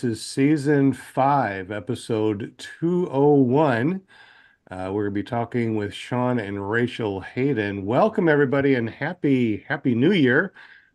to season 5, episode 201. We're going to be talking with Shaun and Rachel Hayden. Welcome, everybody, and happy New Year.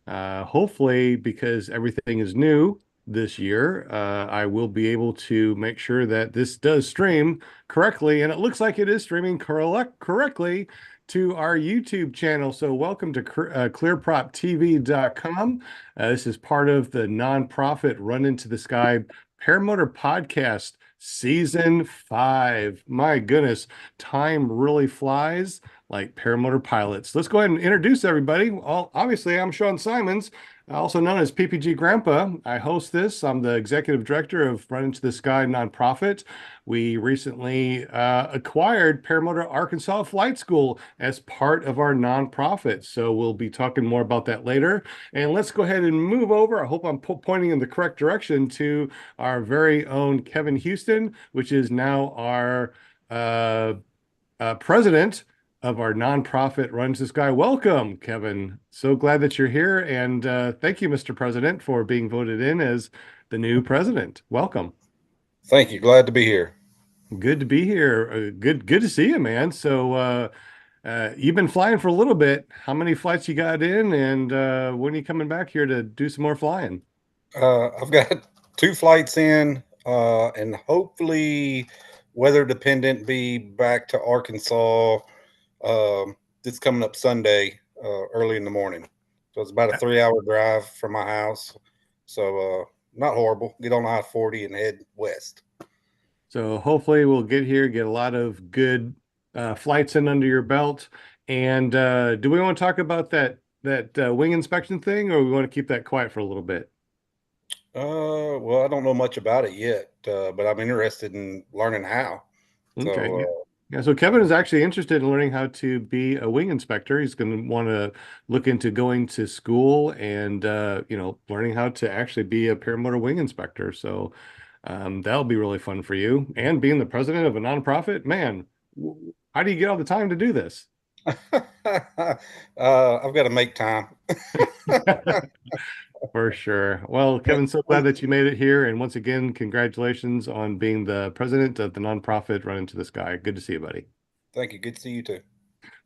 Hopefully, because everything is new this year, I will be able to make sure that this does stream correctly, and it looks like it is streaming correctly to our YouTube channel. So welcome to clearproptv.com. This is part of the nonprofit Run Into the Sky Paramotor Podcast, Season 5. My goodness, time really flies like paramotor pilots. Let's go ahead and introduce everybody. Well, obviously, I'm Shaun Symons, also known as PPG Grandpa. I host this. I'm the executive director of Run Into the Sky nonprofit. We recently acquired Paramotor Arkansas Flight School as part of our nonprofit. So we'll be talking more about that later. And let's go ahead and move over. I hope I'm pointing in the correct direction to our very own Kevin Houston, which is now our president of our nonprofit Runs This Guy. Welcome, Kevin. So glad that you're here. And thank you, Mr. President, for being voted in as the new president. Welcome. Thank you. Glad to be here. Good to be here. Good to see you, man. So you've been flying for a little bit. How many flights you got in, and when are you coming back here to do some more flying? I've got 2 flights in, and hopefully, weather dependent, be back to Arkansas this coming up Sunday, early in the morning. So it's about a 3-hour drive from my house. So not horrible. Get on I-40 and head west. So hopefully we'll get here, get a lot of good flights in under your belt. And do we want to talk about that wing inspection thing, or we want to keep that quiet for a little bit? Well, I don't know much about it yet, but I'm interested in learning how. Okay. So Yeah, so Kevin is actually interested in learning how to be a wing inspector. He's going to want to look into going to school and learning how to actually be a paramotor wing inspector. So that'll be really fun for you. And being the president of a nonprofit, man, how do you get all the time to do this? I've got to make time. For sure. Well, Kevin, so glad that you made it here. And once again, congratulations on being the president of the nonprofit Run Into the Sky. Good to see you, buddy. Thank you. Good to see you too.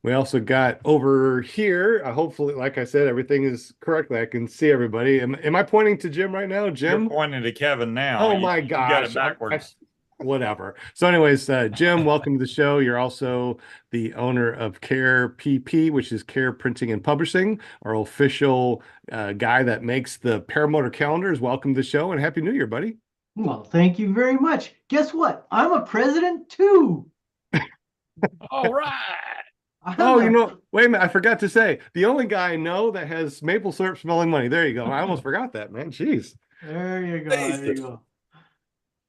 We also got over here, hopefully, like I said, everything is correctly. I can see everybody. Am I pointing to Jim right now? You're Jim? pointing to Kevin now. Oh my You got gosh. it backwards. Whatever. So anyways, Jim, welcome to the show. You're also the owner of Care PP, which is Care Printing and Publishing, our official guy that makes the paramotor calendars. Welcome to the show and Happy New Year, buddy. Well, thank you very much. Guess what? I'm a president too. All right. Wait a minute. I forgot to say, the only guy I know that has maple syrup smelling money. There you go. I almost forgot that, man. Jeez. There you go. There you go.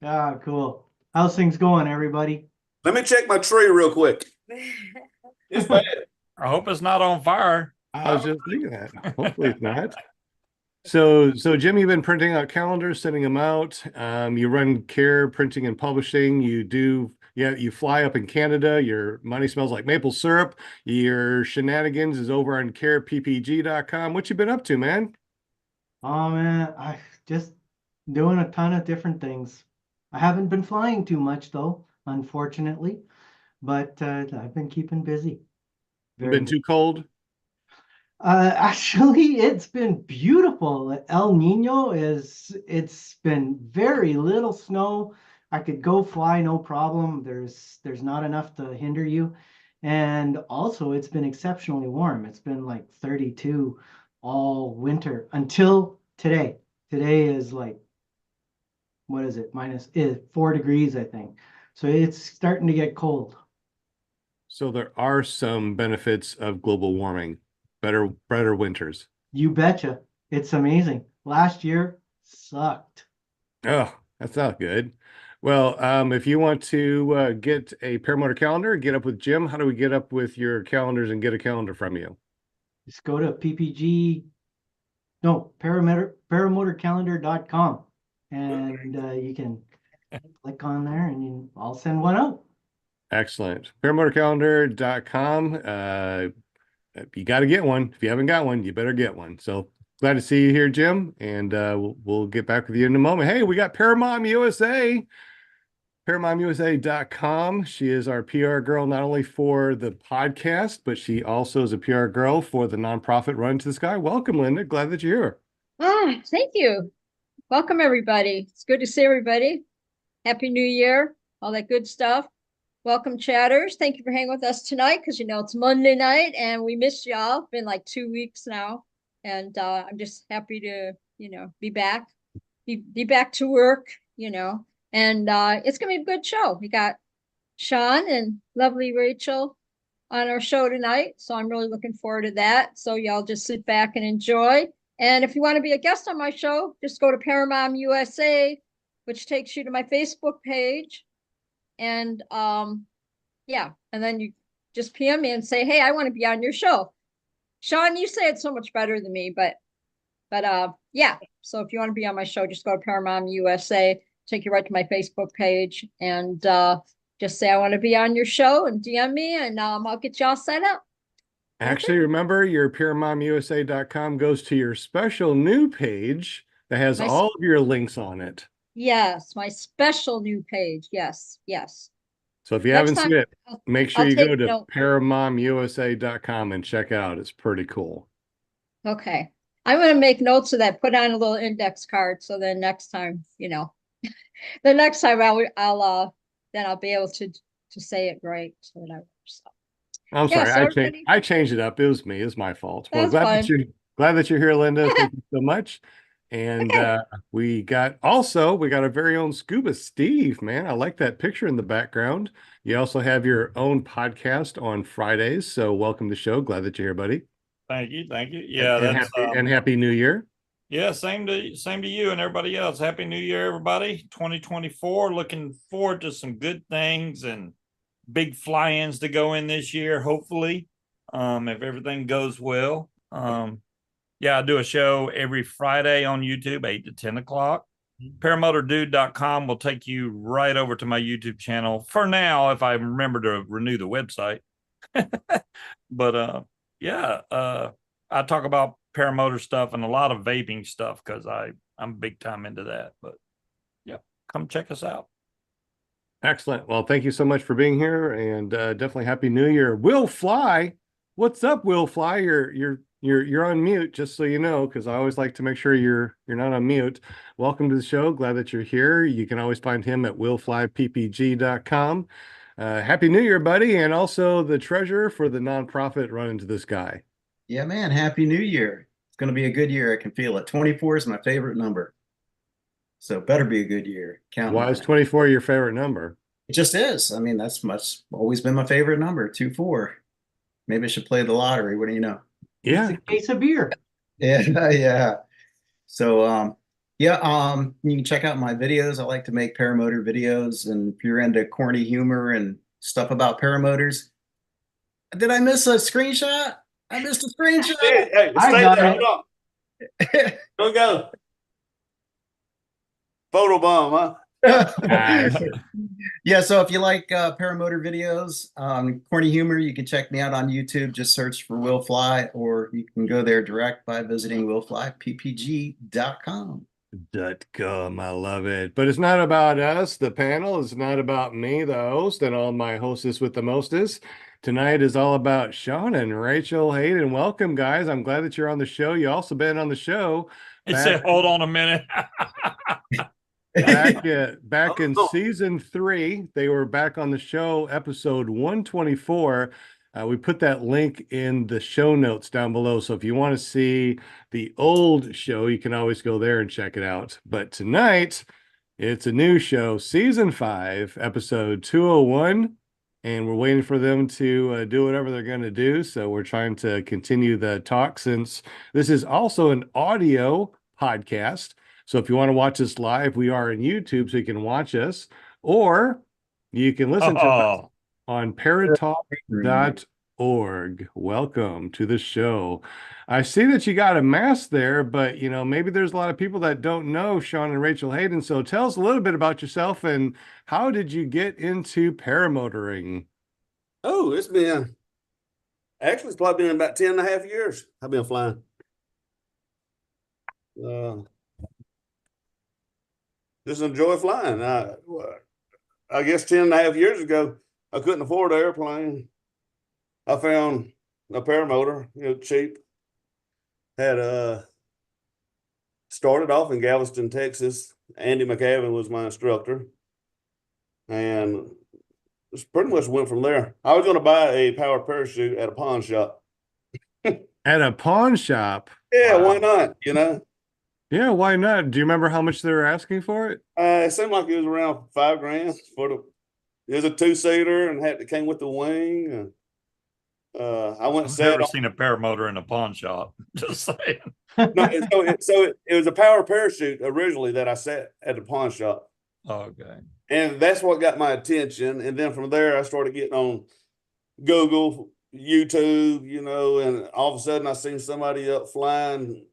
Yeah, cool. How's things going, everybody? Let me check my tree real quick. It's bad. I hope it's not on fire. I was just thinking that. Hopefully it's not. So Jim, you've been printing out calendars, sending them out. You run Care Printing and Publishing. You fly up in Canada. Your money smells like maple syrup. Your shenanigans is over on careppg.com. What you been up to, man? Oh man, I just doing a ton of different things. I haven't been flying too much though, unfortunately, but I've been keeping busy. Been too cold? Actually, it's been beautiful. El Nino it's been very little snow. I could go fly no problem. There's not enough to hinder you. And also it's been exceptionally warm. It's been like 32 all winter until today. Today is like, what is it? Minus 4 degrees, I think. So it's starting to get cold. So there are some benefits of global warming, better winters. You betcha. It's amazing. Last year sucked. Oh, that's not good. Well, if you want to get a paramotor calendar, get up with Jim. How do we get up with your calendars and get a calendar from you? Just go to paramotorcalendar.com and you can click on there and I'll send one out. Excellent. Paramotorcalendar.com. You got to get one. If you haven't got one, you better get one. So Glad to see you here, Jim, and we'll get back with you in a moment. Hey, we got Paramom USA, paramomusa.com. She is our PR girl, not only for the podcast, but she also is a PR girl for the nonprofit Run to the Sky. Welcome, Linda. Glad that you're here. Ah, thank you. Welcome, everybody. It's good to see everybody. Happy New Year, all that good stuff. Welcome, chatters. Thank you for hanging with us tonight because it's Monday night and we missed y'all. It's been like 2 weeks now. And I'm just happy to, be back, be back to work, and it's going to be a good show. We got Shaun and lovely Rachel on our show tonight. So I'm really looking forward to that. So y'all just sit back and enjoy. And if you want to be a guest on my show, just go to Paramom USA, which takes you to my Facebook page. And yeah, and then you just PM me and say, hey, I want to be on your show. Shaun, you say it so much better than me, but yeah. So if you want to be on my show, just go to Paramom USA, take you right to my Facebook page, and just say I want to be on your show and DM me, and I'll get y'all set up. Actually, remember your paramomusa.com goes to your special new page that has all of your links on it. Yes, my special new page. Yes, yes. So if you haven't seen it, make sure you go to paramomusa.com and check out. It's pretty cool. Okay. I'm going to make notes of that, put on a little index card. So then next time, the next time I'll be able to say it right. So whatever. So. I'm sorry. I changed it up. It was me. It's my fault. Well, glad that you're here, Linda. Thank you so much. And we got our very own Scuba Steve, man. I like that picture in the background. You also have your own podcast on Fridays. So welcome to the show. Glad that you're here, buddy. Thank you. Yeah, and happy New Year. Yeah, same to you and everybody else. Happy New Year, everybody. 2024. Looking forward to some good things and big fly-ins to go in this year, hopefully, if everything goes well. Yeah, I do a show every Friday on YouTube, 8 to 10 o'clock. Paramotordude.com will take you right over to my YouTube channel for now, if I remember to renew the website. But I talk about paramotor stuff and a lot of vaping stuff because I'm big time into that. But yeah, come check us out. Excellent. Well, thank you so much for being here, and definitely happy New Year. Will Fly, what's up, Will Fly? You're on mute, just so you know, because I always like to make sure you're not on mute. Welcome to the show. Glad that you're here. You can always find him at willflyppg.com. Happy New Year, buddy, and also the treasurer for the nonprofit Run Into the Sky. Yeah, man. Happy New Year. It's going to be a good year. I can feel it. 24 is my favorite number. So better be a good year. Why is 24 your favorite number? It just is. I mean, that's always been my favorite number, 24. Maybe I should play the lottery. What do you know? Yeah. It's a case of beer. Yeah, yeah. So you can check out my videos. I like to make paramotor videos, and if you're into corny humor and stuff about paramotors. Did I miss a screenshot? I missed a screenshot. Hey, stay there. Hold on. Go. Photo bomb, huh? Yeah, so if you like paramotor videos, corny humor, you can check me out on YouTube. Just search for Will Fly, or you can go there direct by visiting willflyppg.com. I love it. But it's not about us, the panel. It's not about me, the host, and all my hostess with the mostest. Tonight is all about Shaun and Rachel Hayden. Welcome, guys. I'm glad that you're on the show. You also been on the show. It said, hold on a minute. Back in season 3, they were back on the show, episode 124. We put that link in the show notes down below. So if you want to see the old show, you can always go there and check it out. But tonight, it's a new show, season 5, episode 201. And we're waiting for them to do whatever they're going to do. So we're trying to continue the talk, since this is also an audio podcast. So if you want to watch us live, we are on YouTube, so you can watch us, or you can listen to us on paratalk.org. Welcome to the show. I see that you got a mask there, but maybe there's a lot of people that don't know Shaun and Rachel Hayden. So tell us a little bit about yourself and how did you get into paramotoring? Oh, it's probably been about 10 and a half years I've been flying. just enjoy flying. I guess 10.5 years ago, I couldn't afford an airplane. I found a paramotor, cheap. Had started off in Galveston, Texas. Andy McCavin was my instructor, and just pretty much went from there. I was going to buy a power parachute at a pawn shop. At a pawn shop? Yeah, Wow. why not? Yeah, why not? Do you remember how much they were asking for it? It seemed like it was around $5,000 for the. It was a 2-seater and came with the wing. I went and I've sat never on. seen a paramotor in a pawn shop. Just saying. No, it was a power parachute originally that I sat at the pawn shop. Okay. And that's what got my attention. And then from there, I started getting on Google, YouTube, and all of a sudden I seen somebody up flying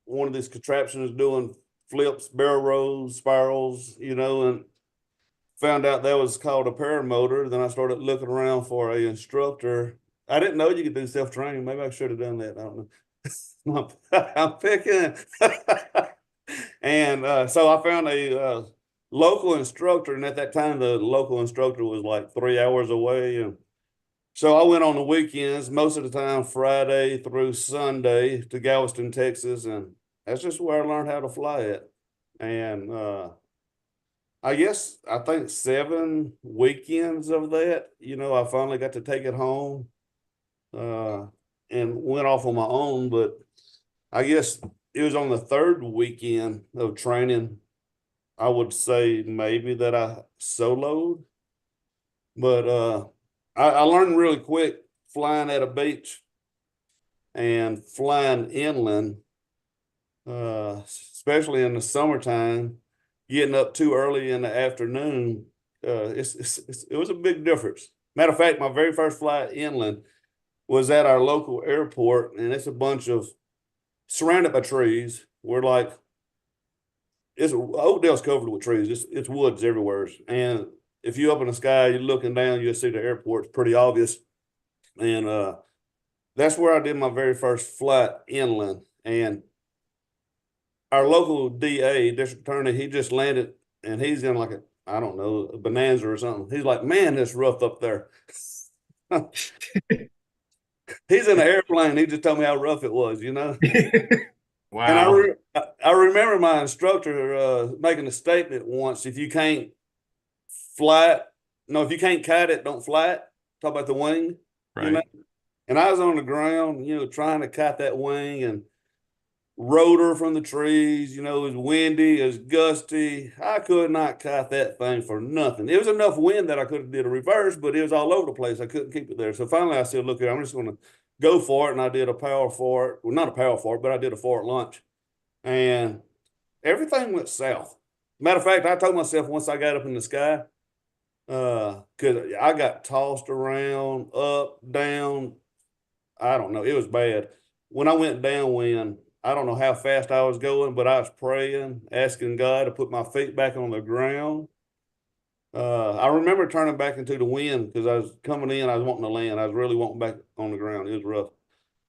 one of these contraptions doing flips, barrel rolls, spirals, and found out that was called a paramotor. Then I started looking around for an instructor. I didn't know you could do self-training. Maybe I should have done that. I don't know. I'm picking. And so I found a local instructor. And at that time, the local instructor was like 3 hours away. And so I went on the weekends, most of the time, Friday through Sunday to Galveston, Texas. And that's just where I learned how to fly it. And I think 7 weekends of that, I finally got to take it home and went off on my own. But I guess it was on the 3rd weekend of training, I would say maybe that I soloed. But I learned really quick flying at a beach and flying inland, especially in the summertime, getting up too early in the afternoon. It was a big difference. Matter of fact, my very first flight inland was at our local airport, and it's a bunch of surrounded by trees. Oakdale's covered with trees. It's woods everywhere. And if you up in the sky, you're looking down, you'll see the airport. It's pretty obvious. And that's where I did my very first flight inland. And our local DA, district attorney, he just landed, and he's in like I don't know, a Bonanza or something. He's like, man, it's rough up there. He's in an airplane. He just told me how rough it was, Wow. And I remember my instructor making a statement once: if you can't if you can't kite it, don't fly it. Talk about the wing, Right. And I was on the ground, trying to kite that wing and rotor from the trees. It was windy, it was gusty. I could not kite that thing for nothing. It was enough wind that I could have did a reverse, but it was all over the place. I couldn't keep it there. So finally I said, look here, I'm just going to go for it. And I did a power for it. Well, not a power for it, but I did a forward launch. And everything went south. Matter of fact, I told myself once I got up in the sky, because I got tossed around, up, down. I don't know. It was bad. When I went downwind, I don't know how fast I was going, but I was praying, asking God to put my feet back on the ground. I remember turning back into the wind because I was coming in. I was wanting to land. I was really wanting back on the ground. It was rough.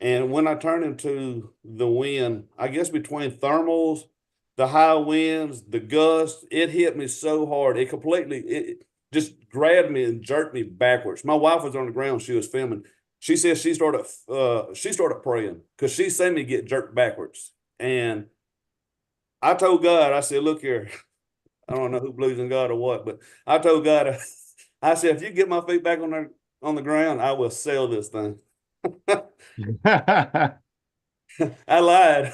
And when I turned into the wind, I guess between thermals, the high winds, the gusts, it hit me so hard. It just grabbed me and jerked me backwards. My wife was on the ground. She was filming. She said she started praying because she seen me get jerked backwards. And I told God, I said, look here, I don't know who believes in God or what, but I told God, I said, if you get my feet back on the ground, I will sell this thing. I lied.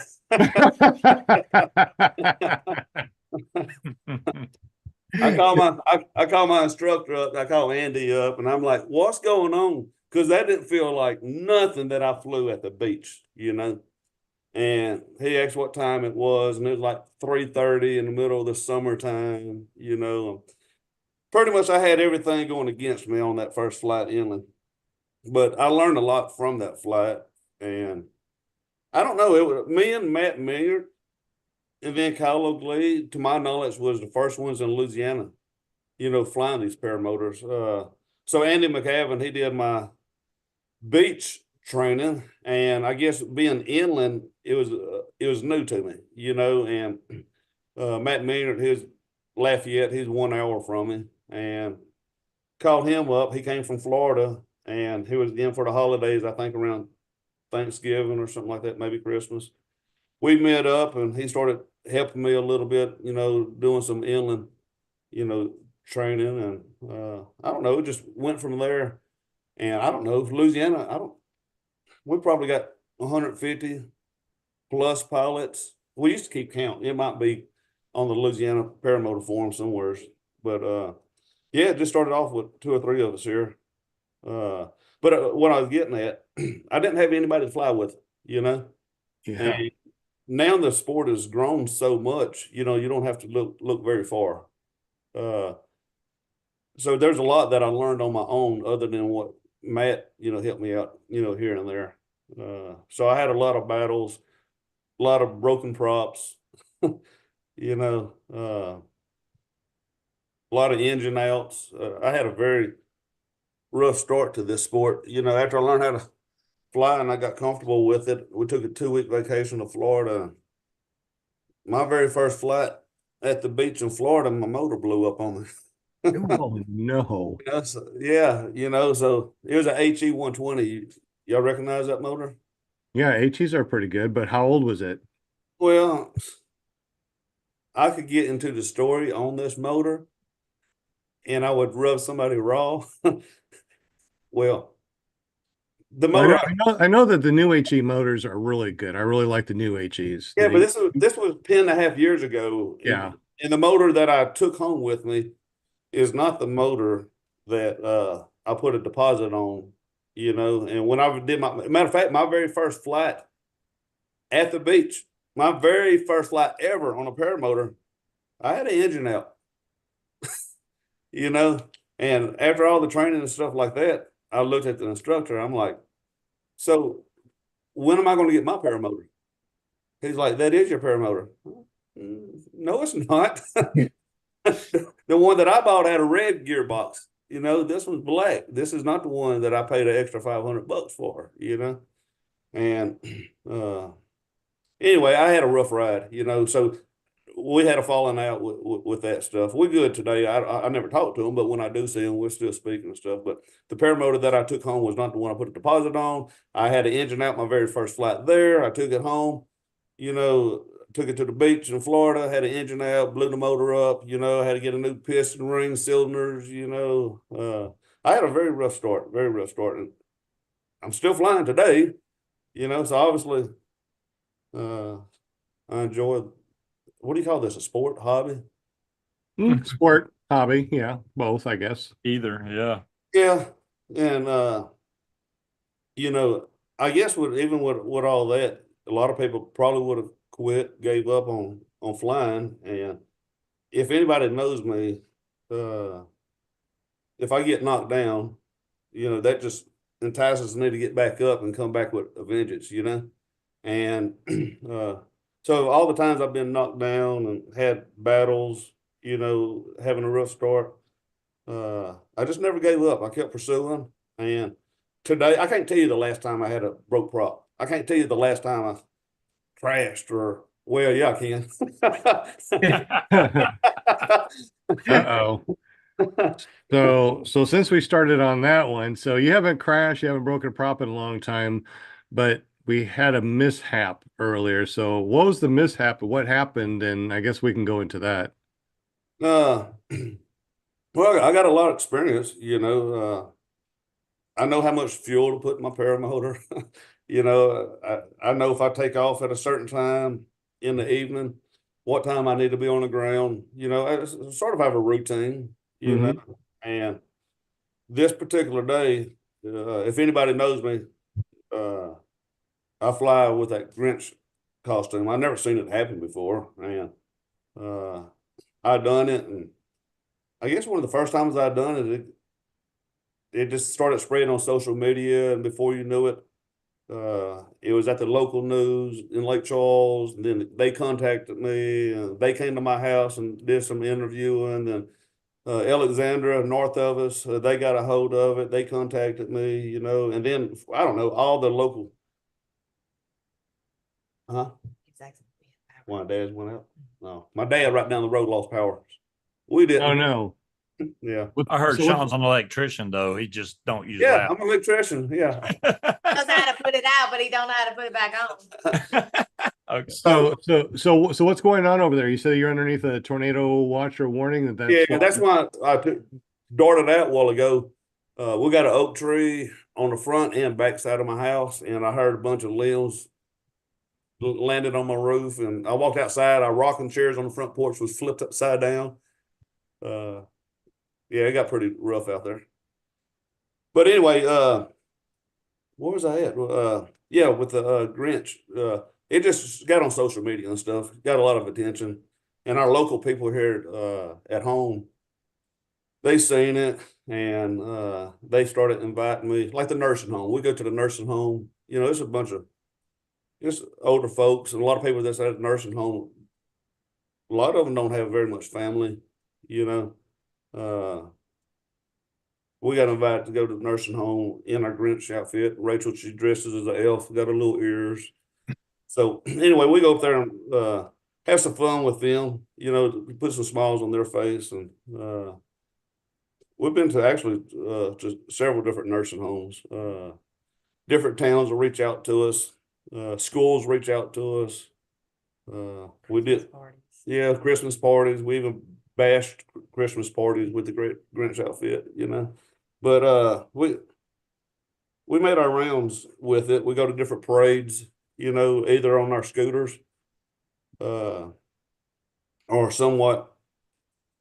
I call my instructor up. I call Andy up, and I'm like, "What's going on?" Because that didn't feel like nothing that I flew at the beach, And he asked what time it was, and it was like 3:30 in the middle of the summertime. Pretty much I had everything going against me on that first flight inland, but I learned a lot from that flight, and I don't know. It was me and Matt Milliard, and then Kyle O'Glee, to my knowledge, was the first ones in Louisiana, flying these paramotors. So Andy McCavin, he did my beach training, and I guess being inland, it was new to me, you know. And Matt Maynard, his Lafayette, he's 1 hour from me, and called him up. He came from Florida, and he was in for the holidays, I think around Thanksgiving or something like that, maybe Christmas. We met up, and he started helping me a little bit, you know, doing some inland, you know, training, and I don't know, it just went from there. And I don't know, Louisiana, we probably got 150 plus pilots. We used to keep count. It might be on the Louisiana Paramotor Forum somewhere, but yeah, it just started off with 2 or 3 of us here. But what I was getting at, I didn't have anybody to fly with, you know. Yeah. And now the sport has grown so much, you know, you don't have to look very far. So there's a lot that I learned on my own, other than what Matt, you know, helped me out, you know, here and there. So I had a lot of battles, a lot of broken props, you know, a lot of engine outs. I had a very rough start to this sport. You know, after I learned how to fly and I got comfortable with it, we took a 2-week vacation to Florida. My very first flight at the beach in Florida, my motor blew up on me. Oh no. You know, so, yeah, you know, so it was a HE 120. Y'all recognize that motor? Yeah, HEs are pretty good, but how old was it? Well, I could get into the story on this motor and I would rub somebody raw. Well, the Well, motor, I know that the new HE motors are really good. I really like the new HEs. yeah, but this was 10.5 years ago. Yeah. And the motor that I took home with me is not the motor that I put a deposit on, you know. And when I did matter of fact, my very first flight at the beach, my very first flight ever on a paramotor, I had an engine out, you know. And after all the training and stuff like that, I looked at the instructor. I'm like, so when am I going to get my paramotor? He's like, that is your paramotor. No, it's not. The one that I bought had a red gearbox. You know, this one's black. This is not the one that I paid an extra $500 for, you know. And anyway, I had a rough ride, you know. So we had a falling out with that stuff. We're good today. I never talked to them, but when I do see them, we're still speaking and stuff. But the paramotor that I took home was not the one I put a deposit on. I had an engine out my very first flight there. I took it home, you know, took it to the beach in Florida, had an engine out, blew the motor up, you know, had to get a new piston ring, cylinders, you know. I had a very rough start, very rough start. And I'm still flying today, you know, so obviously I enjoy, what do you call this, a sport, hobby? Sport, hobby, yeah, both, I guess. Either, yeah. Yeah. And, you know, I guess with all that, a lot of people probably would have quit, gave up on flying. And if anybody knows me, if I get knocked down, you know, that just entices me to get back up and come back with a vengeance, you know. And so all the times I've been knocked down and had battles, you know, having a rough start, I just never gave up. I kept pursuing. And today, I can't tell you the last time I had a broke prop. I can't tell you the last time I crashed or, well, yeah, I can. Uh-oh. So since we started on that one, so you haven't crashed, you haven't broken a prop in a long time, but we had a mishap earlier. So what was the mishap? What happened? And I guess we can go into that. Well, I got a lot of experience, you know. I know how much fuel to put in my paramotor. You know, I know if I take off at a certain time in the evening, what time I need to be on the ground. You know, I sort of have a routine, you know. And this particular day, if anybody knows me, I fly with that Grinch costume. I've never seen it happen before. And I done it. And I guess one of the first times I done it, it just started spreading on social media, and before you knew it, it was at the local news in Lake Charles, and then they contacted me, and they came to my house and did some interviewing, and Alexandria, north of us, they got a hold of it. They contacted me, you know, and then I don't know, all the local. Huh? Exactly. My dad's went out. No, my dad right down the road lost power. We didn't. Oh no. Yeah. I heard So what's- Shaun's an electrician though. He just don't use Yeah, lap. I'm an electrician. Yeah. Knows how to put it out, but he don't know how to put it back on. Okay. So what's going on over there? You said you're underneath a tornado watch or warning. That's why I darted out a while ago. We got an oak tree on the front and back side of my house, and I heard a bunch of limbs landed on my roof. And I walked outside. Our rocking chairs on the front porch was flipped upside down. Yeah, it got pretty rough out there. But anyway, where was I at? Yeah, with the Grinch. It just got on social media and stuff. Got a lot of attention, and our local people here at home, they seen it, and they started inviting me, like the nursing home. We go to the nursing home. You know, it's a bunch of just older folks, and a lot of people that's at the nursing home. A lot of them don't have very much family. You know, we got invited to go to the nursing home in our Grinch outfit. Rachel, she dresses as an elf, got her little ears. So anyway, we go up there and have some fun with them, you know, put some smiles on their face. And we've been to actually to several different nursing homes. Different towns will reach out to us. Schools reach out to us. We did, yeah, Christmas parties. We even bashed Christmas parties with the great Grinch outfit, you know. But we made our rounds with it. We go to different parades, you know, either on our scooters, or somewhat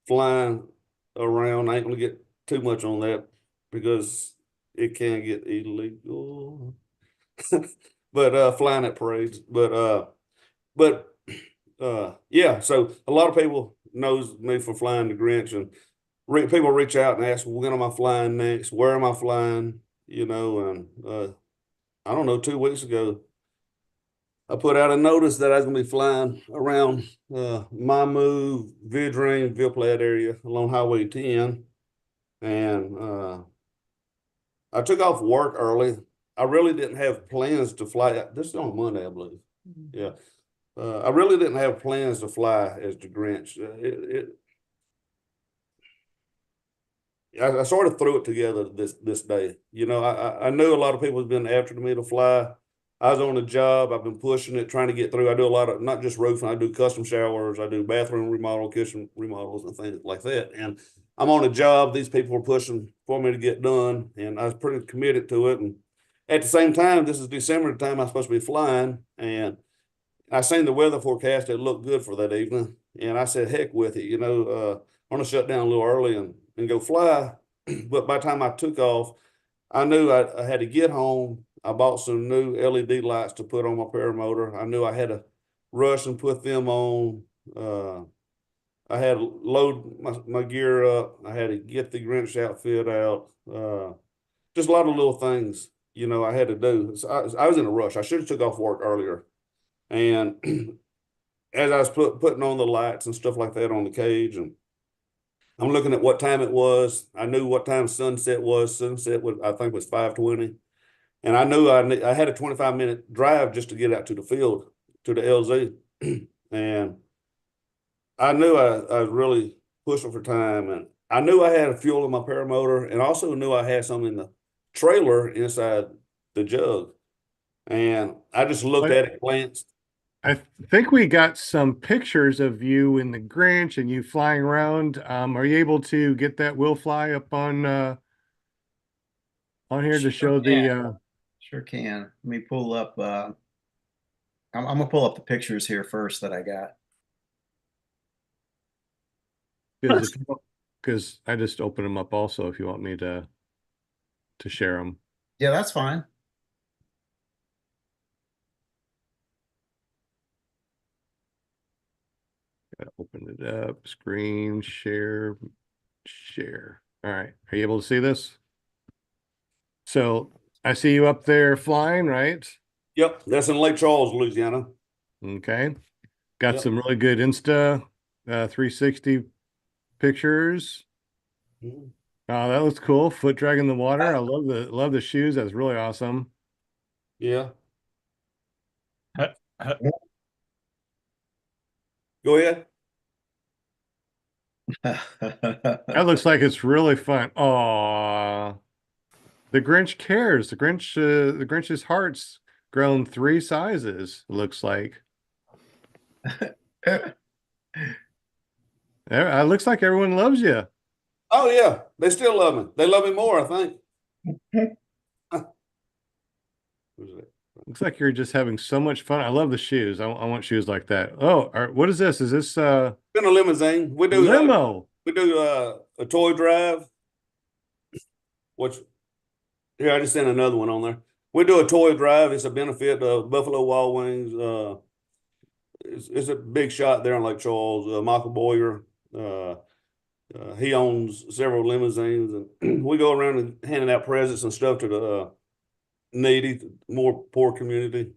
flying around. I ain't gonna get too much on that because it can get illegal. But flying at parades. But yeah, so a lot of people knows me for flying the Grinch, and people reach out and ask, well, when am I flying next? Where am I flying? You know, and I don't know, 2 weeks ago, I put out a notice that I was gonna be flying around my move, Vidrine, Ville Platte area along Highway 10. And I took off work early. I really didn't have plans to fly. This is on Monday, I believe. Yeah. I really didn't have plans to fly as the Grinch. I sort of threw it together this day. You know, I knew a lot of people have been after me to fly. I was on a job. I've been pushing it, trying to get through. I do a lot of, not just roofing, I do custom showers. I do bathroom remodel, kitchen remodels, and things like that. And I'm on a job. These people are pushing for me to get done, and I was pretty committed to it. And at the same time, this is December, the time I'm supposed to be flying, and I seen the weather forecast. It looked good for that evening, and I said, heck with it. You know, I'm gonna shut down a little early and go fly. But by the time I took off, I knew I had to get home. I bought some new LED lights to put on my paramotor. I knew I had to rush and put them on. I had to load my gear up. I had to get the Grinch outfit out. Just a lot of little things, you know, I had to do. So I was in a rush. I should have took off work earlier. And as I was putting on the lights and stuff like that on the cage, and I'm looking at what time it was. I knew what time sunset was. Sunset was, I think, was 5:20. And I knew I had a 25-minute drive just to get out to the field, to the LZ. And I knew I was really pushing for time. And I knew I had fuel in my paramotor, and also knew I had some in the trailer inside the jug. And I just looked at it, glanced. I think we got some pictures of you in the Grinch and you flying around. Are you able to get that will fly up on here to show the Sure can. Let me pull up I'm gonna pull up the pictures here first that I got. because I just opened them up also if you want me to share them. Yeah, that's fine. Gotta open it up, screen, share. All right. Are you able to see this? So I see you up there flying, right? Yep, that's in Lake Charles, Louisiana. Okay. Got Yep. some really good Insta 360 pictures. Mhm. Oh, that looks cool. Foot drag in the water. I love the shoes. That's really awesome. Yeah. Huh, huh. Go ahead. That looks like it's really fun. Oh, the Grinch cares. The Grinch's heart's grown 3 sizes, it looks like. It looks like everyone loves you. Oh yeah, they still love me. They love me more, I think. Who's that? Looks like you're just having so much fun. I love the shoes. I want shoes like that. Oh, what is this? Is this In a limousine. limo? We do a toy drive. Which here I just sent another one on there. We do a toy drive. It's a benefit of Buffalo Wild Wings. It's a big shot there on Lake Charles. Michael Boyer. He owns several limousines, and we go around and handing out presents and stuff to the needy, more poor community.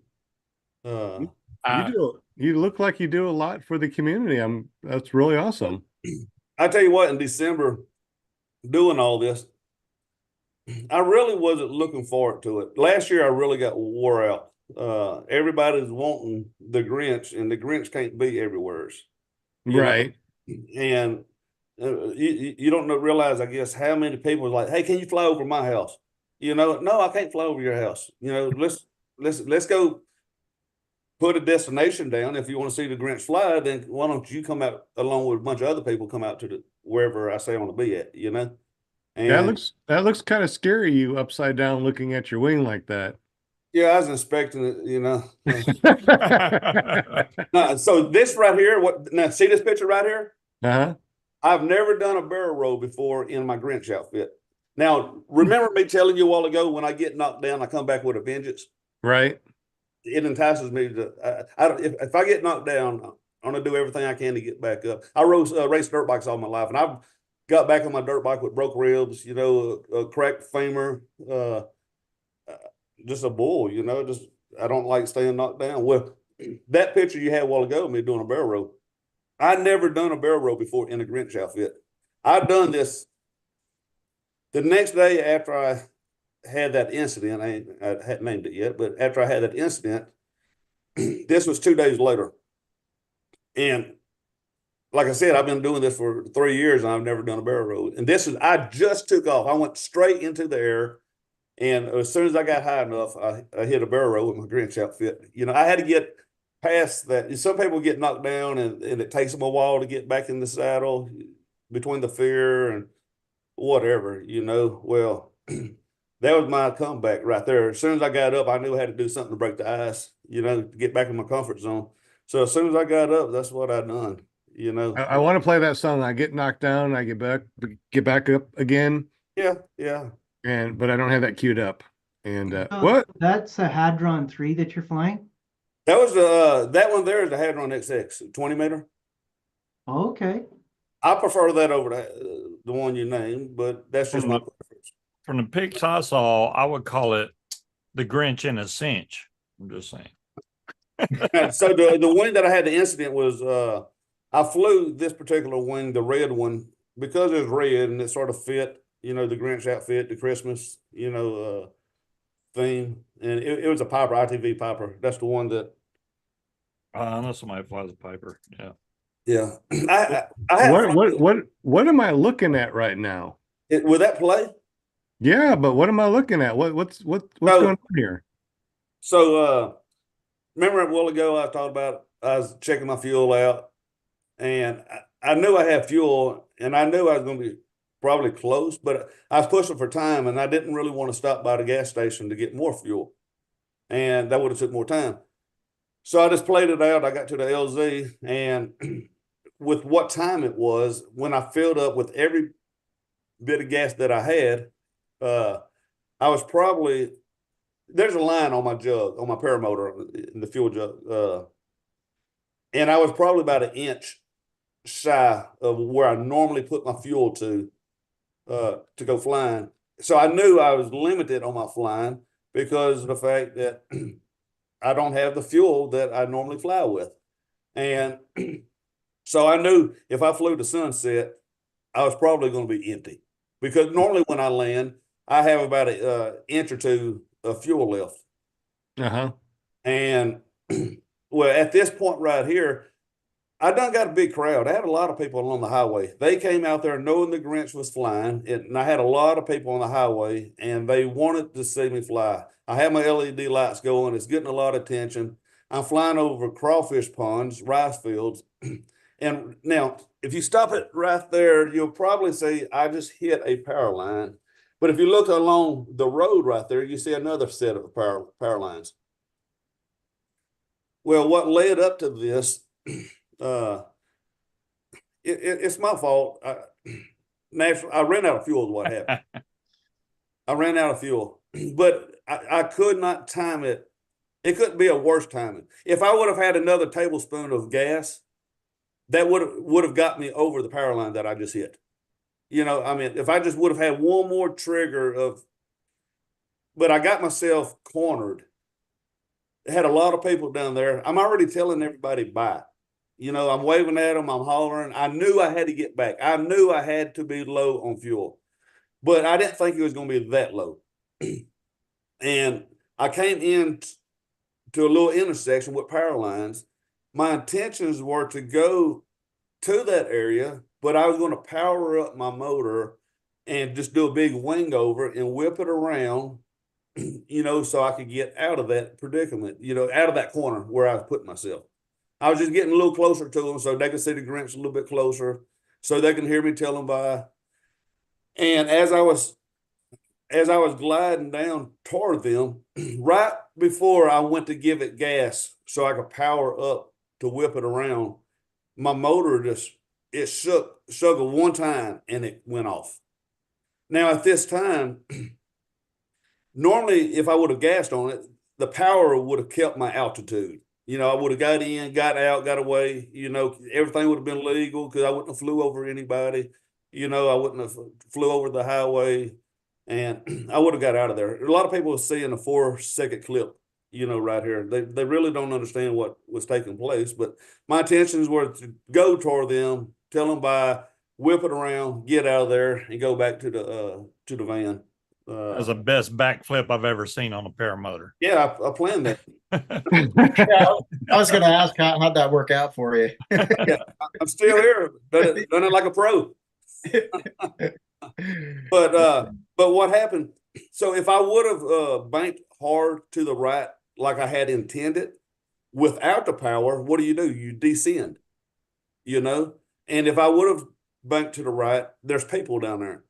You I, you look like you do a lot for the community. That's really awesome. I tell you what, in December, doing all this, I really wasn't looking forward to it. Last year, I really got wore out. Everybody's wanting the Grinch, and the Grinch can't be everywhere. You know, Right. and you don't realize, I guess, how many people are like, "Hey, can you fly over my house?" You know, no, I can't fly over your house. You know, let's go put a destination down. If you want to see the Grinch fly, then why don't you come out along with a bunch of other people, come out to the wherever I say I want to be at, you know? And That looks kind of scary, you upside down looking at your wing like that. yeah, I was inspecting it, you know. No, so this right here, what now? See this picture right here? Uh-huh. I've never done a barrel roll before in my Grinch outfit. Now, remember me telling you a while ago, when I get knocked down, I come back with a vengeance. Right. It entices me to. I don't. If I get knocked down, I'm gonna do everything I can to get back up. I raced dirt bikes all my life, and I've got back on my dirt bike with broke ribs, you know, a cracked femur, just a bull, you know. Just I don't like staying knocked down. Well, that picture you had a while ago of me doing a barrel roll, I'd never done a barrel roll before in a Grinch outfit. I'd done this the next day after I had that incident. I hadn't named it yet, but after I had that incident, this was 2 days later. And like I said, I've been doing this for 3 years and I've never done a barrel roll. And I just took off. I went straight into the air. And as soon as I got high enough, I hit a barrel roll with my Grinch outfit. You know, I had to get past that. Some people get knocked down and it takes them a while to get back in the saddle between the fear and whatever, you know. Well, that was my comeback right there. As soon as I got up, I knew I had to do something to break the ice, you know, to get back in my comfort zone. So as soon as I got up, that's what I done, you know. I want to play that song. I get knocked down, I get back up again, Yeah, yeah. but I don't have that queued up. And So what? that's a Hadron 3 that you're flying? That was that one there is the Hadron XX 20 meter. Okay. I prefer that over the one you named, but that's just my preference. from the pics I saw, I would call it the Grinch in a cinch. I'm just saying. So the wing that I had the incident was I flew this particular wing, the red one, because it was red and it sort of fit, you know, the Grinch outfit, the Christmas, you know, theme. And it was a Piper, ITV Piper. That's the one that. I know somebody flies a Piper. Yeah. Yeah. I had What am I looking at right now? will that play? Yeah, but what am I looking at? What's going on here? So remember a while ago I talked about I was checking my fuel out and I knew I had fuel and I knew I was going to be probably close, but I was pushing for time and I didn't really want to stop by the gas station to get more fuel. And that would have took more time. So I just played it out. I got to the LZ and with what time it was, when I filled up with every bit of gas that I had, I was probably, there's a line on my jug, on my paramotor in the fuel jug. And I was probably about an inch shy of where I normally put my fuel to go flying. So I knew I was limited on my flying because of the fact that I don't have the fuel that I normally fly with. And so I knew if I flew to sunset, I was probably going to be empty. because normally when I land, I have about an inch or two of fuel left. Uh-huh. And well, at this point right here, I done got a big crowd. I had a lot of people on the highway. They came out there knowing the Grinch was flying, and I had a lot of people on the highway, and they wanted to see me fly. I have my LED lights going. It's getting a lot of attention. I'm flying over crawfish ponds, rice fields. And now, if you stop it right there, you'll probably see I just hit a power line. But if you look along the road right there, you see another set of power lines. Well, what led up to this, it's my fault. I ran out of fuel is what happened. I ran out of fuel, but I could not time it. It couldn't be a worse timing. If I would have had another tablespoon of gas, that would have got me over the power line that I just hit. You know, I mean, if I just would have had one more trigger of, but I got myself cornered. Had a lot of people down there. I'm already telling everybody bye. You know, I'm waving at them. I'm hollering. I knew I had to get back. I knew I had to be low on fuel, but I didn't think it was going to be that low. And I came in to a little intersection with power lines. My intentions were to go to that area, but I was going to power up my motor and just do a big wing over and whip it around, you know, so I could get out of that predicament, you know, out of that corner where I was putting myself. I was just getting a little closer to them so they could see the Grinch a little bit closer, so they can hear me tell them bye. And as I was gliding down toward them, right before I went to give it gas so I could power up to whip it around, my motor it shook one time and it went off. Now at this time, normally if I would have gassed on it, the power would have kept my altitude. You know, I would have got in, got out, got away. You know, everything would have been legal because I wouldn't have flew over anybody. You know, I wouldn't have flew over the highway, and I would have got out of there. A lot of people are seeing a 4-second clip, you know, right here. They really don't understand what was taking place. But my intentions were to go toward them, tell them bye, whip it around, get out of there, and go back to the van. That was the best backflip I've ever seen on a paramotor. Yeah, I planned that. Yeah, I was going to ask how'd that work out for you? Yeah, I'm still here, done it like a pro. But what happened? So if I would have banked hard to the right like I had intended, without the power, what do? You descend, you know. And if I would have banked to the right, there's people down there,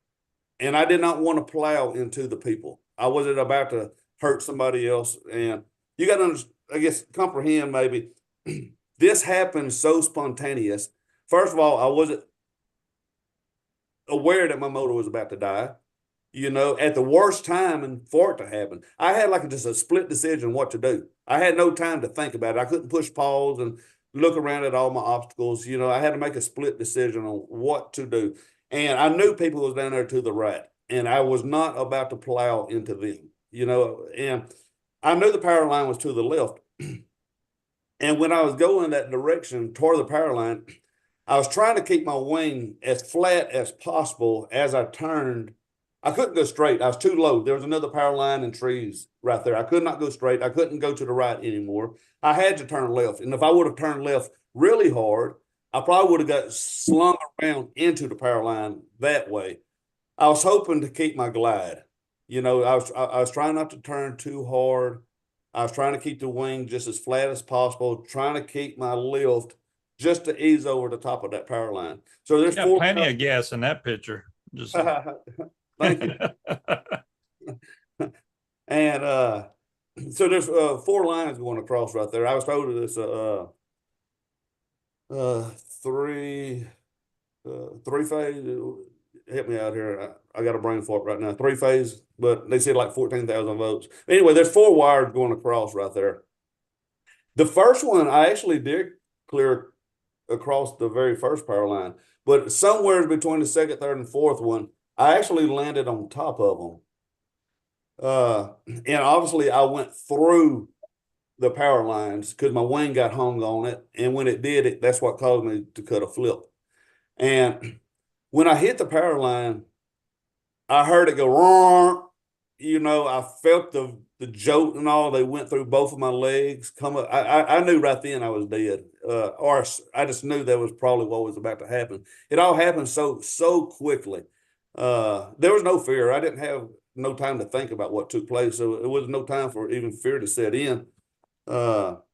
and I did not want to plow into the people. I wasn't about to hurt somebody else, and you got to, I guess, comprehend maybe this happened so spontaneous. First of all, I wasn't aware that my motor was about to die, you know, at the worst time and for it to happen. I had like just a split decision what to do. I had no time to think about it. I couldn't push pause and look around at all my obstacles. You know, I had to make a split decision on what to do. And I knew people was down there to the right, and I was not about to plow into them, you know, and I knew the power line was to the left. And when I was going that direction toward the power line, I was trying to keep my wing as flat as possible as I turned. I couldn't go straight. I was too low. There was another power line and trees right there. I could not go straight. I couldn't go to the right anymore. I had to turn left. And if I would have turned left really hard, I probably would have got slung around into the power line that way. I was hoping to keep my glide. You know, I was trying not to turn too hard. I was trying to keep the wing just as flat as possible, trying to keep my lift just to ease over the top of that power line. So there's plenty of gas in that picture. Just thank you. And so there's 4 lines going across right there. I was told it's three phase. Help me out here. I got a brain fart right now. 3 phase, but they said like 14,000 volts. Anyway, there's 4 wires going across right there. The first one I actually did clear across the very first power line, but somewhere between the second, third, and fourth one, I actually landed on top of them. And obviously I went through the power lines because my wing got hung on it. And when it did, that's what caused me to cut a flip. And when I hit the power line, I heard it go wrong. You know, I felt the jolt and all. They went through both of my legs. Come up, I knew right then I was dead. Or I just knew that was probably what was about to happen. It all happened so quickly. There was no fear. I didn't have no time to think about what took place, so it was no time for even fear to set in. But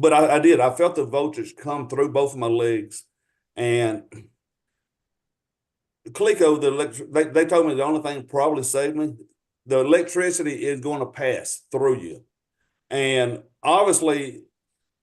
I did. I felt the voltage come through both of my legs, and Clico, they told me the only thing probably saved me, the electricity is going to pass through you. And obviously,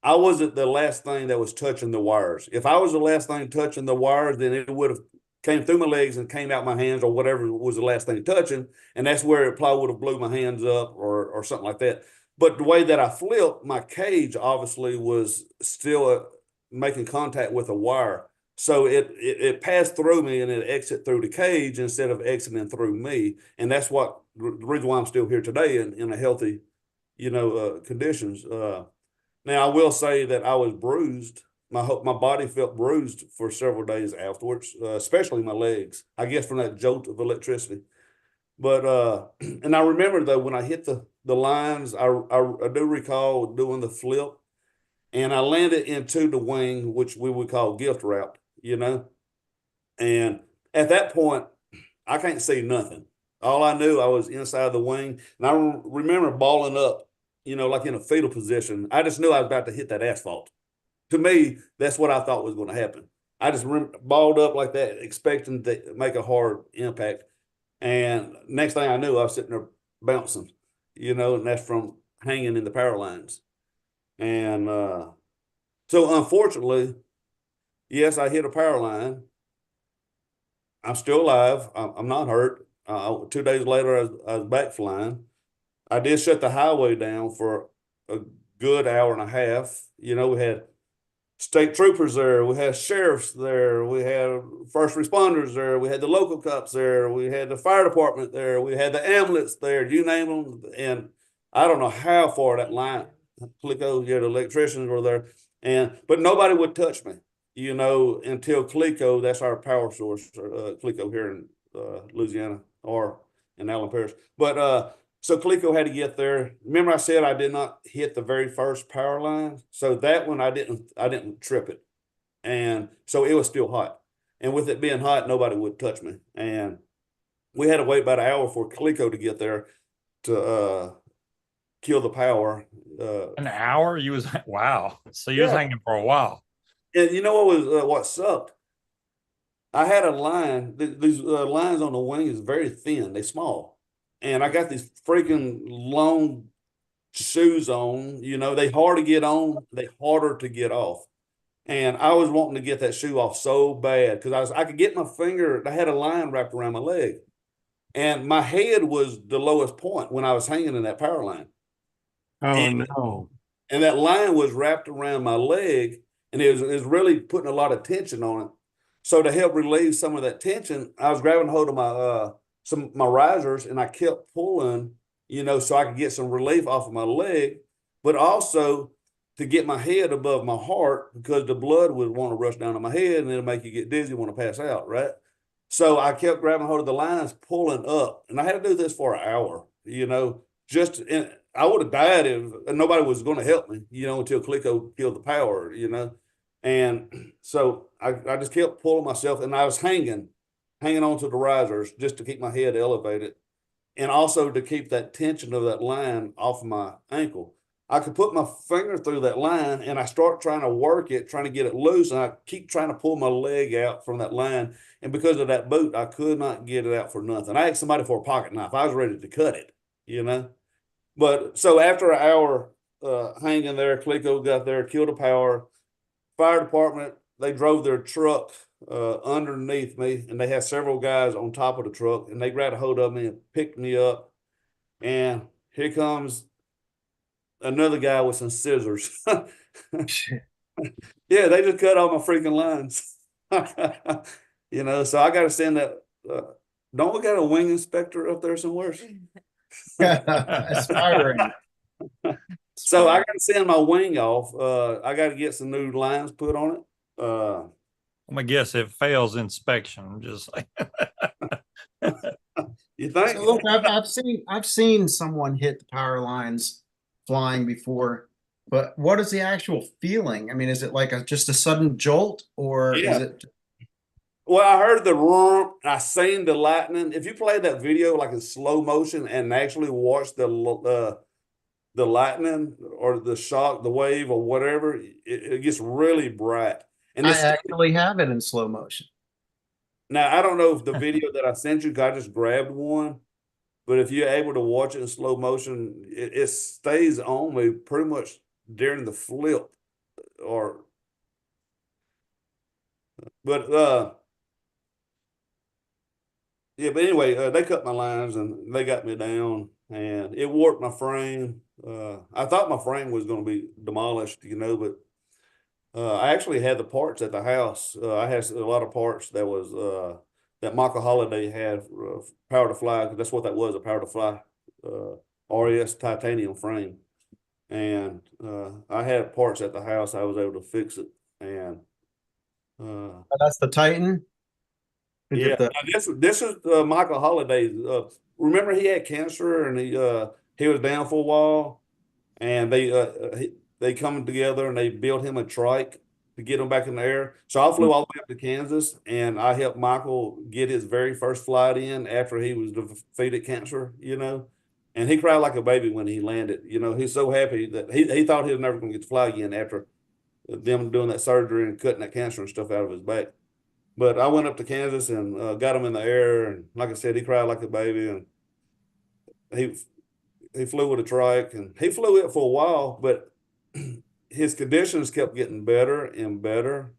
I wasn't the last thing that was touching the wires. If I was the last thing touching the wires, then it would have came through my legs and came out my hands or whatever was the last thing touching. And that's where it probably would have blew my hands up or something like that. But the way that I flipped, my cage obviously was still making contact with a wire. So it passed through me and it exited through the cage instead of exiting through me. And that's what the reason why I'm still here today in a healthy, conditions. Now I will say that I was bruised. My body felt bruised for several days afterwards, especially my legs, I guess from that jolt of electricity. But and I remember though when I hit the lines, I do recall doing the flip, and I landed into the wing, which we would call gift wrap, And at that point, I can't see nothing. All I knew, I was inside the wing, and I remember balling up, like in a fetal position. I just knew I was about to hit that asphalt. To me, that's what I thought was going to happen. I just balled up like that, expecting to make a hard impact. And next thing I knew, I was sitting there bouncing, and that's from hanging in the power lines. And so unfortunately, yes, I hit a power line. I'm still alive. I'm not hurt. 2 days later, I was back flying. I did shut the highway down for a good hour and a half. We had state troopers there. We had sheriffs there. We had first responders there. We had the local cops there. We had the fire department there. We had the ambulance there. You name them. And I don't know how far that line, Clico, the electricians were there. But nobody would touch me, until Clico, that's our power source, Clico here in Louisiana or in Allen Parish. But so Clico had to get there. Remember I said I did not hit the very first power line? So that one I didn't trip it. And so it was still hot. And with it being hot, nobody would touch me. And we had to wait about an hour for Clico to get there to kill the power. An hour? Wow. So you was hanging for a while. And you know what sucked? I had a line. These lines on the wing is very thin. They're small. And I got these freaking long shoes on, they hard to get on, they harder to get off. And I was wanting to get that shoe off so bad because I could get my finger, I had a line wrapped around my leg. And my head was the lowest point when I was hanging in that power line. Oh, no. And that line was wrapped around my leg, and it was really putting a lot of tension on it. So to help relieve some of that tension, I was grabbing hold of my risers, and I kept pulling, so I could get some relief off of my leg, but also to get my head above my heart because the blood would want to rush down to my head and it'll make you get dizzy, want to pass out, right? So I kept grabbing hold of the lines, pulling up, and I had to do this for an hour, I would have died if nobody was going to help me, until Clico killed the power, And so I just kept pulling myself, and I was hanging onto the risers just to keep my head elevated and also to keep that tension of that line off of my ankle. I could put my finger through that line and I start trying to work it, trying to get it loose, and I keep trying to pull my leg out from that line. And because of that boot, I could not get it out for nothing. I asked somebody for a pocket knife. I was ready to cut it, But so after an hour hanging there, Clico got there, killed the power. Fire department, they drove their truck underneath me, and they had several guys on top of the truck, and they grabbed a hold of me and picked me up. And here comes another guy with some scissors. Yeah, they just cut all my freaking lines. So I got to send that. Don't we got a wing inspector up there somewhere? Aspiring. So I got to send my wing off. I got to get some new lines put on it. I'm gonna guess it fails inspection. I'm just like You think? So look, I've seen someone hit the power lines flying before, but what is the actual feeling? I mean, is it like just a sudden jolt, or is Yeah. it? Well, I heard the roar. I seen the lightning. If you play that video like in slow motion and actually watch the lightning or the shock, the wave or whatever, it gets really bright. And I this actually have it in slow motion. now I don't know if the video that I sent you, 'cause I just grabbed one, but if you're able to watch it in slow motion, it stays on me pretty much during the flip. Or, but yeah, but anyway, they cut my lines and they got me down, and it warped my frame. I thought my frame was going to be demolished, but I actually had the parts at the house. I had a lot of parts that was that Michael Holiday had Power to Fly. 'Cause that's what that was, a Power to Fly RS titanium frame. And I had parts at the house. I was able to fix it. And That's the Titan. Is yeah, it the? now this is Michael Holiday's. Remember he had cancer and he was down for a while, and they come together and they built him a trike to get him back in the air. So I flew all the way up to Kansas, and I helped Michael get his very first flight in after he was defeated cancer. And he cried like a baby when he landed. He's so happy that he thought he was never going to get to fly again after them doing that surgery and cutting that cancer and stuff out of his back. But I went up to Kansas and got him in the air, and like I said, he cried like a baby, and he flew with a trike, and he flew it for a while, but his conditions kept getting better and better.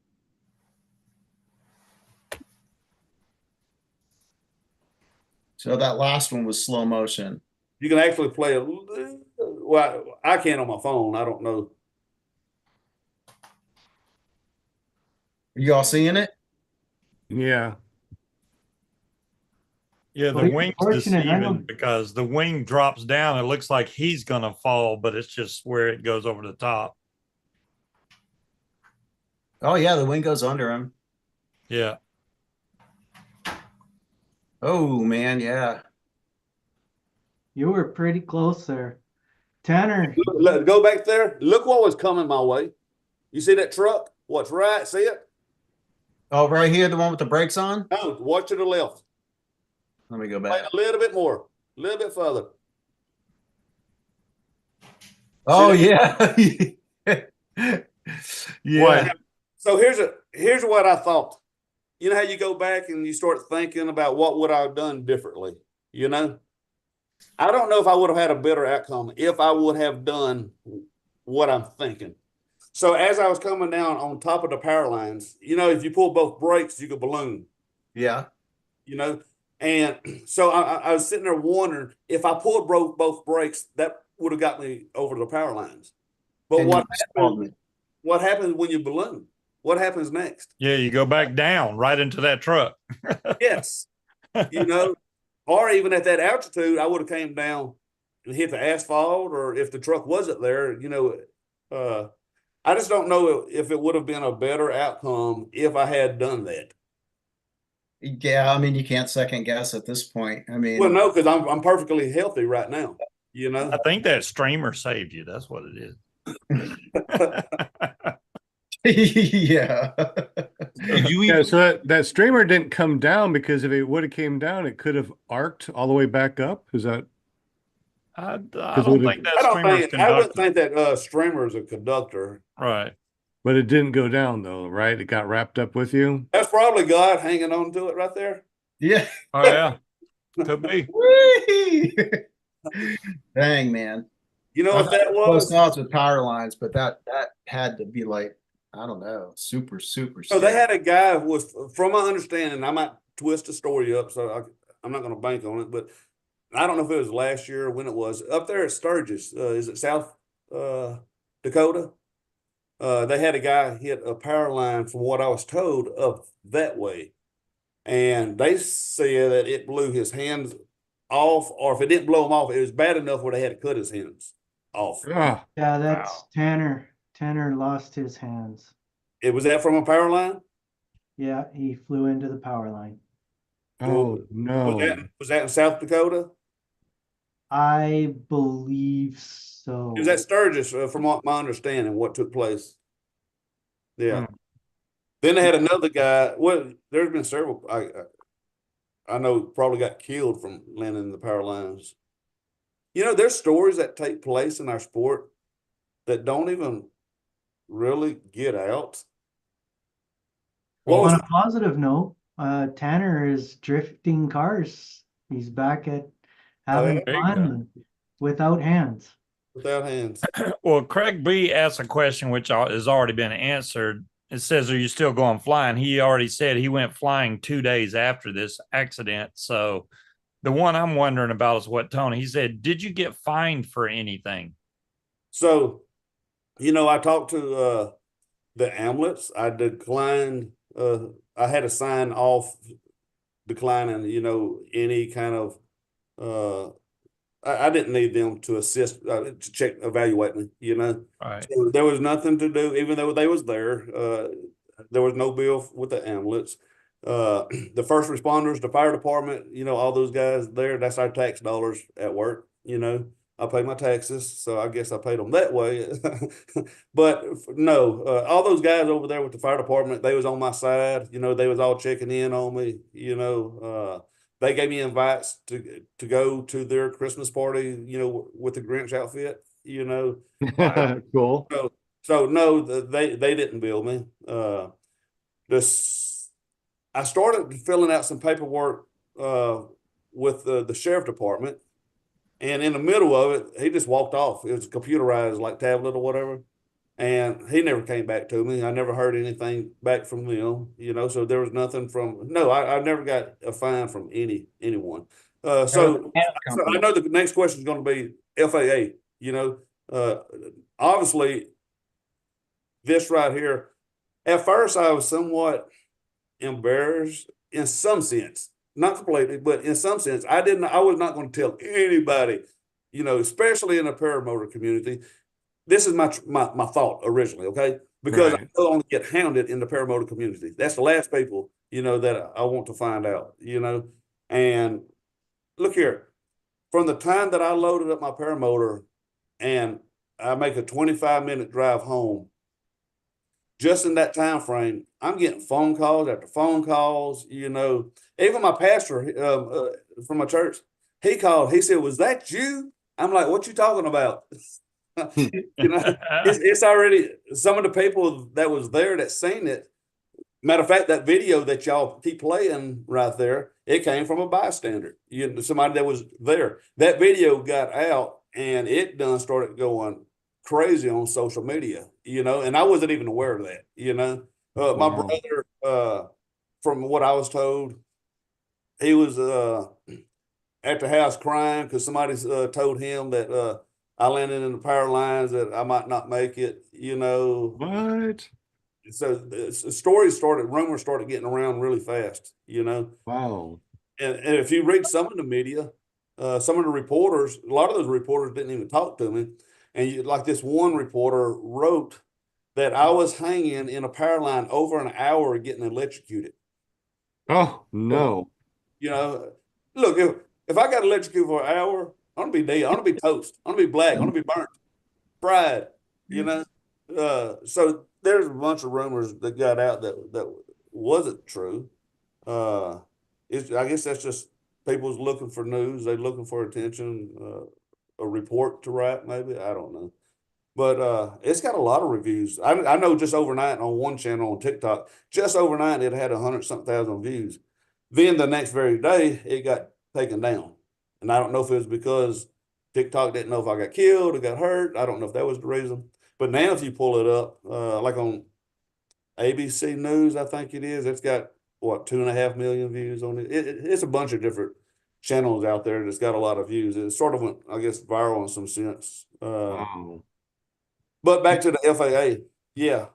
So that last one was slow motion. You can actually play it. Well, I can't on my phone. I don't know. Are you all seeing it? Yeah. Yeah, the Well, you're wing's fortunate, I deceiving don't- because the wing drops down. It looks like he's gonna fall, but it's just where it goes over the top. Oh yeah, the wing goes under him. Yeah. Oh man, yeah. You were pretty close there. Tanner, Go back there. Look what was coming my way. You see that truck? What's right? See it? Oh, right here, the one with the brakes on. No, watch to the left. Let me go Wait back. a little bit more. A little bit further. Oh See yeah. Yeah. So here's what I thought. You know how you go back and you start thinking about what would I have done differently? I don't know if I would have had a better outcome if I would have done what I'm thinking. So as I was coming down on top of the power lines, if you pull both brakes, you could balloon. Yeah. And so I was sitting there wondering if I pulled both brakes, that would have got me over the power lines. But And what happens when you balloon? What happens next? Yeah, you go back down right into that truck. Yes. Or even at that altitude, I would have came down and hit the asphalt, or if the truck wasn't there, I just don't know if it would have been a better outcome if I had done that. Yeah, I mean, you can't second guess at this point. I mean, Well, no, because I'm perfectly healthy right now. I think that streamer saved you. That's what it is. yeah. Did you Yeah, even? so that streamer didn't come down, because if it would have came down, it could have arced all the way back up. Is that? I it don't would think have- that I streamer's wouldn't conductor. think that streamer is a conductor. Right. But it didn't go down though, right? It got wrapped up with you. That's probably God hanging on to it right there. Yeah. Oh yeah. Could be. Whee! Dang, man. You know what that Close was? odds with power lines, but that had to be like, I don't know, super So scary. they had a guy who was, from my understanding, I might twist the story up, so I'm not going to bank on it, but I don't know if it was last year or when it was, up there at Sturgis. Is it South Dakota? They had a guy hit a power line, from what I was told, up that way. And they said that it blew his hands off, or if it didn't blow him off, it was bad enough where they had to cut his hands off. Ah, yeah, that's Wow. Tanner. Tanner lost his hands. Was that from a power line? Yeah, he flew into the power line. Oh no. Was that in South Dakota? I believe It was at so. Sturgis, from what my understanding, what took place. Yeah. Hmm. Then they had another guy. Well, there's been several. I know probably got killed from landing in the power lines. You know, there's stories that take place in our sport that don't even really get out. What On was a positive note, Tanner is drifting cars. He's back at having There you go. fun without hands. without hands? Well, Craig B asked a question which has already been answered. It says, "Are you still going flying?" He already said he went flying 2 days after this accident. So the one I'm wondering about is what Tony, he said, "Did you get fined for anything?" So, you know, I talked to the amulets. I declined. I had to sign off declining, you know, any kind of. I didn't need them to assist to check evaluate me. You know, Right. so there was nothing to do, even though they was there. There was no bill with the ambulance. The first responders, the fire department, you know, all those guys there. That's our tax dollars at work. You know, I pay my taxes, so I guess I paid them that way. But no, all those guys over there with the fire department, they was on my side. You know, they was all checking in on me. You know, they gave me invites to go to their Christmas party. You know, with the Grinch outfit. You know, Cool. so no, they didn't bill me. This I started filling out some paperwork with the sheriff department, and in the middle of it, he just walked off. It was computerized, like tablet or whatever, and he never came back to me. I never heard anything back from them. You know, so there was nothing from. No, I never got a fine from anyone. So I know the next question is going to be FAA. You know, obviously this right here. At first, I was somewhat embarrassed in some sense, not completely, but in some sense, I was not going to tell anybody, you know, especially in the paramotor community. This is my thought originally, okay? Because Right. I don't want to get hounded in the paramotor community. That's the last people, you know, that I want to find out, you know. And look here, from the time that I loaded up my paramotor and I make a 25-minute drive home, just in that time frame, I'm getting phone calls after phone calls. You know, even my pastor from my church, he called. He said, "Was that you?" I'm like, "What you talking about?" You know, it's already some of the people that was there that seen it. Matter of fact, that video that y'all keep playing right there, it came from a bystander. You know, somebody that was there. That video got out, and it done started going crazy on social media. You know, and I wasn't even aware of that. You know, my Wow. brother, from what I was told, he was at the house crying because somebody told him that I landed in the power lines, that I might not make it. You know, What? so the stories started, rumors started getting around really fast, you know. Wow. And if you read some of the media, some of the reporters, a lot of those reporters didn't even talk to me. And like this one reporter wrote that I was hanging in a power line over an hour getting electrocuted. Oh no. You know, look, if I got electrocuted for an hour, I'm gonna be dead. I'm gonna be toast. I'm gonna be black. I'm gonna be burnt, fried. You know, so there's a bunch of rumors that got out that wasn't true. Uh, I guess that's just people's looking for news. They're looking for attention, a report to write. Maybe I don't know, but it's got a lot of reviews. I know just overnight on one channel on TikTok, just overnight it had 100-something thousand views. Then the next very day it got taken down, and I don't know if it was because TikTok didn't know if I got killed or got hurt. I don't know if that was the reason. But now if you pull it up, like on ABC News, I think it is, it's got what, 2.5 million views on it. It's a bunch of different channels out there that's got a lot of views. It sort of went, I guess, viral in some sense. Wow. But back to the FAA, yeah.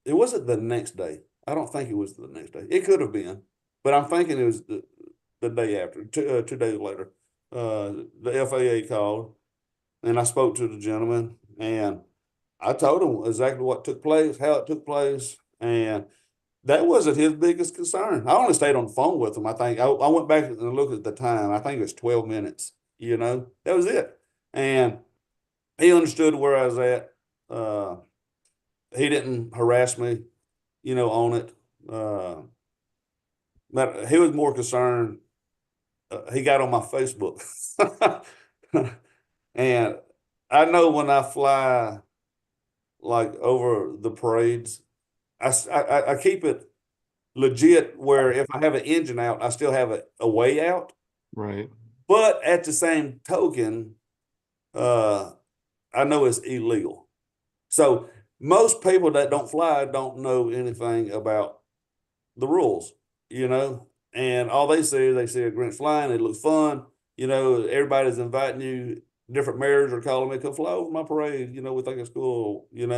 It wasn't the next day. I don't think it was the next day. It could have been, but I'm thinking it was the day after, 2 days later. The FAA called, and I spoke to the gentleman, and I told him exactly what took place, how it took place, and that wasn't his biggest concern. I only stayed on the phone with him. I think I went back and looked at the time. I think it was 12 minutes, that was it. And he understood where I was at. He didn't harass me, on it. But he was more concerned. He got on my Facebook. And I know when I fly like over the parades, I keep it legit where if I have an engine out, I still have a way out. Right. But at the same token, I know it's illegal. So most people that don't fly don't know anything about the rules, and all they see is they see a Grinch flying, it looks fun, everybody's inviting you, different mayors are calling me, come fly over my parade, we think it's cool, and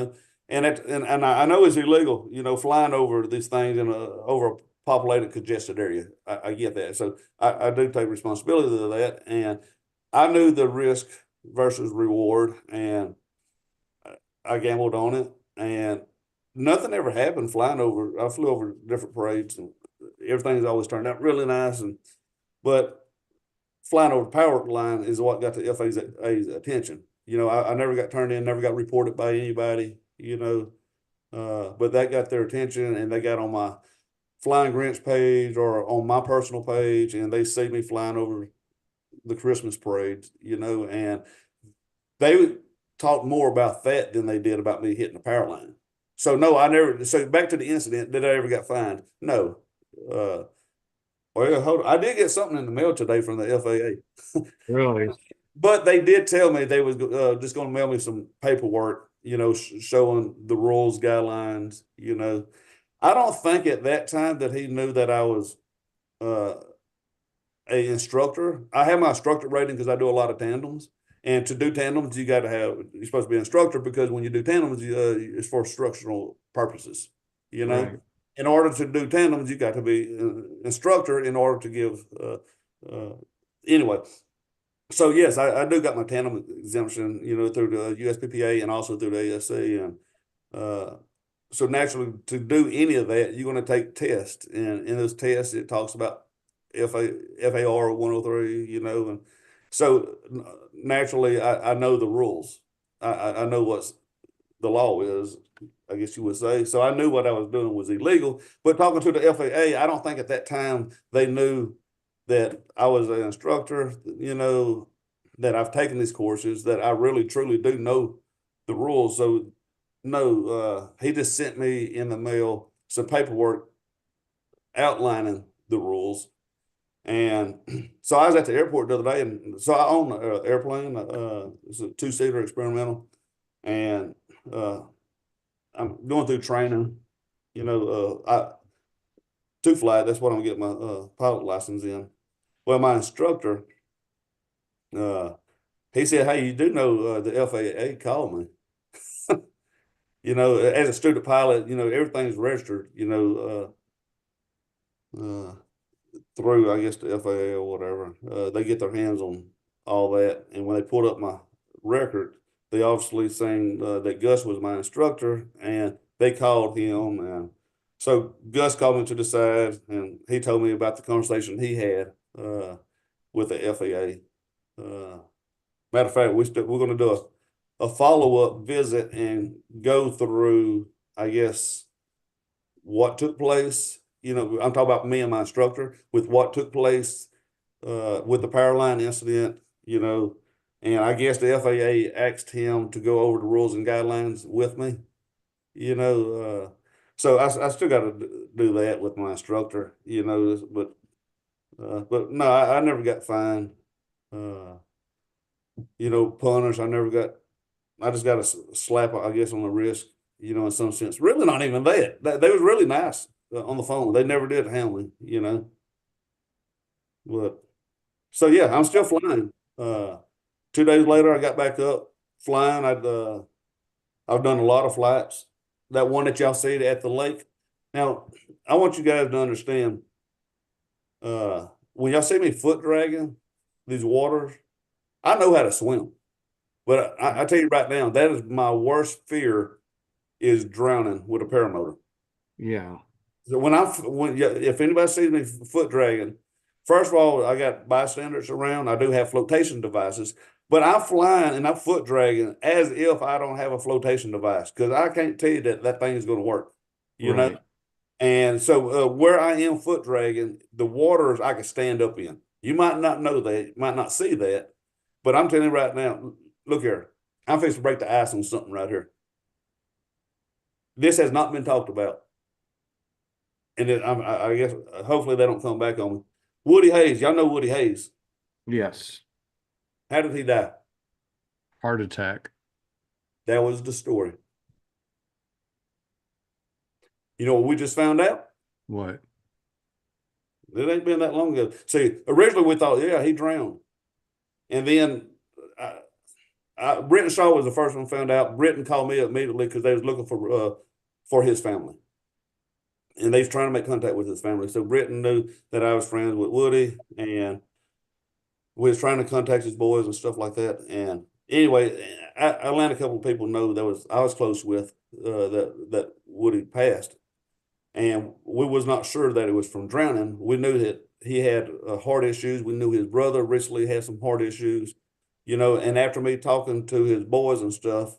I know it's illegal, flying over these things in over a populated, congested area. I get that. So I do take responsibility of that. And I knew the risk versus reward, and I gambled on it, and nothing ever happened flying over. I flew over different parades, and everything's always turned out really nice. But flying over the power line is what got the FAA's attention. I never got turned in, never got reported by anybody, but that got their attention, and they got on my Flying Grinch page or on my personal page, and they see me flying over the Christmas parades, and they talked more about that than they did about me hitting the power line. So no, I never. So back to the incident, did I ever get fined? No. Well, hold on. I did get something in the mail today from the FAA. Really? But they did tell me they was just going to mail me some paperwork, showing the rules, guidelines. I don't think at that time that he knew that I was a instructor. I have my instructor rating because I do a lot of tandems. And to do tandems, you're supposed to be an instructor, because when you do tandems, it's for instructional purposes. Right. In order to do tandems, you got to be an instructor in order to give. Anyway, so yes, I do got my tandem exemption, through the USPPA and also through the ASC, and so naturally to do any of that, you're going to take tests, and in those tests it talks about FAR 103, and so naturally I know the rules. I know what the law is, I guess you would say. So I knew what I was doing was illegal. But talking to the FAA, I don't think at that time they knew that I was an instructor, that I've taken these courses, that I really truly do know the rules. So no, he just sent me in the mail some paperwork outlining the rules. And so I was at the airport the other day, and so I own an airplane. It's a 2-seater experimental, and I'm going through training. To fly. That's what I'm getting my pilot license in. Well, my instructor, he said, "Hey, you do know the FAA called me." As a student pilot, everything's registered. Through, I guess, the FAA or whatever. They get their hands on all that. And when they pulled up my record, they obviously saying that Gus was my instructor, and they called him. And so Gus called me to the side, and he told me about the conversation he had with the FAA. Matter of fact, we're going to do a follow-up visit and go through, I guess, what took place. I'm talking about me and my instructor, with what took place with the power line incident, and I guess the FAA asked him to go over the rules and guidelines with me, so I still got to do that with my instructor, but no, I never got fined, punished. I just got a slap, I guess, on the wrist, in some sense. Really not even that. They was really nice on the phone. They never did hound me, But so yeah, I'm still flying. 2 days later, I got back up flying. I've done a lot of flights. That one that y'all see at the lake. Now, I want you guys to understand. When y'all see me foot dragging these waters, I know how to swim. But I tell you right now, that is my worst fear, is drowning with a paramotor. Yeah. So if anybody sees me foot dragging, first of all, I got bystanders around. I do have flotation devices, but I'm flying and I'm foot dragging as if I don't have a flotation device because I can't tell you that thing is going to work, you know? Right. And so where I am foot dragging, the waters I can stand up in. You might not know that, you might not see that, but I'm telling you right now, look here, I'm fixing to break the ice on something right here. This has not been talked about. And I guess hopefully they don't come back on me. Woody Hayes, y'all know Woody Hayes. Yes. How did he die? Heart attack. That was the story. You know what we just found out? What? It ain't been that long ago. See, originally we thought, yeah, he drowned. And then Britton Shaw was the first one found out. Britton called me immediately because they was looking for his family. And they was trying to make contact with his family. So Britton knew that I was friends with Woody, and we was trying to contact his boys and stuff like that. And anyway, I let a couple of people know that I was close with that Woody passed, and we was not sure that it was from drowning. We knew that he had heart issues. We knew his brother recently had some heart issues, And after me talking to his boys and stuff,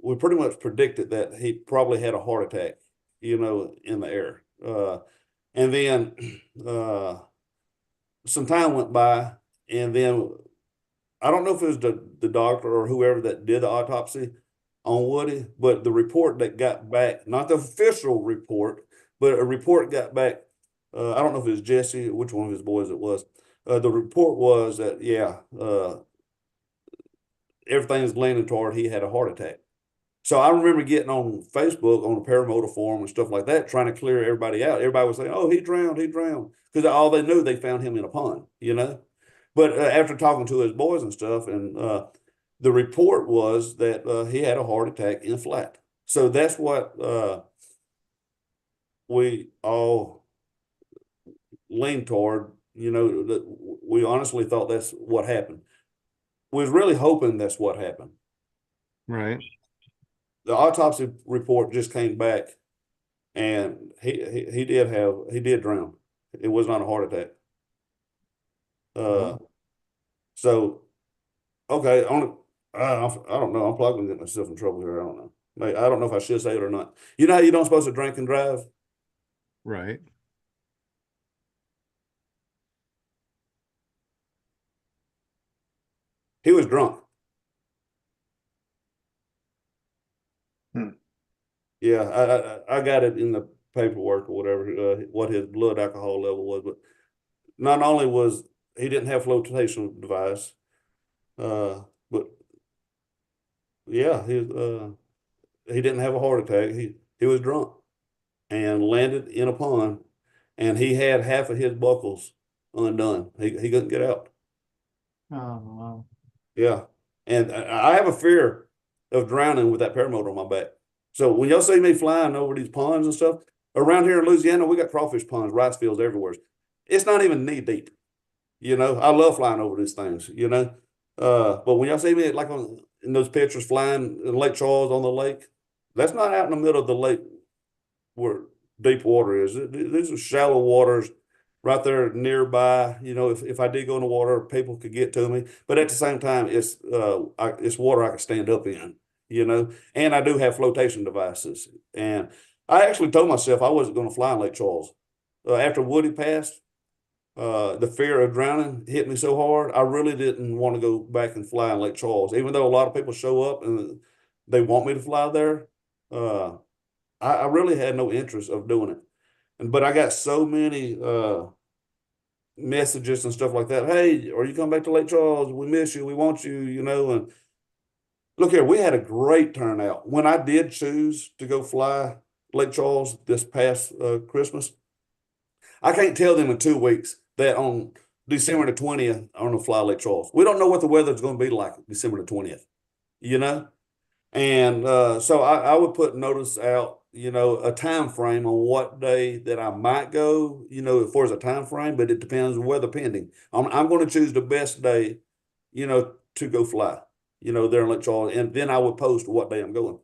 we pretty much predicted that he probably had a heart attack, in the air. And then some time went by, and then I don't know if it was the doctor or whoever that did the autopsy on Woody, but the report that got back, not the official report, but a report got back. I don't know if it was Jesse, which one of his boys it was. The report was that, everything's leaning toward he had a heart attack. So I remember getting on Facebook on the Paramotor forum and stuff like that, trying to clear everybody out. Everybody was saying, "Oh, he drowned," because all they knew, they found him in a pond. But after talking to his boys and stuff, and the report was that he had a heart attack in flight. So that's what we all leaned toward. That we honestly thought that's what happened. We was really hoping that's what happened. Right. The autopsy report just came back, and he did drown. It was not a heart attack. So okay, I don't know. I'm probably gonna get myself in trouble here. I don't know. I don't know if I should say it or not. You know how you don't supposed to drink and drive? Right. He was drunk. Yeah, I got it in the paperwork or whatever, what his blood alcohol level was. But not only was he didn't have flotation device, but yeah, he didn't have a heart attack. He was drunk and landed in a pond, and he had half of his buckles undone. He couldn't get out. Oh, wow. Yeah, and I have a fear of drowning with that paramotor on my back. So when y'all see me flying over these ponds and stuff, around here in Louisiana, we got crawfish ponds, rice fields everywhere. It's not even knee deep. I love flying over these things. But when y'all see me like in those pictures flying in Lake Charles on the lake, that's not out in the middle of the lake where deep water is. These are shallow waters right there nearby. If I did go in the water, people could get to me. But at the same time, it's water I can stand up in. And I do have flotation devices. And I actually told myself I wasn't going to fly in Lake Charles. After Woody passed, the fear of drowning hit me so hard, I really didn't want to go back and fly in Lake Charles. Even though a lot of people show up and they want me to fly there, I really had no interest of doing it. But I got so many messages and stuff like that. Hey, are you coming back to Lake Charles? We miss you. We want you, and look here, we had a great turnout. When I did choose to go fly Lake Charles this past Christmas, I can't tell them in 2 weeks that on December the 20th, I'm going to fly Lake Charles. We don't know what the weather's going to be like December the 20th, And so I would put notice out, a time frame on what day that I might go, as far as a time frame, but it depends on weather pending. I'm going to choose the best day, to go fly, there in Lake Charles, and then I would post what day I'm going.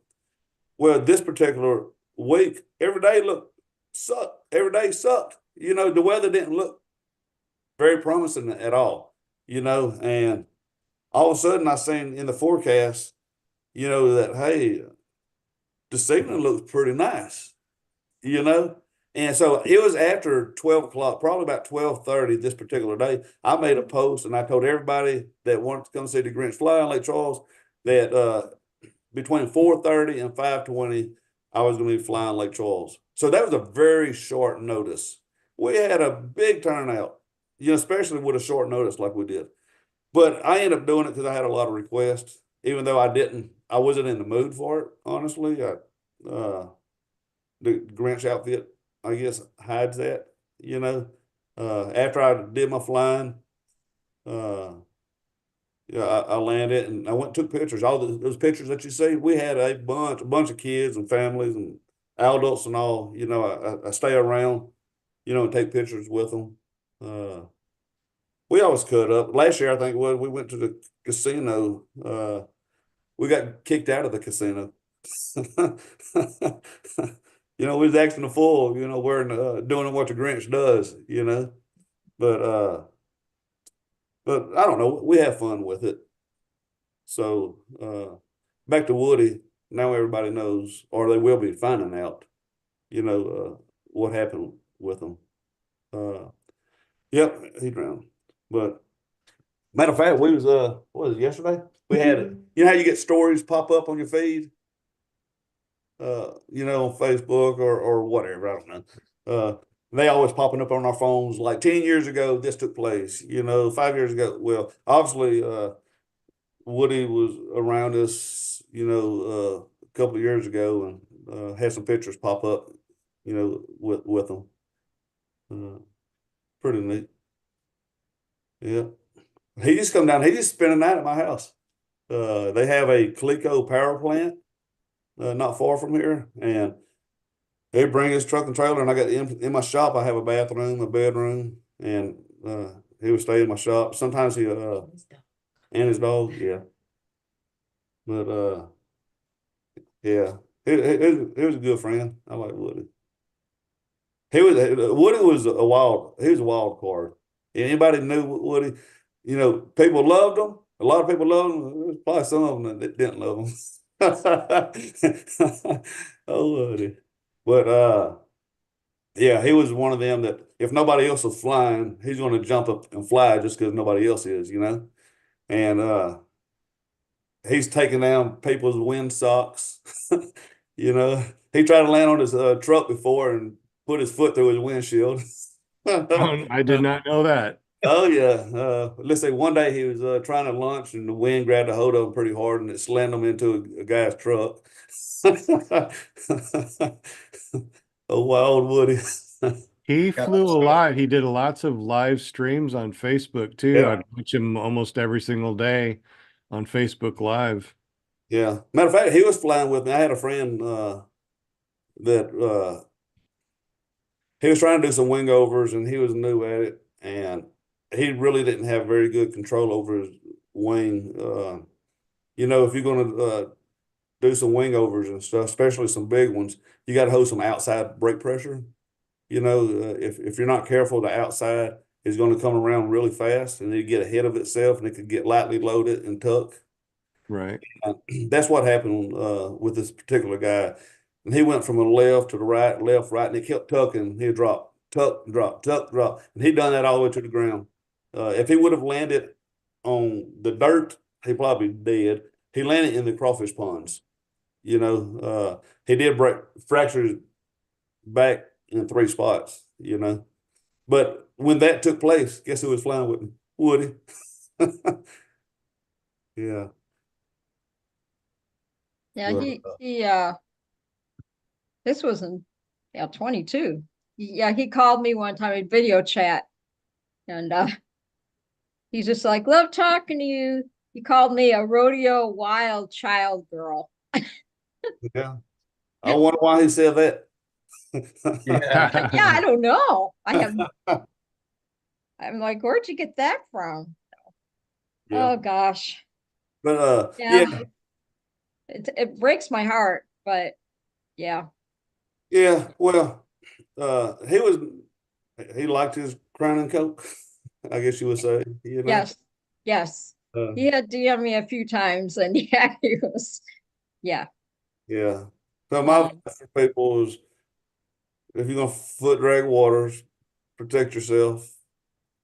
Well, this particular week, every day sucked. Every day sucked. You know, the weather didn't look very promising at all, you know, and all of a sudden I seen in the forecast, you know, that, hey, this evening looks pretty nice, you know? And so it was after 12 o'clock, probably about 12:30 this particular day. I made a post and I told everybody that wanted to come see the Grinch fly on Lake Charles that between 4:30 and 5:20, I was going to be flying Lake Charles. So that was a very short notice. We had a big turnout, you know, especially with a short notice like we did. But I ended up doing it because I had a lot of requests, even though I wasn't in the mood for it, honestly. The Grinch outfit, I guess, hides that, you know. After I did my flying, uh, yeah, I landed and I went and took pictures. All those pictures that you see, we had a bunch of kids and families and adults and all. You know, I stay around, you know, and take pictures with them. We always cut up. Last year, I think we went to the casino. We got kicked out of the casino. You know, we was acting a fool, you know, wearing doing what the Grinch does, you know. But I don't know. We have fun with it. So back to Woody. Now everybody knows, or they will be finding out, you know, what happened with him. Yep, he drowned. But matter of fact, we was what was it, yesterday? We had it. You know how you get stories pop up on your feed? You know, on Facebook or whatever, I don't know. They always popping up on our phones like 10 years ago, this took place, you know, 5 years ago. Well, obviously, Woody was around us, you know, a couple of years ago and had some pictures pop up, you know, with them. Pretty neat. Yeah. He just come down, he just spent a night at my house. They have a Coleco power plant not far from here, and he bring his truck and trailer, and I got in my shop. I have a bathroom, a bedroom, and he would stay in my shop. Sometimes he and his dog, yeah. But yeah, he was a good friend. I like Woody. Woody was he was a wild card. Anybody knew Woody, you know, people loved him. A lot of people loved him. There was probably some of them that didn't love him. Oh, Woody. But yeah, he was one of them that if nobody else was flying, he's going to jump up and fly just because nobody else is, you know. And he's taking down people's wind socks. You know, he tried to land on his truck before and put his foot through his windshield. I did not know that. Oh yeah. Let's say one day he was trying to launch and the wind grabbed a hold of him pretty hard and it slammed him into a guy's truck. A wild Woody. He Yeah, flew that's a right. lot. He did lots of live streams on Facebook too. Yeah. I'd watch him almost every single day on Facebook Live. Yeah. Matter of fact, he was flying with me. I had a friend that he was trying to do some wing overs and he was new at it and he really didn't have very good control over his wing. You know, if you're going to do some wing overs and stuff, especially some big ones, you got to hold some outside brake pressure. You know, if you're not careful, the outside is going to come around really fast and it get ahead of itself and it could get lightly loaded and tuck. Right. That's what happened with this particular guy. And he went from the left to the right, left, right, and he kept tucking. He'd drop, tuck, drop, tuck, drop. And he'd done that all the way to the ground. If he would have landed on the dirt, he probably dead. He landed in the crawfish ponds. You know, he did fracture his back in 3 spots, you know. But when that took place, guess who was flying with me? Woody. Yeah. Yeah, But, he this was in 22. Yeah, he called me one time in video chat and he's just like, love talking to you. He called me a rodeo wild child girl. yeah. I wonder why he said that. Yeah. Yeah, I don't know. I'm like, where'd you get that from? Yeah. Oh gosh. But Yeah. yeah. It breaks my heart, but yeah. Yeah, well, he liked his Crown and Coke, I guess you would say, you know. Yes, yes. He had DM'd me a few times, and yeah, he was, yeah. Yeah. So my advice for people is, if you're gonna foot drag waters, protect yourself.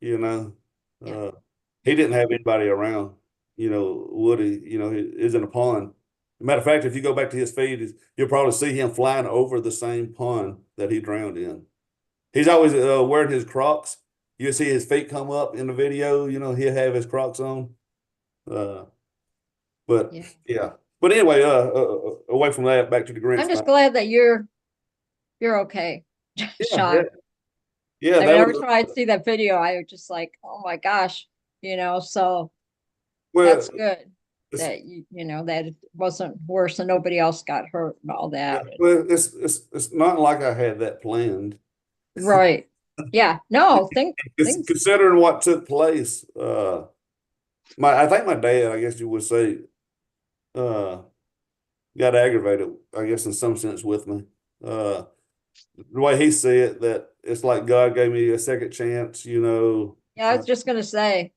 You know, Yeah. he didn't have anybody around. You know, Woody. You know, he is in a pond. Matter of fact, if you go back to his feed, you'll probably see him flying over the same pond that he drowned in. He's always wearing his Crocs. You see his feet come up in the video. You know, he'll have his Crocs on. But Yeah. yeah. But anyway, away from that, back to the Grinch. I'm just glad that you're okay, Yeah, Shaun. yeah, I mean, that every was time I'd see that video, I was just like, oh my gosh, so well. that's good that that it wasn't worse and nobody else got hurt and all that. Well, it's not like I had that planned. Right. Yeah. No, It's considering what took place. I think my dad, I guess you would say, got aggravated, I guess, in some sense with me. The way he said that it's like God gave me a second chance, yeah, I was just gonna say,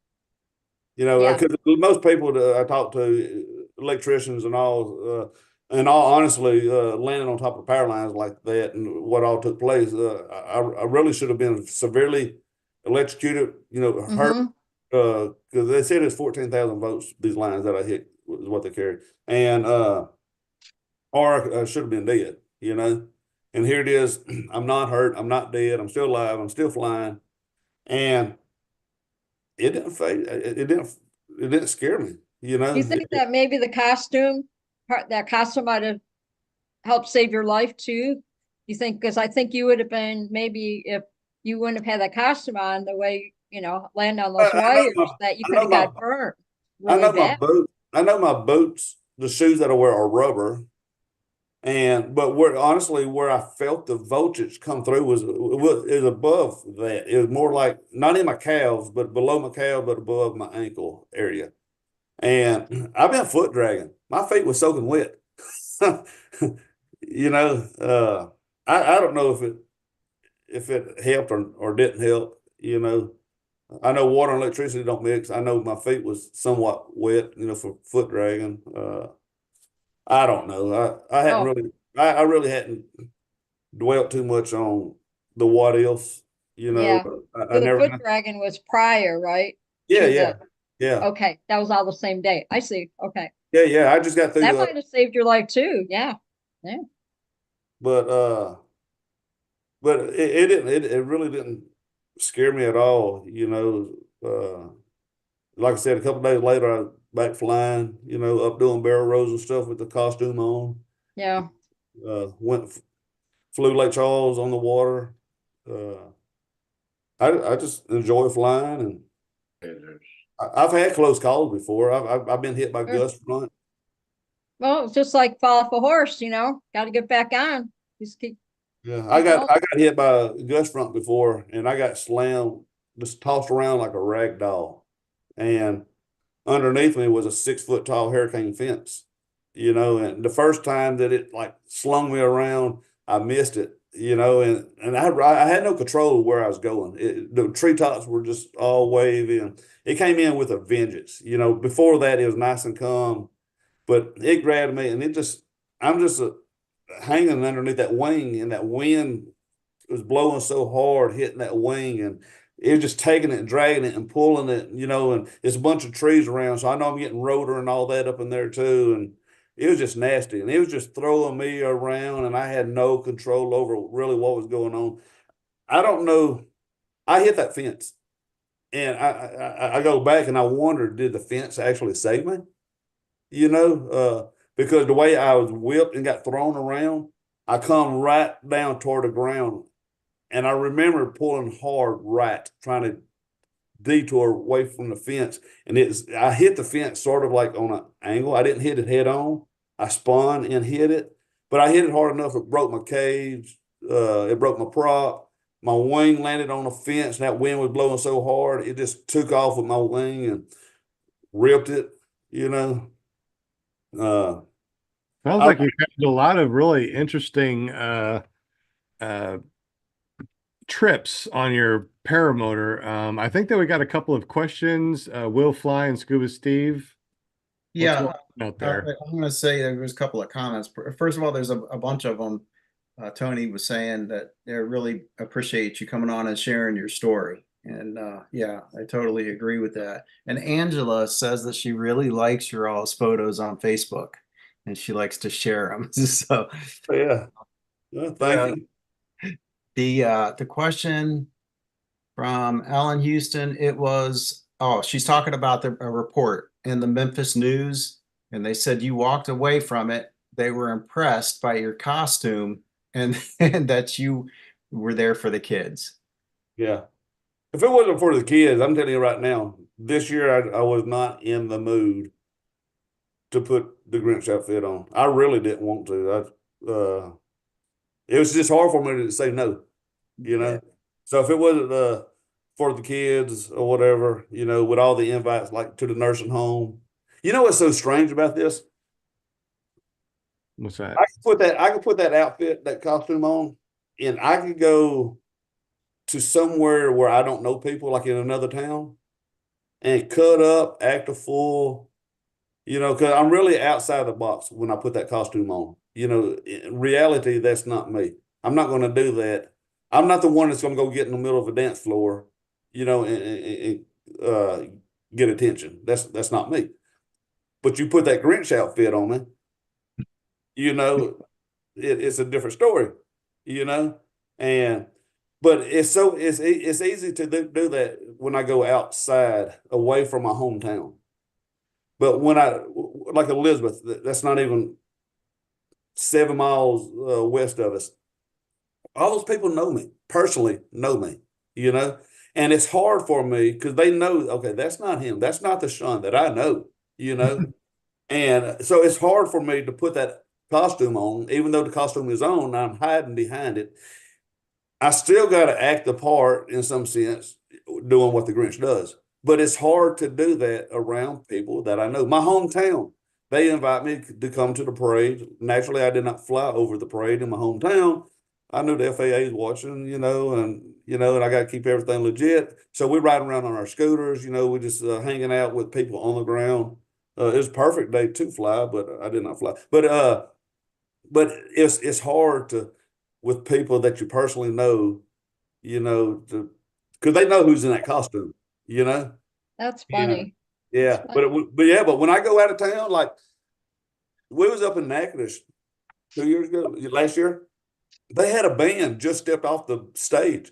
because most people that I talk to, electricians and all, and all honestly, landing on top of power lines like that and what all took place, I really should have been severely electrocuted, hurt, because they said it's 14,000 volts, these lines that I hit is what they carry. And, or I should have been dead, and here it is. I'm not hurt. I'm not dead. I'm still alive. I'm still flying. And it didn't fade. It didn't scare me, do you think that maybe the costume might have helped save your life too? You think, because I think you would have been, maybe if you wouldn't have had that costume on, the way, land on those wires, that you could have got burned really bad. I know my boots, the shoes that I wear are rubber. But where I felt the voltage come through was above that. It was more like not in my calves, but below my calves, but above my ankle area. And I've been foot dragging. My feet were soaking wet. I don't know if it helped or didn't help. I know water and electricity don't mix. I know my feet was somewhat wet, for foot dragging. I don't know. I really hadn't dwelt too much on the what ifs, Yeah. I So the never. foot dragon was prior, right? Yeah. Okay, that was all the same day. I see. Okay. Yeah. I just got through. That might have saved your life too. Yeah. But it didn't. It really didn't scare me at all. Like I said, a couple of days later, I was back flying. Up doing barrel rolls and stuff with the costume on. Yeah. Flew Lake Charles on the water. I just enjoy flying, and I've had close calls before. I've been hit by gust front. Well, it's just like fall off a horse, got to get back on. Just keep. Yeah, I got hit by a gust front before, and I got slammed, just tossed around like a rag doll. And underneath me was a 6-foot tall hurricane fence, and the first time that it like slung me around, I missed it, and I had no control of where I was going. The treetops were just all wavy, and it came in with a vengeance. Before that it was nice and calm, but it grabbed me, and I'm just hanging underneath that wing, and that wind was blowing so hard, hitting that wing, and it was just taking it and dragging it and pulling it, and it's a bunch of trees around. So I know I'm getting rotor and all that up in there too. And it was just nasty. And it was just throwing me around, and I had no control over really what was going on. I don't know. I hit that fence, and I go back and I wonder, did the fence actually save me? Because the way I was whipped and got thrown around, I come right down toward the ground. And I remember pulling hard right, trying to detour away from the fence. And I hit the fence sort of like on an angle. I didn't hit it head on. I spun and hit it, but I hit it hard enough it broke my cage. It broke my prop. My wing landed on the fence, and that wind was blowing so hard, it just took off with my wing and ripped it, Sounds like you've had a lot of really interesting trips on your paramotor. I think that we got a couple of questions. Will Fly and Scuba Steve. What's Yeah, going on out there? I'm going to say there was a couple of comments. First of all, there's a bunch of them. Tony was saying that they really appreciate you coming on and sharing your story. And yeah, I totally agree with that. And Angela says that she really likes your all's photos on Facebook and she likes to share them. So Yeah. Well, thank you. the question from Ellen Houston, it was, oh, she's talking about a report in the Memphis News, and they said you walked away from it. They were impressed by your costume and, and that you were there for the kids. Yeah. If it wasn't for the kids, I'm telling you right now, this year I was not in the mood to put the Grinch outfit on. I really didn't want to. It was just hard for me to say no, you know. Yeah. So if it wasn't for the kids or whatever, you know, with all the invites like to the nursing home, you know what's so strange about this? What's that? I could put that outfit, that costume on, and I could go to somewhere where I don't know people, like in another town, and cut up, act a fool, you know, because I'm really outside the box when I put that costume on. You know, in reality, that's not me. I'm not going to do that. I'm not the one that's going to go get in the middle of a dance floor, you know, and get attention. That's not me. But you put that Grinch outfit on me, you know, it's a different story, you know, and but it's easy to do that when I go outside away from my hometown. But when like Elizabeth, that's not even 7 miles west of us. All those people know me, personally know me, you know, and it's hard for me because they know, okay, that's not him. That's not the Shaun that I know, you know. And so it's hard for me to put that costume on, even though the costume is on, I'm hiding behind it. I still got to act the part in some sense, doing what the Grinch does. But it's hard to do that around people that I know. My hometown, they invite me to come to the parade. Naturally, I did not fly over the parade in my hometown. I knew the FAA is watching, you know, and I got to keep everything legit. So we ride around on our scooters, you know, we just hanging out with people on the ground. It was a perfect day to fly, but I did not fly. But it's hard to with people that you personally know, you know, because they know who's in that costume, you know. That's Yeah. funny. Yeah, but when I go out of town, like we was up in Natchitoches 2 years ago, last year, they had a band just stepped off the stage.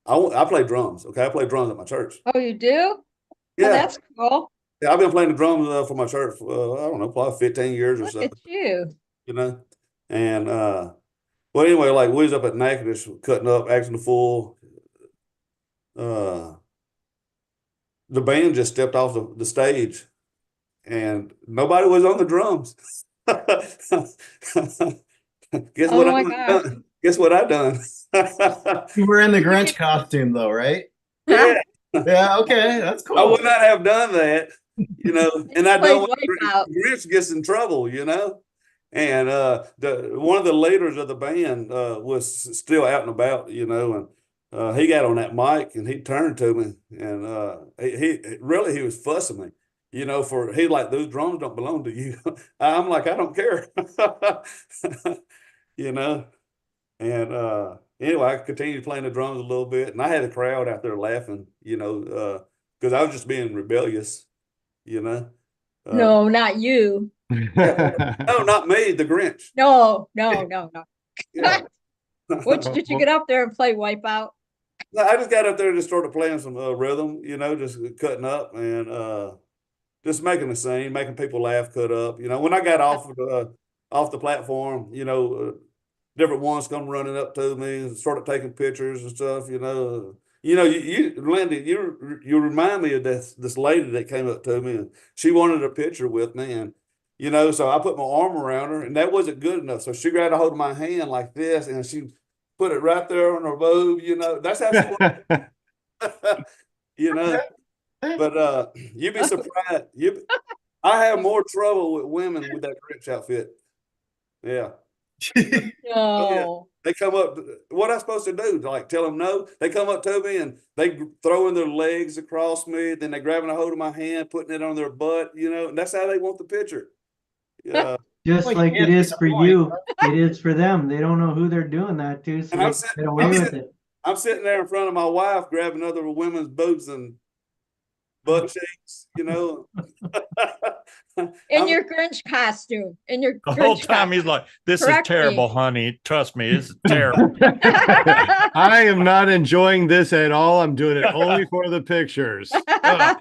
I play drums. Okay, I play drums at my church. Oh, you do? Oh, Yeah, that's cool. yeah, I've been playing the drums for my church for I don't know, probably 15 years or Look so. at you. You know, and well, anyway, like we was up at Natchitoches cutting up, acting the fool. The band just stepped off the stage and nobody was on the drums. Guess Oh what my I gosh. done? Guess what I done? You were in the Grinch costume though, right? Yeah, Yeah, okay, that's I cool. would not have done that, you know, and I Played don't want Wipeout. Grinch gets in trouble, you know. And the one of the leaders of the band was still out and about, you know, and he got on that mic and he turned to me and he was fussing me, you know, for he like those drums don't belong to you. I'm like, I don't care, you know. And anyway, I continued playing the drums a little bit, and I had a crowd out there laughing, you know, because I was just being rebellious, you know. No, not you. No, not me, the Grinch. No. Yeah. What did you get up there and play Wipeout? No, I just got up there and just started playing some rhythm, you know, just cutting up and just making a scene, making people laugh, cut up. You know, when I got off the platform, you know, different ones come running up to me and started taking pictures and stuff. Lindy, you remind me of this lady that came up to me and she wanted a picture with me, and you know, so I put my arm around her and that wasn't good enough. So she grabbed a hold of my hand like this and she put it right there on her boob. You know, that's how she wanted. You know, but you'd be surprised. I have more trouble with women with that Grinch outfit. Yeah. No. They come up. What I supposed to do? Like tell them no? They come up to me and they throwing their legs across me. Then they grabbing a hold of my hand, putting it on their butt. And that's how they want the picture. Yeah. Just Well, you like it can't is for disappoint. you, it is for them. They don't know who they're doing that to, so And they I'm can sitting, get away with it. I'm sitting there in front of my wife, grabbing other women's boobs and butt cheeks. In your Grinch costume. In your The whole Grinch time he's costume. like, "This Correct is terrible, me. honey. Trust me, this is terrible." I am not enjoying this at all. I'm doing it only for the pictures. I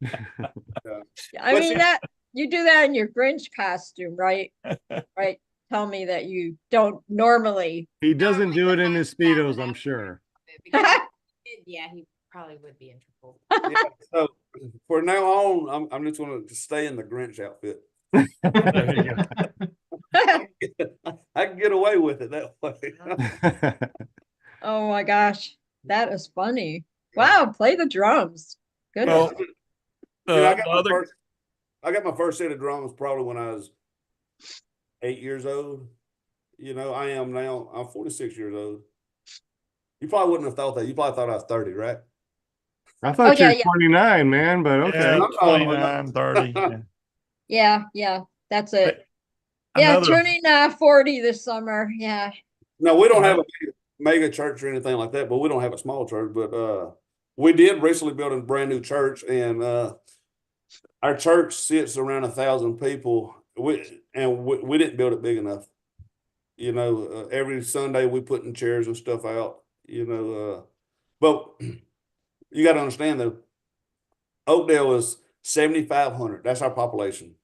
But mean that you do that in your Grinch costume, right? Right. Tell me that you don't normally. He doesn't do it in his Speedos, I'm sure. Yeah, he probably would be in trouble. Yeah, so for now on, I'm just going to stay in the Grinch outfit. There you go. I can get away with it that way. Oh my gosh, that is funny. Wow, play the drums. Goodness. Well, I the got other I got my first set of drums probably when I was 8 years old. I am now. I'm 46 years old. You probably wouldn't have thought that. You probably thought I was 30, right? I thought yeah, you were 29, man, but okay. yeah, Okay. 29, 30. Yeah, that's it. But Yeah, another- turning 40 this summer. Yeah. No, we don't have a mega church or anything like that, but we don't have a small church. But we did recently build a brand new church, and our church sits around 1,000 people. We didn't build it big enough. Every Sunday we putting chairs and stuff out. But you got to understand though, Oakdale is 7,500. That's our population.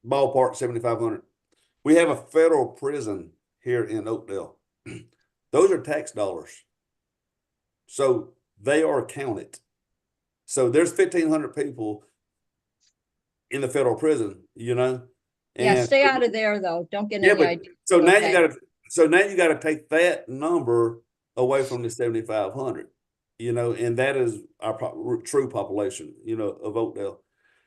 Ballpark 7,500. We have a federal prison here in Oakdale. Those are tax dollars. So they are counted. So there's 1,500 people in the federal prison, Yeah, And stay out of there though. Don't get yeah, any but ideas. so now Okay. you gotta take that number away from the 7,500, and that is our true population, of Oakdale.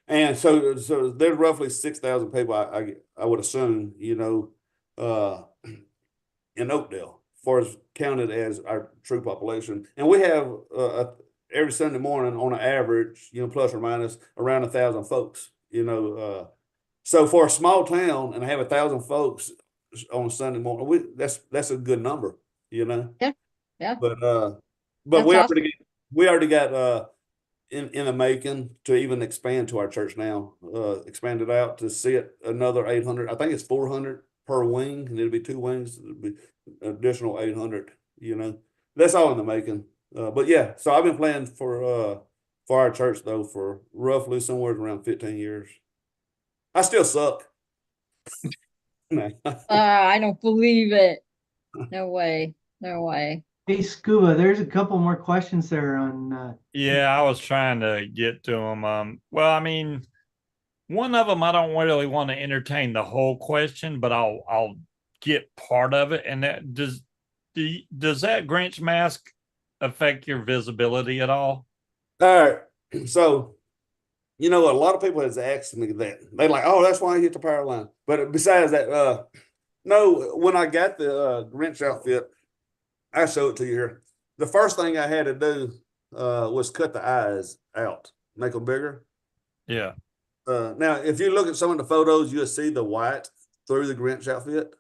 And so there's roughly 6,000 people I would assume, in Oakdale, as far as counted as our true population. And we have every Sunday morning on an average, plus or minus around 1,000 folks, so for a small town and have 1,000 folks on a Sunday morning, that's a good number, Yeah. But That's we awesome. already got in the making to even expand to our church now. Expand it out to sit another 800. I think it's 400 per wing, and it'll be 2 wings. It'll be additional 800. That's all in the making. But yeah, so I've been playing for our church though for roughly somewhere around 15 years. I still suck. I don't believe it. No way. No way. Hey, Scuba, there's a couple more questions there on. Yeah, I was trying to get to them. Well, I mean, one of them I don't really want to entertain the whole question, but I'll get part of it. And that does that Grinch mask affect your visibility at all? All right. So, a lot of people has asked me that. They're like, "Oh, that's why I hit the power line." But besides that, no, when I got the Grinch outfit, I show it to you here. The first thing I had to do was cut the eyes out, make them bigger. Yeah. Now, if you look at some of the photos, you'll see the white through the Grinch outfit.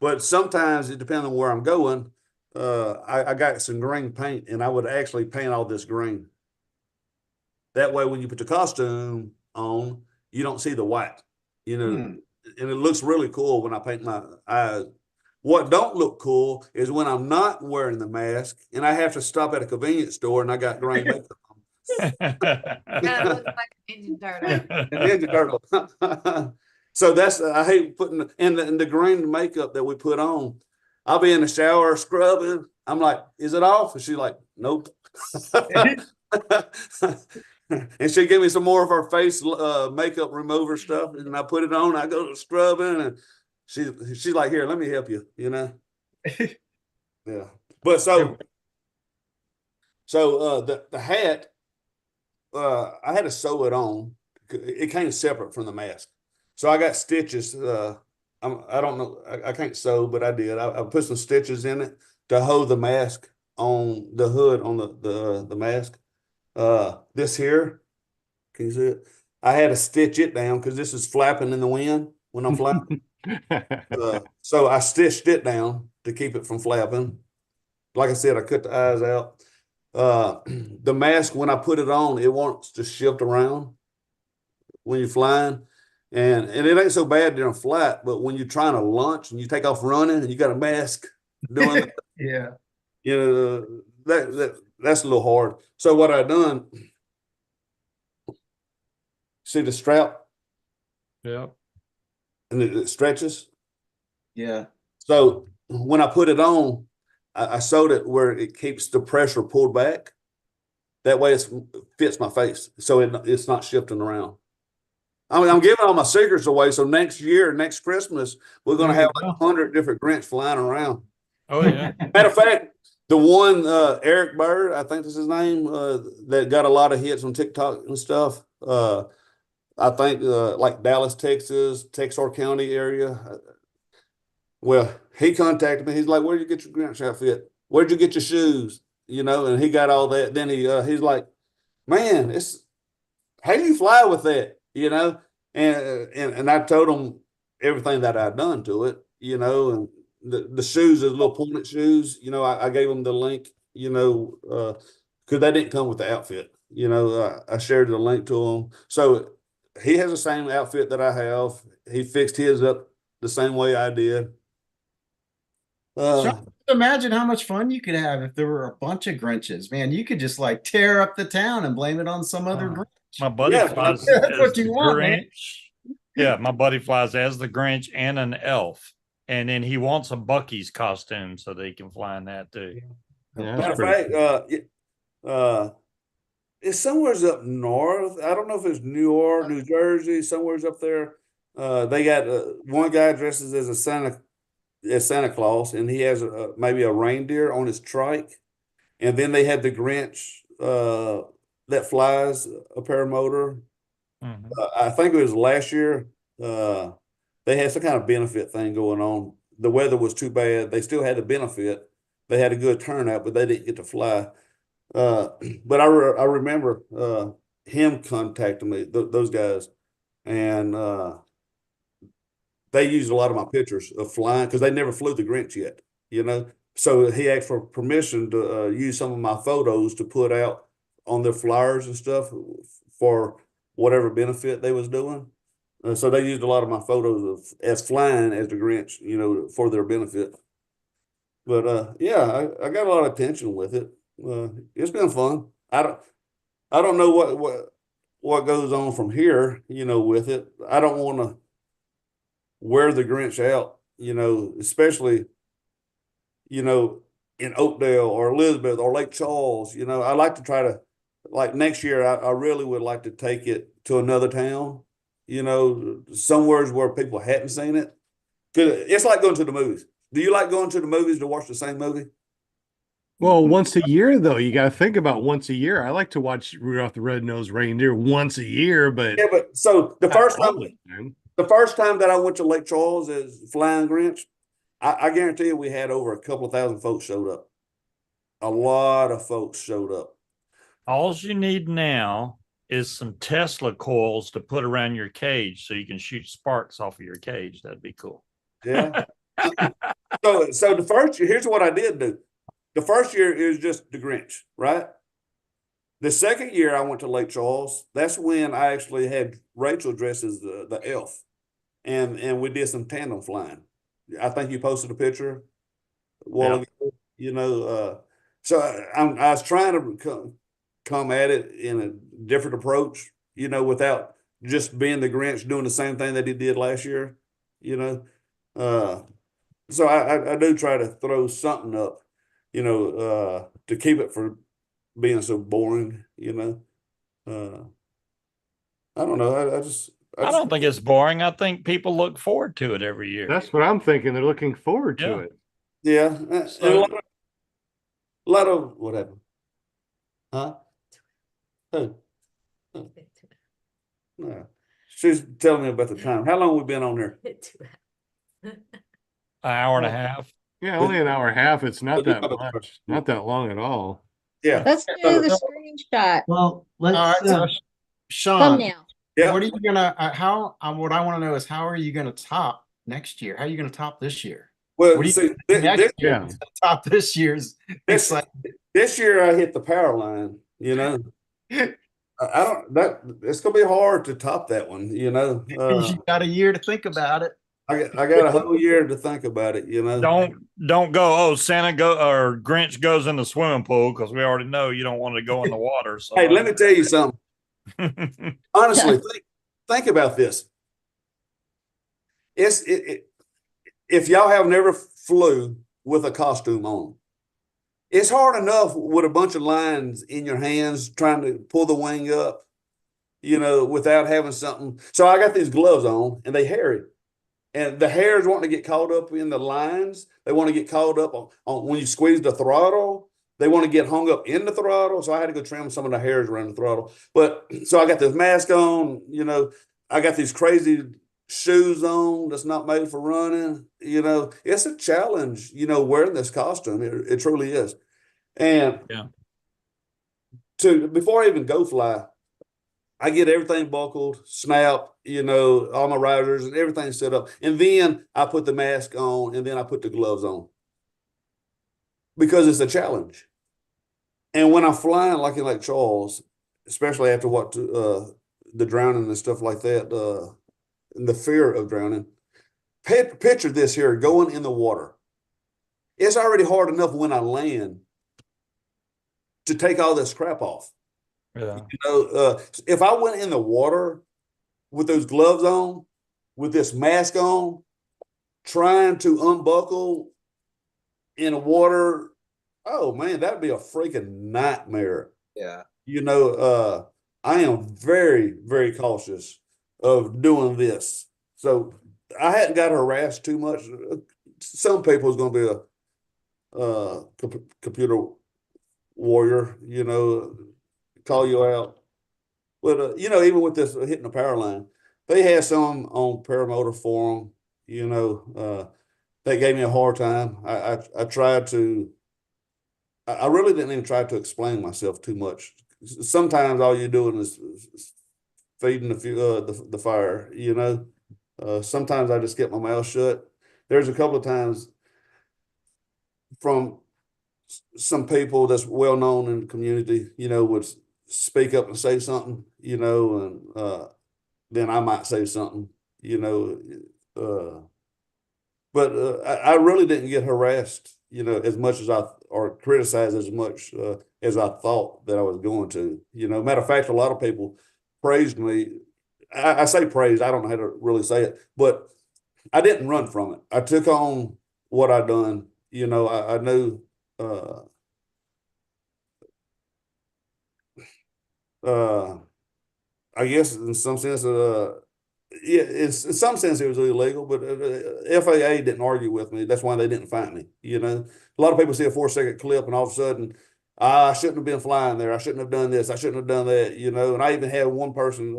But sometimes it depends on where I'm going. I got some green paint, and I would actually paint all this green. That way, when you put the costume on, you don't see the white, and it looks really cool when I paint my eyes. What don't look cool is when I'm not wearing the mask and I have to stop at a convenience store and I got green makeup on. Kind of looks like a Ninja Turtle. A Ninja Turtle. So I hate putting the green makeup that we put on. I'll be in the shower scrubbing. I'm like, "Is it off?" And she's like, "Nope." And she gave me some more of her face makeup remover stuff, and I put it on. I go to scrubbing, and she's like, "Here, let me help you." Yeah. But so the hat, I had to sew it on. It came separate from the mask, so I got stitches I don't know, I can't sew, but I did. I put some stitches in it to hold the mask on the hood on the mask. This here, can you see it? I had to stitch it down because this is flapping in the wind when I'm flying. So I stitched it down to keep it from flapping. Like I said, I cut the eyes out. The mask, when I put it on, it wants to shift around when you're flying. And it ain't so bad during flight, but when you're trying to launch and you take off running and you got a mask doing that, Yeah. you know, that's a little hard. So what I done, see the strap Yeah. and it stretches. Yeah. So when I put it on, I sewed it where it keeps the pressure pulled back. That way it fits my face. So it's not shifting around. I mean, I'm giving all my secrets away. So next year, next Christmas, we're going to There you have like go. 100 different Grinch flying around. Oh yeah. Matter of fact, the one, Eric Bird, I think that's his name, that got a lot of hits on TikTok and stuff. I think like Dallas, Texas, Texarkana County area. Well, he contacted me. He's like, "Where'd you get your Grinch outfit? Where'd you get your shoes?" You know, and he got all that. Then he's like, "Man, it's how do you fly with that?" You know, and I told him everything that I'd done to it. You know, and the shoes is little pointed shoes. You know, I gave him the link. You know, because they didn't come with the outfit. You know, I shared the link to him. So he has the same outfit that I have. He fixed his up the same way I did. Sean, imagine how much fun you could have if there were a bunch of Grinches. Man, you could just like tear up the town and blame it on some other Grinch. My buddy Yeah, flies That's as what the you want, man. Grinch. Yeah, my buddy flies as the Grinch and an elf. And then he wants a Bucky's costume so they can fly in that too. Yeah, matter that's of pretty fact, it's somewhere's up north. I don't know if it's New York, New Jersey, somewhere's up there. They got one guy dresses as Santa Claus, and he has maybe a reindeer on his trike, and then they had the Grinch that flies a paramotor. Mhm. I think it was last year. Uh, they had some kind of benefit thing going on. The weather was too bad. They still had the benefit. They had a good turnout, but they didn't get to fly. Uh, but I remember him contacting me, those guys, and they used a lot of my pictures of flying because they never flew the Grinch yet, you know. So he asked for permission to use some of my photos to put out on their flyers and stuff for whatever benefit they was doing. So they used a lot of my photos of as flying as the Grinch, you know, for their benefit. But yeah, I got a lot of attention with it. It's been fun. I don't know what goes on from here, you know, with it. I don't want to wear the Grinch out, you know, especially, you know, in Oakdale or Elizabeth or Lake Charles. You know, I like to try to, like next year, I really would like to take it to another town, you know, somewheres where people hadn't seen it. 'Cause it's like going to the movies. Do you like going to the movies to watch the same movie? well. Once a year, though, you got to think about once a year. I like to watch Rudolph the Red-Nosed Reindeer once a year, but Yeah, but so not all the time. the first time that I went to Lake Charles as Flying Grinch, I guarantee you we had over a couple of thousand folks showed up. A lot of folks showed up. All you need now is some Tesla coils to put around your cage so you can shoot sparks off of your cage. That'd be cool. Yeah. So the first year, here's what I did do. The first year is just the Grinch, right? The second year I went to Lake Charles. That's when I actually had Rachel dressed as the elf, and we did some tandem flying. I think you posted a picture a while Yeah. ago. You know, so I was trying to come at it in a different approach. You know, without just being the Grinch doing the same thing that he did last year. You know, so I do try to throw something up, you know, to keep it from being so boring, you know. I don't know. I don't think it's boring. I think people look forward to it every year. That's what I'm thinking. They're looking forward to Yeah. it. yeah. And So- a lot of what happened? Huh? Who? No. She's telling me about the time. How long we been on there? An hour and a half. Yeah, only an hour and a half. It's not But you that gotta- much. Not that long at all. Yeah. Let's do the screenshot Well, All let's, right, so Sean, thumbnail. Yeah. what are you gonna, what I want to know is how are you gonna top next year? How are you gonna top this year? Well, What do you see, do next this, year Yeah. to top this year's? this, this year I hit the power line, you know. I don't that it's gonna be hard to top that one, you know. You got a year to think about it. I got a whole year to think about it, you know. Don't go. Oh, Santa go or Grinch goes in the swimming pool because we already know you don't want to go in the water. So Hey, let me tell you something. Honestly, think about this. If y'all have never flew with a costume on, it's hard enough with a bunch of lines in your hands trying to pull the wing up, you know, without having something. So I got these gloves on and they hairy. And the hairs want to get caught up in the lines. They want to get caught up on when you squeeze the throttle. They want to get hung up in the throttle. So I had to go trim some of the hairs around the throttle. But so I got this mask on, you know, I got these crazy shoes on that's not made for running. You know, it's a challenge, you know, wearing this costume. It truly is. And yeah, before I even go fly, I get everything buckled, snap, you know, all my risers and everything set up. And then I put the mask on and then I put the gloves on because it's a challenge. And when I'm flying like in Lake Charles, especially after the drowning and stuff like that, and the fear of drowning, picture this here, going in the water. It's already hard enough when I land to take all this crap off. yeah. You know, if I went in the water with those gloves on, with this mask on, trying to unbuckle in the water, oh man, that'd be a freaking nightmare. Yeah. You know, I am very, very cautious of doing this. So I hadn't got harassed too much. Some people is going to be a computer warrior, you know, call you out. But, you know, even with this hitting the power line, they had some on Paramotor forum, you know, they gave me a hard time. I tried to, I really didn't even try to explain myself too much. Sometimes all you're doing is feeding the fire, you know. Sometimes I just get my mouth shut. There's a couple of times from some people that's well known in the community, you know, would speak up and say something, you know, and then I might say something, you know. But I really didn't get harassed, you know, as much as or criticized as much as I thought that I was going to. You know, matter of fact, a lot of people praised me. I say praised, I don't know how to really say it, but I didn't run from it. I took on what I done. You know, I knew I guess in some sense, yeah, in some sense it was illegal, but FAA didn't argue with me. That's why they didn't find me. You know, a lot of people see a 4-second clip and all of a sudden, I shouldn't have been flying there. I shouldn't have done this. I shouldn't have done that. You know, and I even had one person.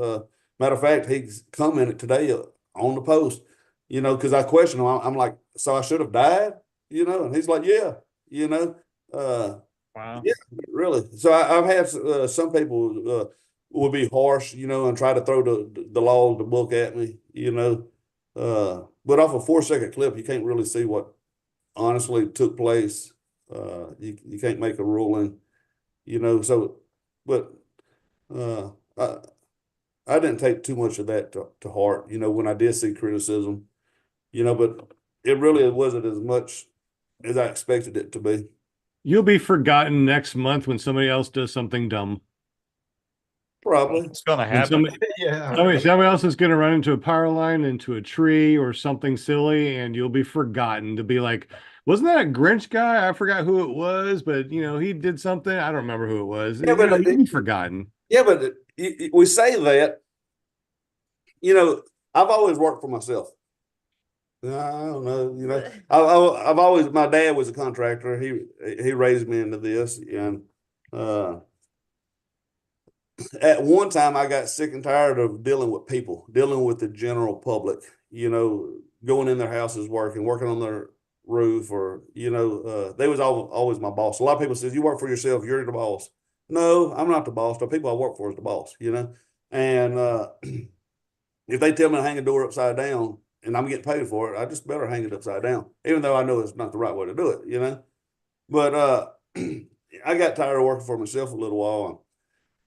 Matter of fact, he's commented today on the post. You know, because I questioned him. I'm like, so I should have died. You know, and he's like, yeah. You know, Wow. yeah, really. So I've had some people would be harsh, you know, and try to throw the law of the book at me, you know. But off a 4-second clip, you can't really see what honestly took place. You can't make a ruling, you know. So, but I didn't take too much of that to heart, you know, when I did see criticism, you know. But it really wasn't as much as I expected it to be. You'll be forgotten next month when somebody else does something dumb. Probably. It's gonna When happen. Yeah. somebody else is going to run into a power line, into a tree or something silly, and you'll be forgotten to be like, wasn't that a Grinch guy? I forgot who it was, but you know, he did something. I don't remember who it was. Yeah, but you'll be forgotten. Yeah, but we say that, you know, I've always worked for myself. I don't know, you know, I've always, my dad was a contractor. He raised me into this, and at one time I got sick and tired of dealing with people, dealing with the general public, you know, going in their houses working on their roof, or, they was always my boss. A lot of people says, you work for yourself, you're the boss. No, I'm not the boss. The people I work for is the boss, and if they tell me to hang a door upside down and I'm getting paid for it, I just better hang it upside down, even though I know it's not the right way to do it, But I got tired of working for myself a little while.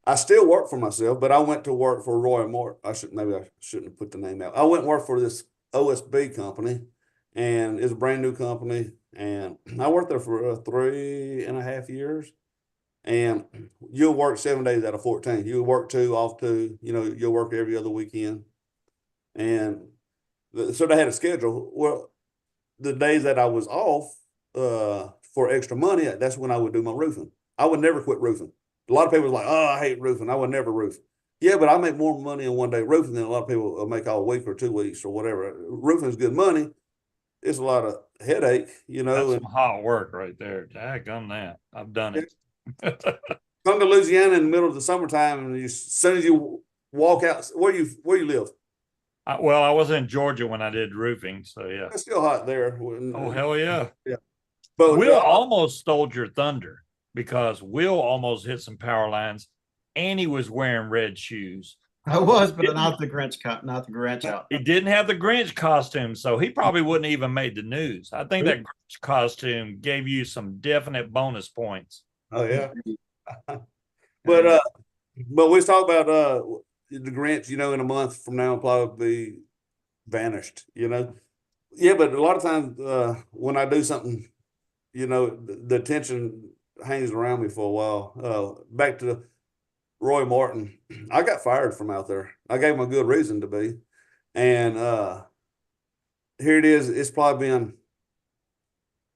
I still work for myself, but I went to work for Roy Mort. I shouldn't have put the name out. I went and worked for this OSB company, and it's a brand new company. And I worked there for 3.5 years. And you'll work 7 days out of 14. You'll work 2, off 2. You'll work every other weekend. And so they had a schedule. Well, the days that I was off for extra money, that's when I would do my roofing. I would never quit roofing. A lot of people are like, oh, I hate roofing. I would never roof. Yeah, but I make more money in one day roofing than a lot of people will make all week or 2 weeks or whatever. Roofing is good money. It's a lot of headache, That's some hot work right there. Daggone that. I've done it. Come to Louisiana in the middle of the summertime, and as soon as you walk out, where you live? Well, I was in Georgia when I did roofing, so yeah. It's still hot there. Oh, hell yeah. Yeah. But Will almost stole your thunder, because Will almost hit some power lines, and he was wearing red shoes. I was, but not the Grinch out. He didn't have the Grinch costume, so he probably wouldn't even made the news. I think that Grinch costume gave you some definite bonus points. Oh yeah. But we was talking about the Grinch, in a month from now probably be vanished, Yeah, but a lot of times when I do something, the attention hangs around me for a while. Back to Roy Martin, I got fired from out there. I gave him a good reason to be. And here it is. It's probably been,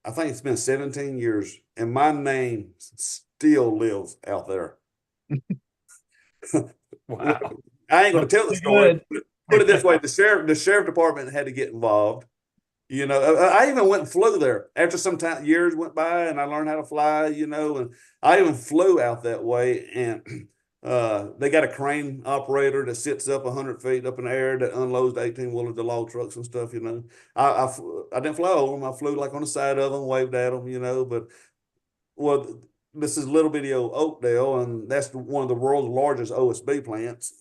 I think it's been 17 years, and my name still lives out there. Wow. I ain't going to tell the story. Put it this way, the sheriff department had to get involved. I even went and flew there after some years went by, and I learned how to fly, and I even flew out that way. And they got a crane operator that sits up 100 feet up in the air that unloads the 18-wheeler, the log trucks and stuff, I didn't fly over them. I flew like on the side of them, waved at them, but this is little bitty old Oakdale, and that's one of the world's largest OSB plants,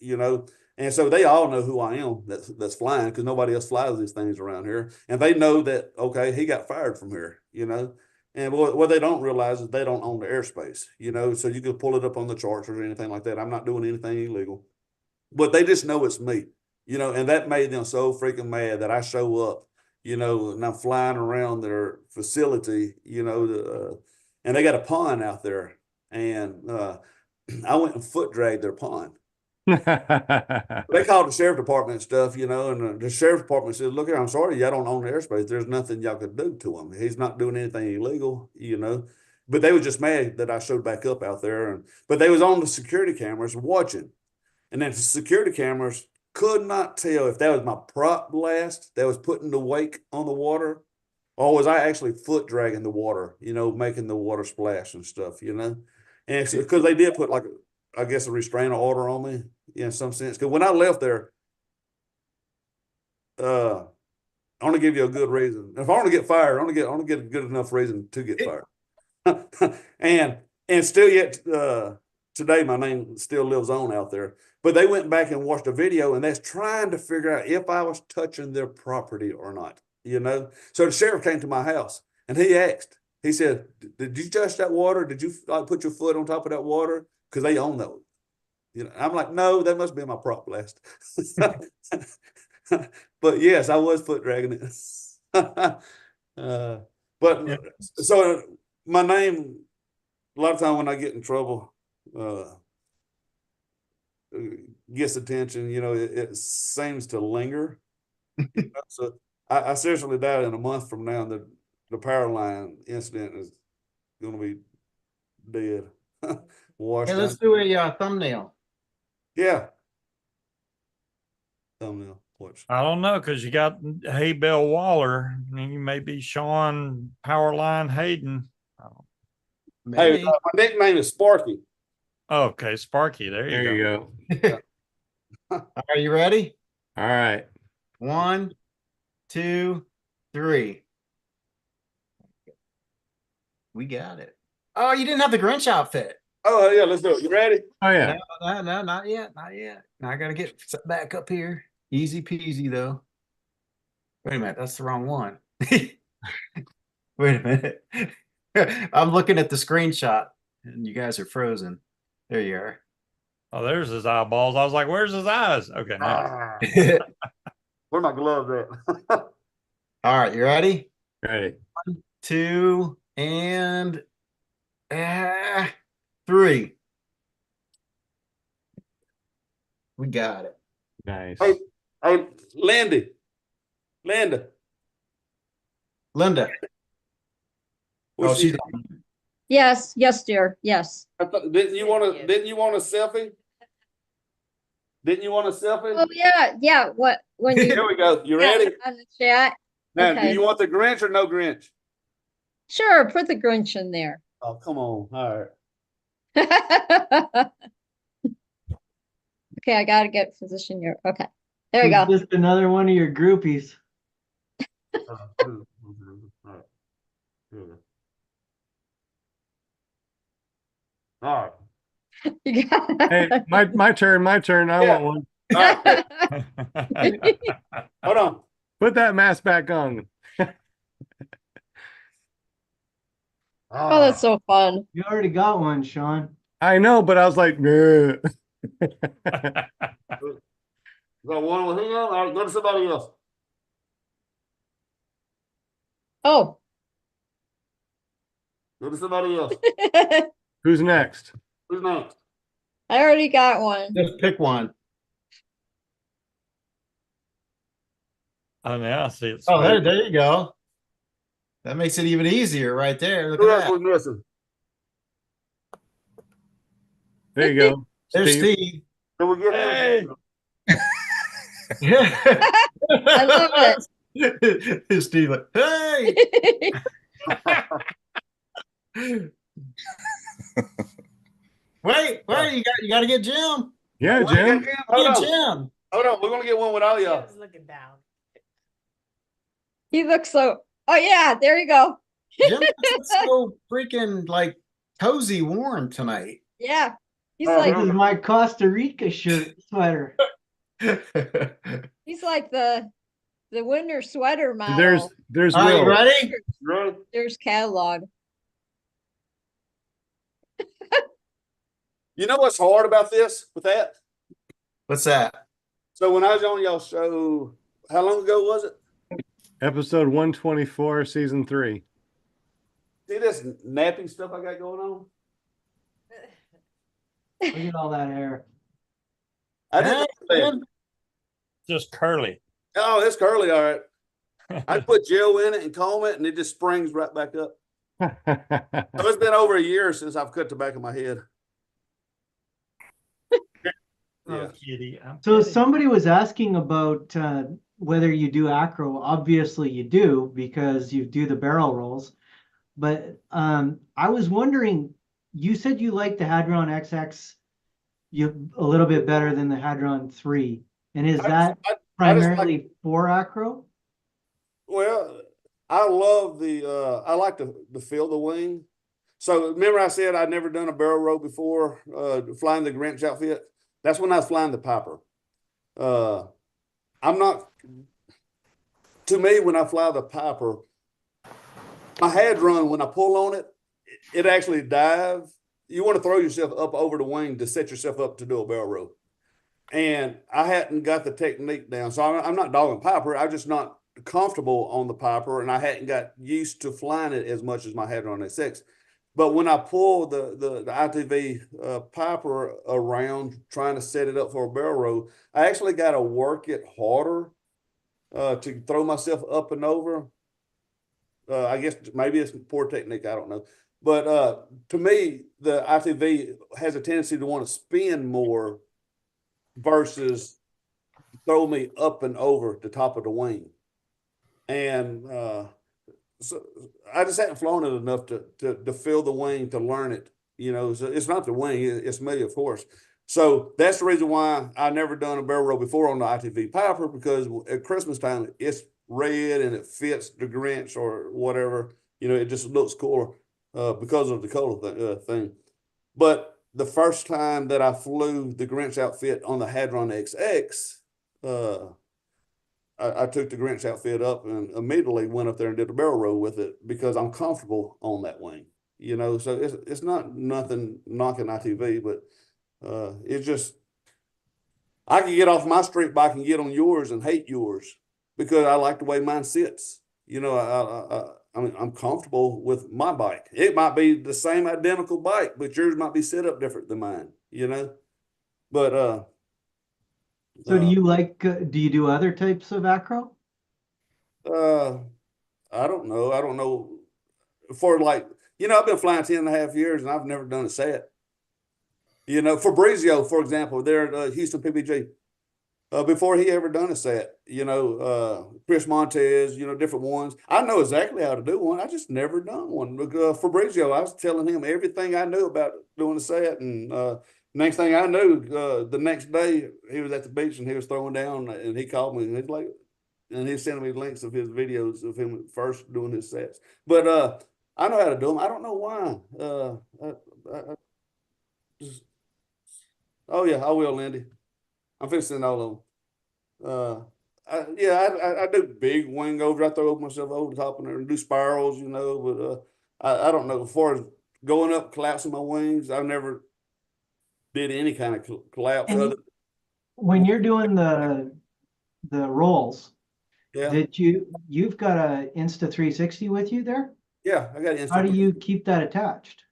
and so they all know who I am that's flying, because nobody else flies these things around here. And they know that, okay, he got fired from here, And what they don't realize is they don't own the airspace, so you can pull it up on the charts or anything like that. I'm not doing anything illegal. But they just know it's me, and that made them so freaking mad that I show up, and I'm flying around their facility, and they got a pond out there. And I went and foot dragged their pond. They called the sheriff department and stuff, and the sheriff department said, look here, I'm sorry, y'all don't own the airspace. There's nothing y'all could do to him. He's not doing anything illegal, But they were just mad that I showed back up out there. But they was on the security cameras watching. And then the security cameras could not tell if that was my prop blast that was putting the wake on the water, or was I actually foot dragging the water, making the water splash and stuff, And it's because they did put I guess a restraining order on me in some sense. Because when I left there, I want to give you a good reason. If I want to get fired, I want to get a good enough reason to get fired. and still yet today, my name still lives on out there. But they went back and watched a video, and that's trying to figure out if I was touching their property or not. So the sheriff came to my house, and he asked. He said, "Did you touch that water? Did you put your foot on top of that water?" Because they own those. I'm like, no, that must be my prop blast. But yes, I was foot dragging it. So my name, a lot of time when I get in trouble, gets attention, it seems to linger. So I seriously doubt in a month from now the power line incident is going to be dead. Hey, let's do a thumbnail. Yeah. Thumbnail. Watch. I don't know, because you got Hay Bell Waller, and you may be Shaun Powerline Hayden. Hey, my nickname is Sparky. Okay, Sparky. There you go. Are you ready? All right. 1, 2, 3. We got it. Oh, you didn't have the Grinch outfit. Oh, yeah, let's do it. You ready? Oh yeah. No, not yet. Now I gotta get back up here. Easy peasy though. Wait a minute, that's the wrong one. Wait a minute. I'm looking at the screenshot and you guys are frozen. There you are. Oh, there's his eyeballs. I was like, where's his eyes? Okay, now. Where are my gloves at? All right, you ready? Right. 2 and 3. We got it. Nice. Hey, Linda. Linda. Was Oh, she- she's Yes, yes, dear. Yes. didn't you want a selfie? Didn't you want a selfie? Oh, yeah, yeah. What, when you Here we go. You yeah, ready? on the chat? Now, do Okay. you want the Grinch or no Grinch? Sure, put the Grinch in there. Oh, come on. All right. Okay, I gotta get position here. Okay, there you go. Just another one of your groupies. All right. You got Hey, my turn. I Yeah. want one. All right. Hold on. Put that mask back on. Oh, that's so fun. You already got one, Shaun. I know, but I was like, nah. Got one with him. All right, go to somebody else. Oh. Go to somebody else. Who's next? Who's next? I already got one. just pick one. Oh, now I see it. Oh, there you go. That makes it even easier right there. Look Who at else was that. missing? There you go. There's Steve. Steve. Did we get Hey. I love it. Steve like, hey. Wait, you got to get Jim. Yeah, We got Jim. Jim. Hold Get on. Jim. Hold on. We're gonna get one with all y'all. Jim's looking down. He looks so. Oh yeah, there you go. Jim looks so freaking like cozy warm tonight. Yeah, he's Oh, like This is my Costa Rica sweater. he's like the winter sweater model. There's All right, Will. you ready? Ready? There's catalog. You know what's hard about this with that? What's that? So when I was on y'all show, how long ago was it? Episode 124, season 3. See this nappy stuff I got going on? Look at all that hair. I didn't know that. Jim? Just curly. Oh, it's curly, all right. I put gel in it and comb it, and it just springs right back up. So it's been over a year since I've cut the back of my head. Yeah. Oh, kitty. I'm So kidding. somebody was asking about whether you do acro. Obviously you do because you do the barrel rolls. But I was wondering, you said you like the Hadron XX a little bit better than the Hadron 3. And is that I just primarily for acro? Well, I love I like to feel the wing. So remember I said I'd never done a barrel roll before, flying the Grinch outfit? That's when I was flying the Piper. I'm not, to me, when I fly the Piper, my Hadron, when I pull on it, it actually dives. You want to throw yourself up over the wing to set yourself up to do a barrel roll. And I hadn't got the technique down. So I'm not dogging Piper. I'm just not comfortable on the Piper, and I hadn't got used to flying it as much as my Hadron SX. But when I pull the ITV Piper around trying to set it up for a barrel roll, I actually got to work it harder to throw myself up and over. I guess maybe it's poor technique. I don't know. But to me, the ITV has a tendency to want to spin more versus throw me up and over the top of the wing. And so I just hadn't flown it enough to feel the wing, to learn it. You know, so it's not the wing, it's me, of course. So that's the reason why I never done a barrel roll before on the ITV Piper, because at Christmas time, it's red and it fits the Grinch or whatever, you know, it just looks cooler because of the color thing. But the first time that I flew the Grinch outfit on the Hadron XX, I took the Grinch outfit up and immediately went up there and did a barrel roll with it because I'm comfortable on that wing, you know. So it's not nothing knocking ITV, but it's just I can get off my street bike and get on yours and hate yours because I like the way mine sits. You know, I mean, I'm comfortable with my bike. It might be the same identical bike, but yours might be set up different than mine, you know. But So do you do other types of acro? I don't know. I don't know. For like, you know, I've been flying 10.5 years and I've never done a set. You know, Fabrizio, for example, there at Houston PBG, before he ever done a set, you know, Chris Montez, you know, different ones. I know exactly how to do one. I just never done one. Fabrizio, I was telling him everything I knew about doing a set. And next thing I knew, the next day he was at the beach and he was throwing down and he called me and he's like, and he's sending me links of his videos of him first doing his sets. But I know how to do them. I don't know why. Just, oh yeah, I will, Lindy. I'm fixing all of them. I do big wing overs. I throw myself over the top of there and do spirals, you know. But I don't know. As far as going up, collapsing my wings, I never did any kind of collapse. And when you're doing the rolls, Yeah, you've got a Insta360 with you there? yeah, I got it. How do you keep that attached?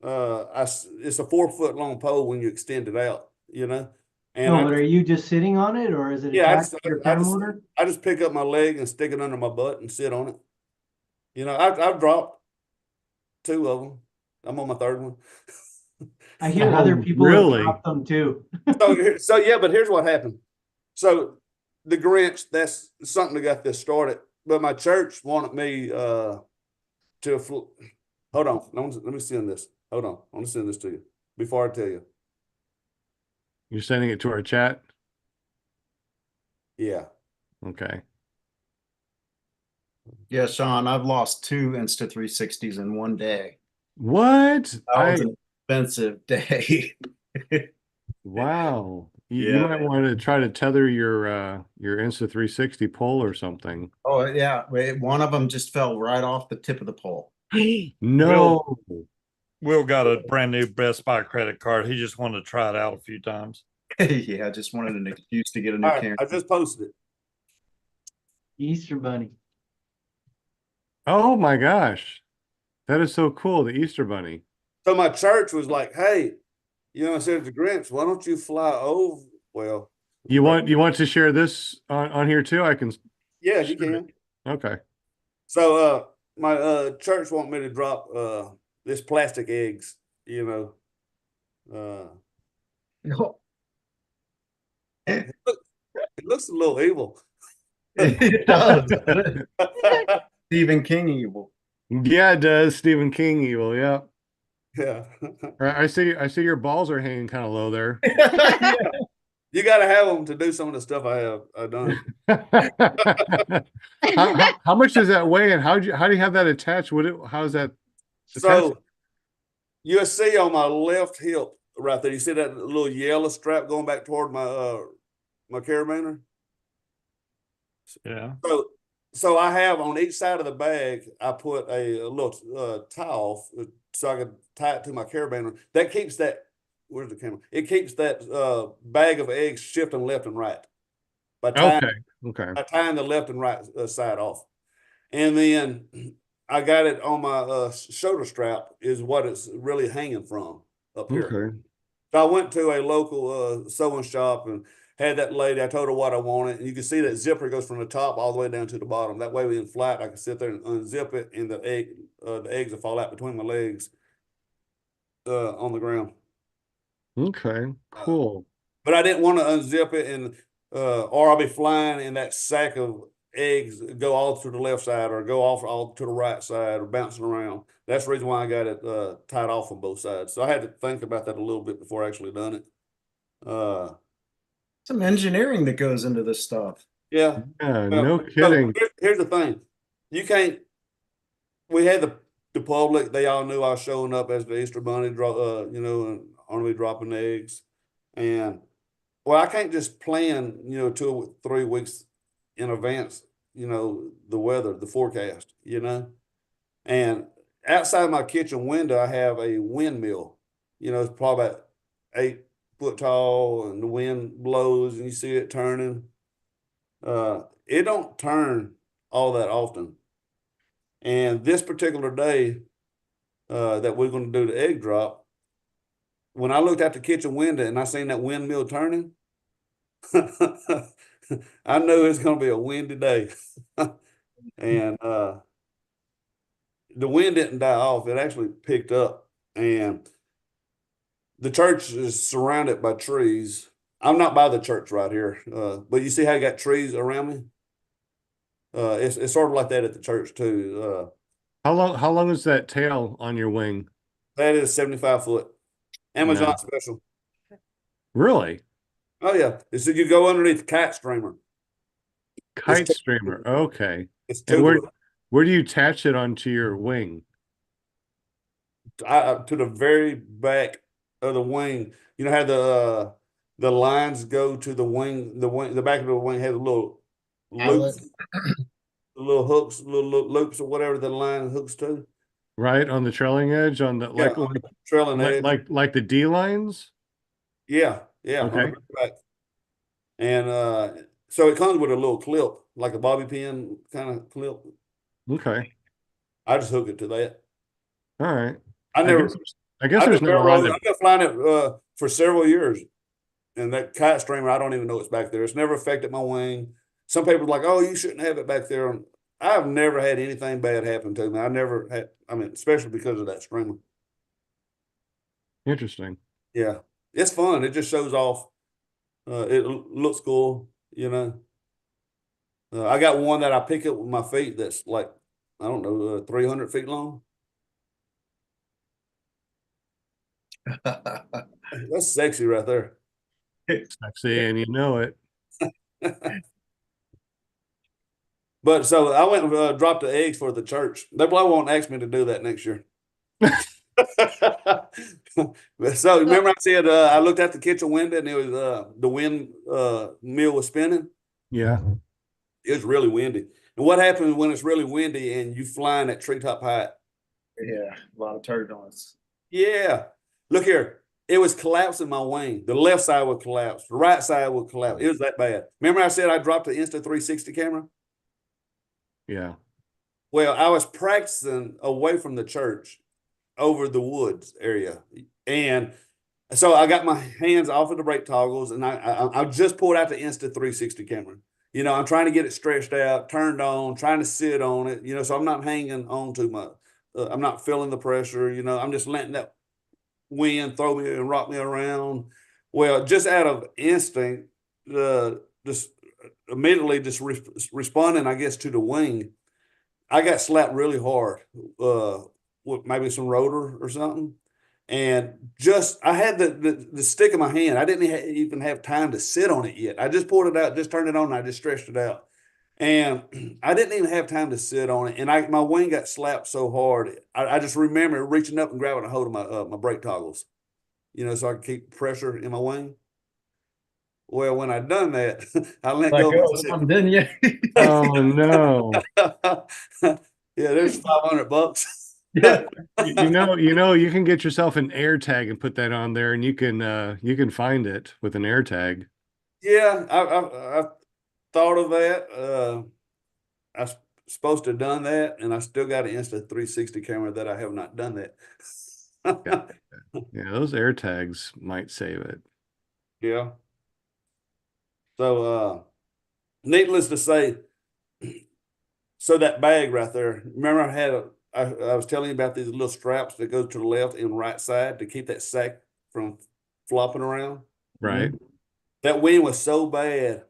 It's a 4 foot long pole when you extend it out, you know. And No, but are you just sitting on it or is it yeah, attached to your paramotor? I just pick up my leg and stick it under my butt and sit on it. You know, I've dropped 2 of them. I'm on my 3rd one. I hear Oh, other people really? have dropped them too. So yeah, but here's what happened. So the Grinch, that's something that got this started. But my church wanted me to hold on. Let me send this. Hold on. I want to send this to you before I tell you. You're sending it to our chat? Yeah. Okay. Yeah, Shaun, I've lost 2 Insta360s in one day. What? That was an expensive day. Wow. You Yeah, might want to try to tether your Insta360 pole or something. Oh, yeah. One of them just fell right off the tip of the pole. No. Will got a brand new Best Buy credit card. He just wanted to try it out a few times. Yeah, I just wanted an excuse to get a new All right, camera. I just posted it. Easter Bunny. Oh my gosh. That is so cool. The Easter Bunny. So my church was like, hey, you know, I said to the Grinch, why don't you fly over? Well, You want to share this on here too? I can. yeah, you can. Okay. So my church want me to drop this plastic eggs, you know. It looks a little evil. It does. Stephen King evil. Yeah, it does. Stephen King evil. Yeah. Yeah. I see your balls are hanging kind of low there. Yeah. You got to have them to do some of the stuff I've done. how much does that weigh, and how do you have that attached? How is that attached? So you'll see on my left hip right there, you see that little yellow strap going back toward my carabiner? Yeah. So I have on each side of the bag, I put a little tie off so I can tie it to my carabiner. That keeps that, where's the camera? It keeps that bag of eggs shifting left and right by tying the left and right side off. And then I got it on my shoulder strap is what it's really hanging from up here. Okay. So I went to a local sewing shop and had that lady, I told her what I wanted, and you can see that zipper goes from the top all the way down to the bottom. That way, in flight, I can sit there and unzip it, and the eggs will fall out between my legs on the ground. Okay, cool. But I didn't want to unzip it, and or I'll be flying, and that sack of eggs go all to the left side, or go off all to the right side, or bouncing around. That's the reason why I got it tied off on both sides. So I had to think about that a little bit before I actually done it. Some engineering that goes into this stuff. Yeah. Yeah, Well, no so kidding. here's the thing. You can't, we had the public, they all knew I was showing up as the Easter Bunny, and only dropping eggs. And well, I can't just plan, 2 or 3 weeks in advance, the weather, the forecast, And outside my kitchen window, I have a windmill. It's probably about 8 foot tall, and the wind blows, and you see it turning. It don't turn all that often. And this particular day, that we're going to do the egg drop, when I looked out the kitchen window and I seen that windmill turning, I knew it's going to be a windy day. And the wind didn't die off. It actually picked up. And the church is surrounded by trees. I'm not by the church right here, but you see how you got trees around me? It's sort of like that at the church too. How long is that tail on your wing? That is 75 foot. Amazon No. special. Really? Oh yeah. So you go underneath the kite streamer. Kite streamer. Okay. It's And tubular. where do you attach it onto your wing? To the very back of the wing. You know how the lines go to the wing, the back of the wing has a little Outlet. loops, little hooks, little loops or whatever the line hooks to. Right on the trailing edge, on the Yeah, on the trailing edge. like the D lines? Yeah, on the Okay. very back. And so it comes with a little clip, like a bobby pin kind of clip. Okay. I just hook it to that. All right. I never, I guess I there's just not a lot I've been flying it for several years, and that kite streamer, I don't even know it's back there. It's never affected my wing. Some people are like, "Oh, you shouldn't have it back there." I've never had anything bad happen to me. I never had. I mean, especially because of that streamer. Interesting. Yeah, it's fun. It just shows off. It looks cool, I got one that I pick up with my feet. That's like, I don't know, 300 feet long. That's sexy right there. Sexy, and you know it. But so I went and dropped the eggs for the church. They probably won't ask me to do that next year. So remember I said I looked out the kitchen window and it was the wind mill was spinning. Yeah. It was really windy. And what happens when it's really windy and you flying at treetop height? Yeah, a lot of turbulence. Yeah. Look here. It was collapsing my wing. The left side would collapse. The right side would collapse. It was that bad. Remember I said I dropped the Insta360 camera? Yeah. Well, I was practicing away from the church over the woods area. And so I got my hands off of the brake toggles and I just pulled out the Insta360 camera. I'm trying to get it stretched out, turned on, trying to sit on it, so I'm not hanging on too much. I'm not feeling the pressure, I'm just letting that wind throw me and rock me around. Well, just out of instinct, just immediately responding, I guess, to the wing, I got slapped really hard with maybe some rotor or something. And I had the stick in my hand. I didn't even have time to sit on it yet. I just pulled it out, just turned it on, and I just stretched it out. And I didn't even have time to sit on it. And my wing got slapped so hard. I just remember reaching up and grabbing a hold of my brake toggles, so I could keep pressure in my wing. Well, when I done that, I let go of something, didn't you? Oh no. Yeah, there's $500. You can get yourself an air tag and put that on there, and you can find it with an air tag. Yeah, I thought of that. I was supposed to have done that, and I still got an Insta360 camera that I have not done that. Yeah, those air tags might save it. Yeah. So needless to say, so that bag right there, remember I was telling you about these little straps that go to the left and right side to keep that sack from flopping around? Right. That wind was so bad,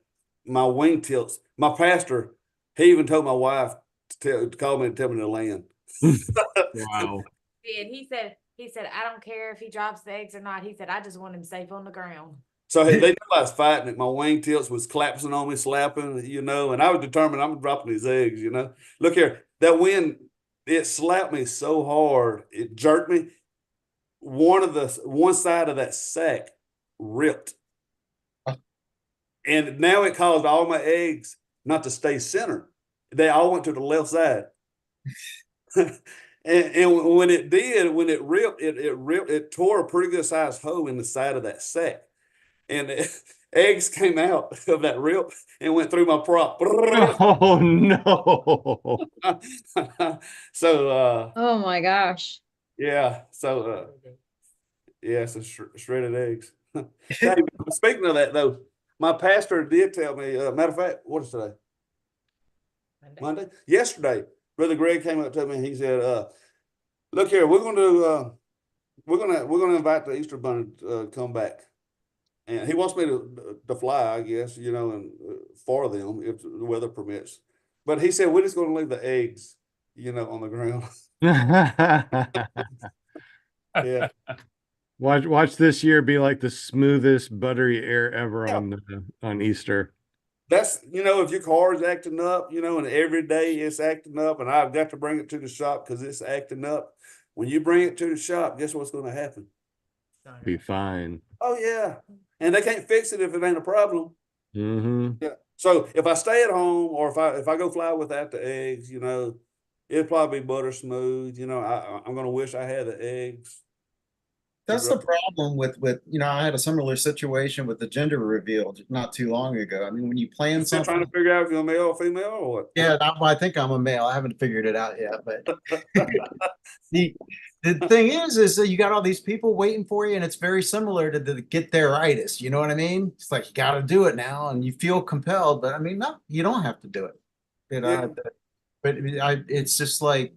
my wing tilts. My pastor, he even told my wife to call me and tell me to land. Wow. He said, I don't care if he drops the eggs or not. He said, I just want him safe on the ground. So they knew I was fighting it. My wingtips was collapsing on me, slapping, you know, and I was determined I'm dropping these eggs, you know. Look here, that wind, it slapped me so hard, it jerked me. One side of that sack ripped. And now it caused all my eggs not to stay centered. They all went to the left side. and when it did, when it ripped, it tore a pretty good sized hole in the side of that sack. And eggs came out of that rip and went through my prop. Oh no. So Oh my gosh. yeah, so yeah, so shredded eggs. Hey, speaking of that though, my pastor did tell me, matter of fact, what is today? Monday? Yesterday, Brother Greg came up to me and he said, look here, we're gonna invite the Easter Bunny to come back. And he wants me to fly, I guess, you know, and for them if the weather permits. But he said we're just going to leave the eggs, you know, on the ground. Yeah, Watch this year be like the smoothest buttery air ever yeah. on Easter. That's, you know, if your car is acting up, you know, and every day it's acting up, and I've got to bring it to the shop because it's acting up. When you bring it to the shop, guess what's going to happen? Be fine. Oh yeah, and they can't fix it if it ain't a problem. Mm-hmm. Yeah. So if I stay at home or if I go fly without the eggs, you know, it'll probably be butter smooth. You know, I'm gonna wish I had the eggs. That's the problem with you know, I had a similar situation with the gender reveal not too long ago. I mean, when you plan You still trying something, to figure out if you're a male or female or what? yeah, I think I'm a male. I haven't figured it out yet, but the the thing is that you got all these people waiting for you, and it's very similar to the get there-itis. You know what I mean? It's like you got to do it now, and you feel compelled, but I mean, no, you don't have to do it. You Yeah. know, but it's just like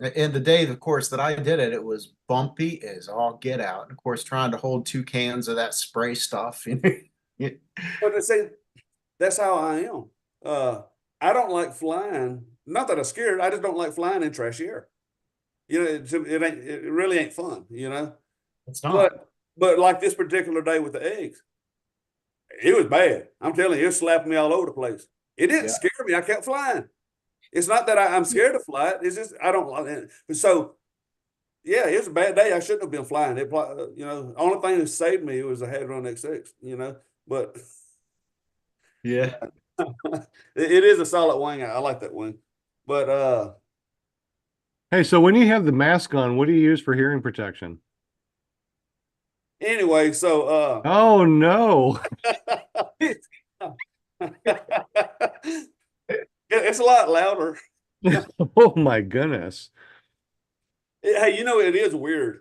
in the day, of course, that I did it, it was bumpy as all get out. And of course, trying to hold 2 cans of that spray stuff. You know? But they say that's how I am. I don't like flying. Not that I'm scared. I just don't like flying in trashy air. You know, it really ain't fun. You know, It's not. but like this particular day with the eggs, it was bad. I'm telling you, it slapped me all over the place. It didn't Yeah. scare me. I kept flying. It's not that I'm scared to fly it. It's just I don't like it. So yeah, it was a bad day. I shouldn't have been flying. You know, only thing that saved me was I had run X6. You know, but Yeah. it is a solid wing. I like that wing. But Hey, so when you have the mask on, what do you use for hearing protection? anyway, so Oh no. it's a lot louder. Oh my goodness. Hey, you know, it is weird.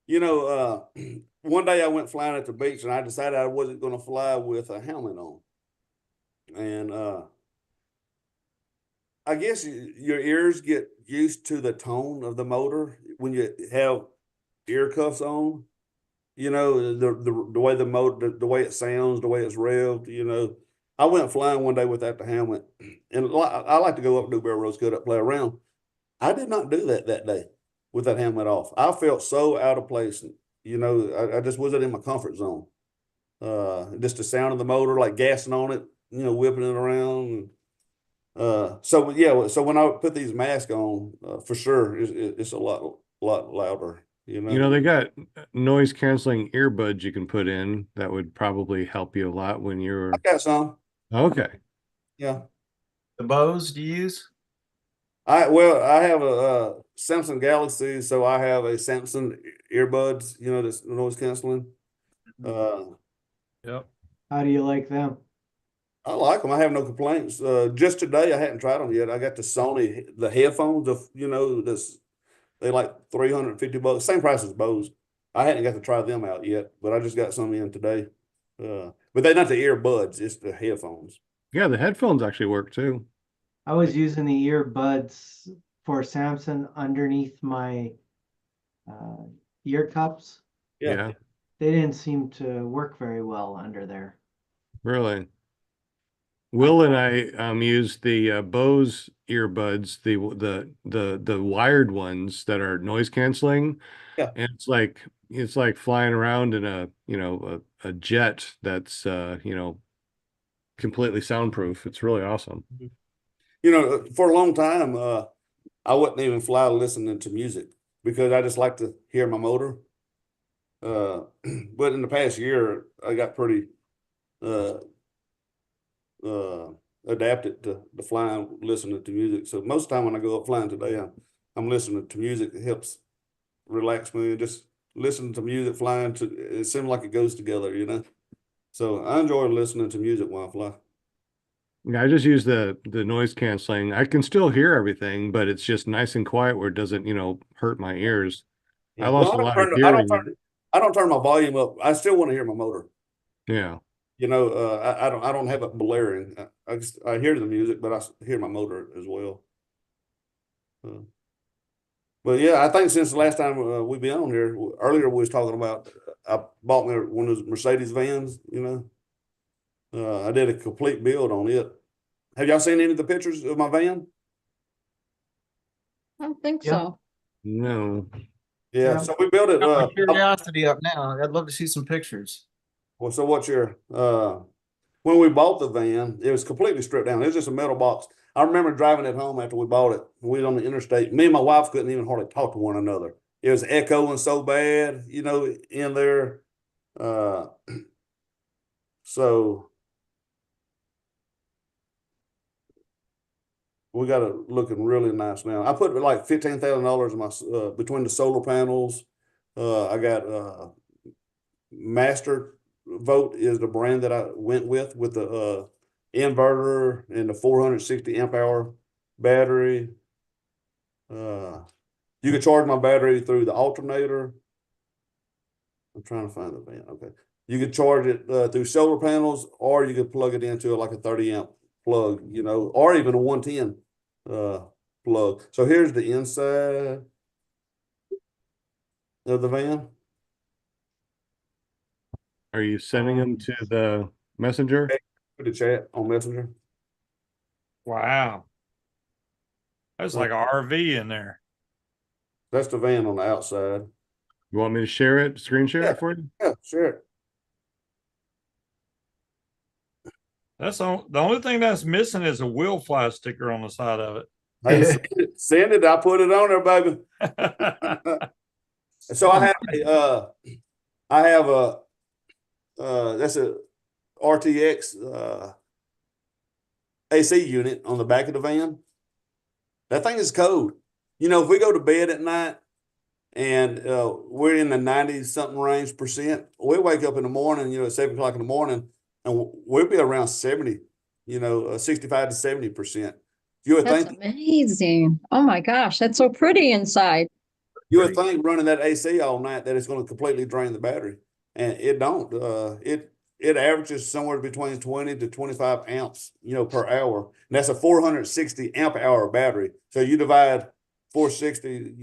You know, one day I went flying at the beach and I decided I wasn't going to fly with a helmet on. And I guess your ears get used to the tone of the motor when you have ear cuffs on. You know, the way the motor, the way it sounds, the way it's revved. You know, I went flying one day without the helmet, and I like to go up Newberry Roads, cut up, play around. I did not do that day with that helmet off. I felt so out of place. You know, I just wasn't in my comfort zone. Just the sound of the motor, like gassing on it, you know, whipping it around. So yeah, so when I put these masks on, for sure, it's a lot louder. You You know, know, they got noise canceling earbuds you can put in that would probably help you a lot when I you're got some. okay. Yeah. The bows do you use? I have a Samsung Galaxy, so I have a Samsung earbuds, you know, that's noise canceling. Yep. How do you like them? I like them. I have no complaints. Just today, I hadn't tried them yet. I got the Sony, the headphones, you know, they like $350, same price as Bose. I hadn't got to try them out yet, but I just got some in today. But they're not the earbuds, it's the headphones. Yeah, the headphones actually work too. I was using the earbuds for Samson underneath my ear cups. Yeah. Yeah, They didn't seem to work very well under there. really. Will and I use the Bose earbuds, the wired ones that are noise canceling, Yeah. and it's like flying around in a a jet that's completely soundproof. It's really awesome. For a long time, I wouldn't even fly listening to music because I just like to hear my motor. But in the past year, I got pretty uh, uh, adapted to the flying, listening to music. So most of the time when I go up flying today, I'm listening to music. It helps relax me and just listening to music flying. It seems like it goes together, So I enjoy listening to music while I fly. Yeah, I just use the noise canceling. I can still hear everything, but it's just nice and quiet where it doesn't, hurt my ears. I Yeah. Well, lost a lot of hearing. I don't turn my volume up. I still want to hear my motor. Yeah. I don't have it blaring. I hear the music, but I hear my motor as well. But yeah, I think since the last time we've been on here, earlier we was talking about I bought me one of those Mercedes vans. I did a complete build on it. Have y'all seen any of the pictures of my van? I don't think Yeah. so. No. Yeah, so we built it. Got my curiosity up now. I'd love to see some pictures. Well, so what's your when we bought the van, it was completely stripped down. It was just a metal box. I remember driving it home after we bought it. We was on the interstate. Me and my wife couldn't even hardly talk to one another. It was echoing so bad, in there. So we got it looking really nice now. I put like $15,000 in my between the solar panels. I got Master Vote is the brand that I went with the inverter and the 460 amp hour battery. You can charge my battery through the alternator. I'm trying to find the van. Okay. You can charge it through solar panels, or you could plug it into like a 30 amp plug, or even a 110 plug. So here's the inside of the van. Are you sending them to the messenger? Put the chat on Messenger. Wow. That's like an RV in there. That's the van on the outside. You want me to share it, screen share it for you? Yeah, sure. That's the only thing that's missing is a will fly sticker on the side of it. Hey, send it. I put it on there, baby. So I have a that's a RTX AC unit on the back of the van. That thing is cold. If we go to bed at night and we're in the 90-something range percent, we wake up in the morning, at 7 o'clock in the morning, and we'll be around 70, 65 to 70%. You would That's think amazing. Oh my gosh, that's so pretty inside. you would think running that AC all night that it's going to completely drain the battery, and it don't. It averages somewhere between 20 to 25 amps, per hour, and that's a 460 amp hour battery. So you divide 460,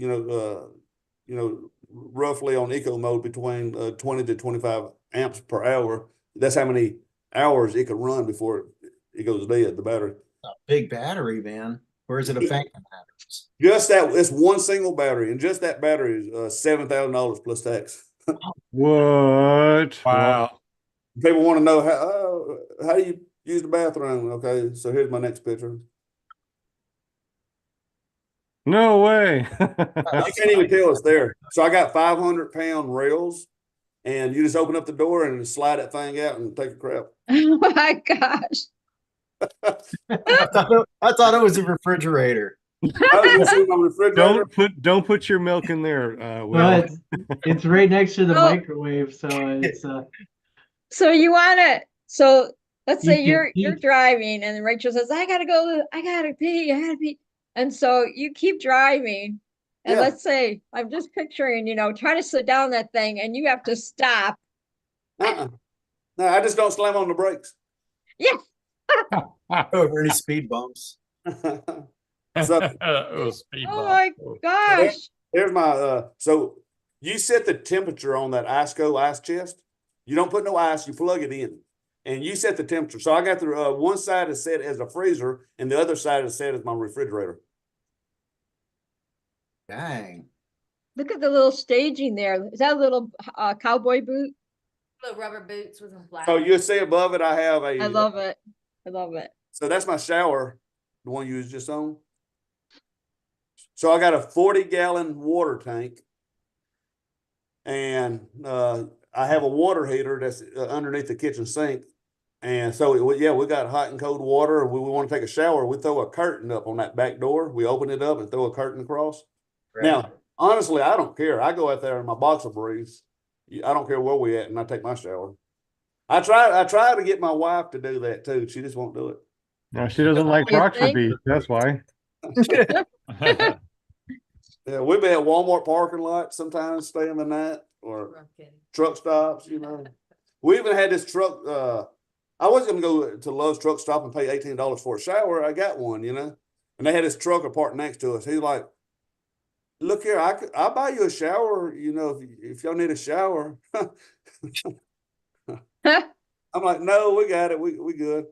roughly on eco mode between 20 to 25 amps per hour. That's how many hours it could run before it goes dead, the battery. A big battery, man. Or is it a phantom batteries? Just that, it's one single battery, and just that battery is $7,000 plus tax. What? Wow. People want to know how do you use the bathroom? Okay, so here's my next picture. No way. You can't even tell it's there. So I got 500-pound rails, and you just open up the door and slide that thing out and take a crap. Oh my gosh. I thought it was a refrigerator. Don't put your milk in there. Well, it's right next to the microwave, so it's So let's say You can you're driving and Rachel says, I gotta pee. And so you keep driving. And Yeah. let's say I'm just picturing, trying to slow down that thing and you have to stop. No, I just don't slam on the brakes. Yeah. Over any speed bumps. So Speed Oh bump. my gosh. here's my so you set the temperature on that ice chest. You don't put no ice, you plug it in. and you set the temperature. So I got the one side is set as a freezer, and the other side is set as my refrigerator. Dang. Look at the little staging there. Is that a little cowboy boot? Little rubber boots with some black. So you'll see above it, I have a. I love it. I love it. So that's my shower, the one you was just on. So I got a 40-gallon water tank, and I have a water heater that's underneath the kitchen sink. And so, we got hot and cold water. We want to take a shower. We throw a curtain up on that back door. We open it up and throw a curtain across. Right. Now, honestly, I don't care. I go out there in my boxer briefs. I don't care where we at, and I take my shower. I try to get my wife to do that too. She just won't do it. No, she doesn't like You Rockford think? beef. That's why. Yeah, we've been at Walmart parking lots sometimes, staying the night, or I'm kidding. truck stops. We even had this truck. I was going to go to Love's truck stop and pay $18 for a shower. I got one, and they had this trucker parked next to us. He's like, "Look here, I'll buy you a shower. If y'all need a shower." I'm like, "No, we got it. We good."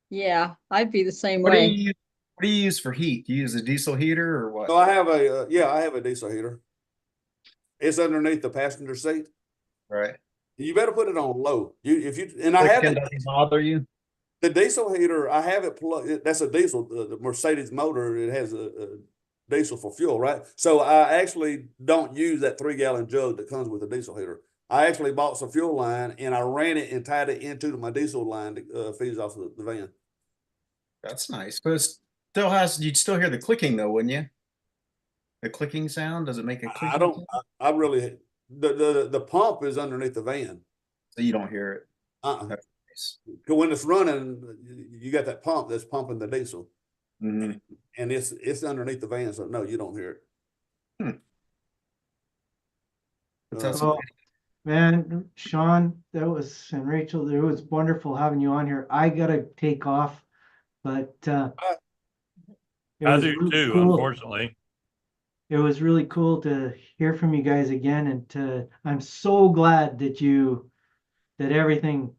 Yeah, I'd be the same What do way. you what do you use for heat? Do you use a diesel heater or what? So I have I have a diesel heater. It's underneath the passenger seat. Right. You better put it on low. I have It doesn't bother you? the diesel heater. I have it plugged. That's a diesel. The Mercedes motor. It has a diesel for fuel, right? So I actually don't use that 3-gallon jug that comes with the diesel heater. I actually bought some fuel line and I ran it and tied it into my diesel line to feed off the van. That's nice. But you'd still hear the clicking though, wouldn't you? The clicking sound, does it make a clicking I don't. sound? I really. The pump is underneath the van. So you don't hear it. Because Nice. when it's running, you got that pump that's pumping the diesel, Mhm. and it's underneath the van. So no, you don't hear it. That sounds Oh, man, Shaun, and Rachel, it was wonderful having you on here. I gotta take off, but it I was do really too, cool. unfortunately. It was really cool to hear from you guys again, and I'm so glad that everything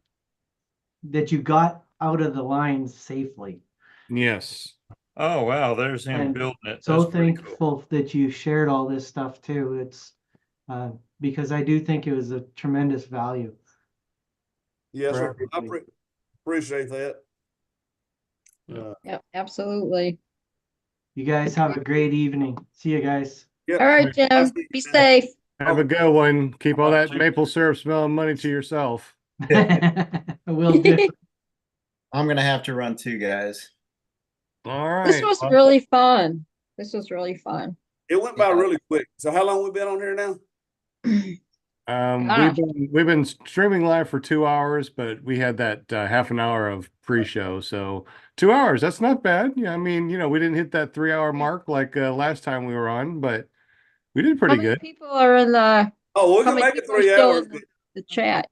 that you got out of the lines safely. Yes. Oh, wow. There's him And building it. so That's pretty cool. thankful that you shared all this stuff too. It's because I do think it was a tremendous value. Yes, For sir. I everybody. appreciate that. Yep, absolutely. You guys have a great evening. See you guys. Yeah. All right, Jim, be safe. Have a good one. Keep all that maple syrup smelling money to yourself. Will do. I'm gonna have to run too, guys. All right. This was really fun. This was really fun. It went by really quick. So how long we been on here now? Ah. We've been streaming live for 2 hours, but we had that half an hour of pre-show, so 2 hours. That's not bad. Yeah, I mean, we didn't hit that 3-hour mark like last time we were on, but we did How pretty many good. people are in the, Oh, we how can many make it people are 3 still hours. in the chat?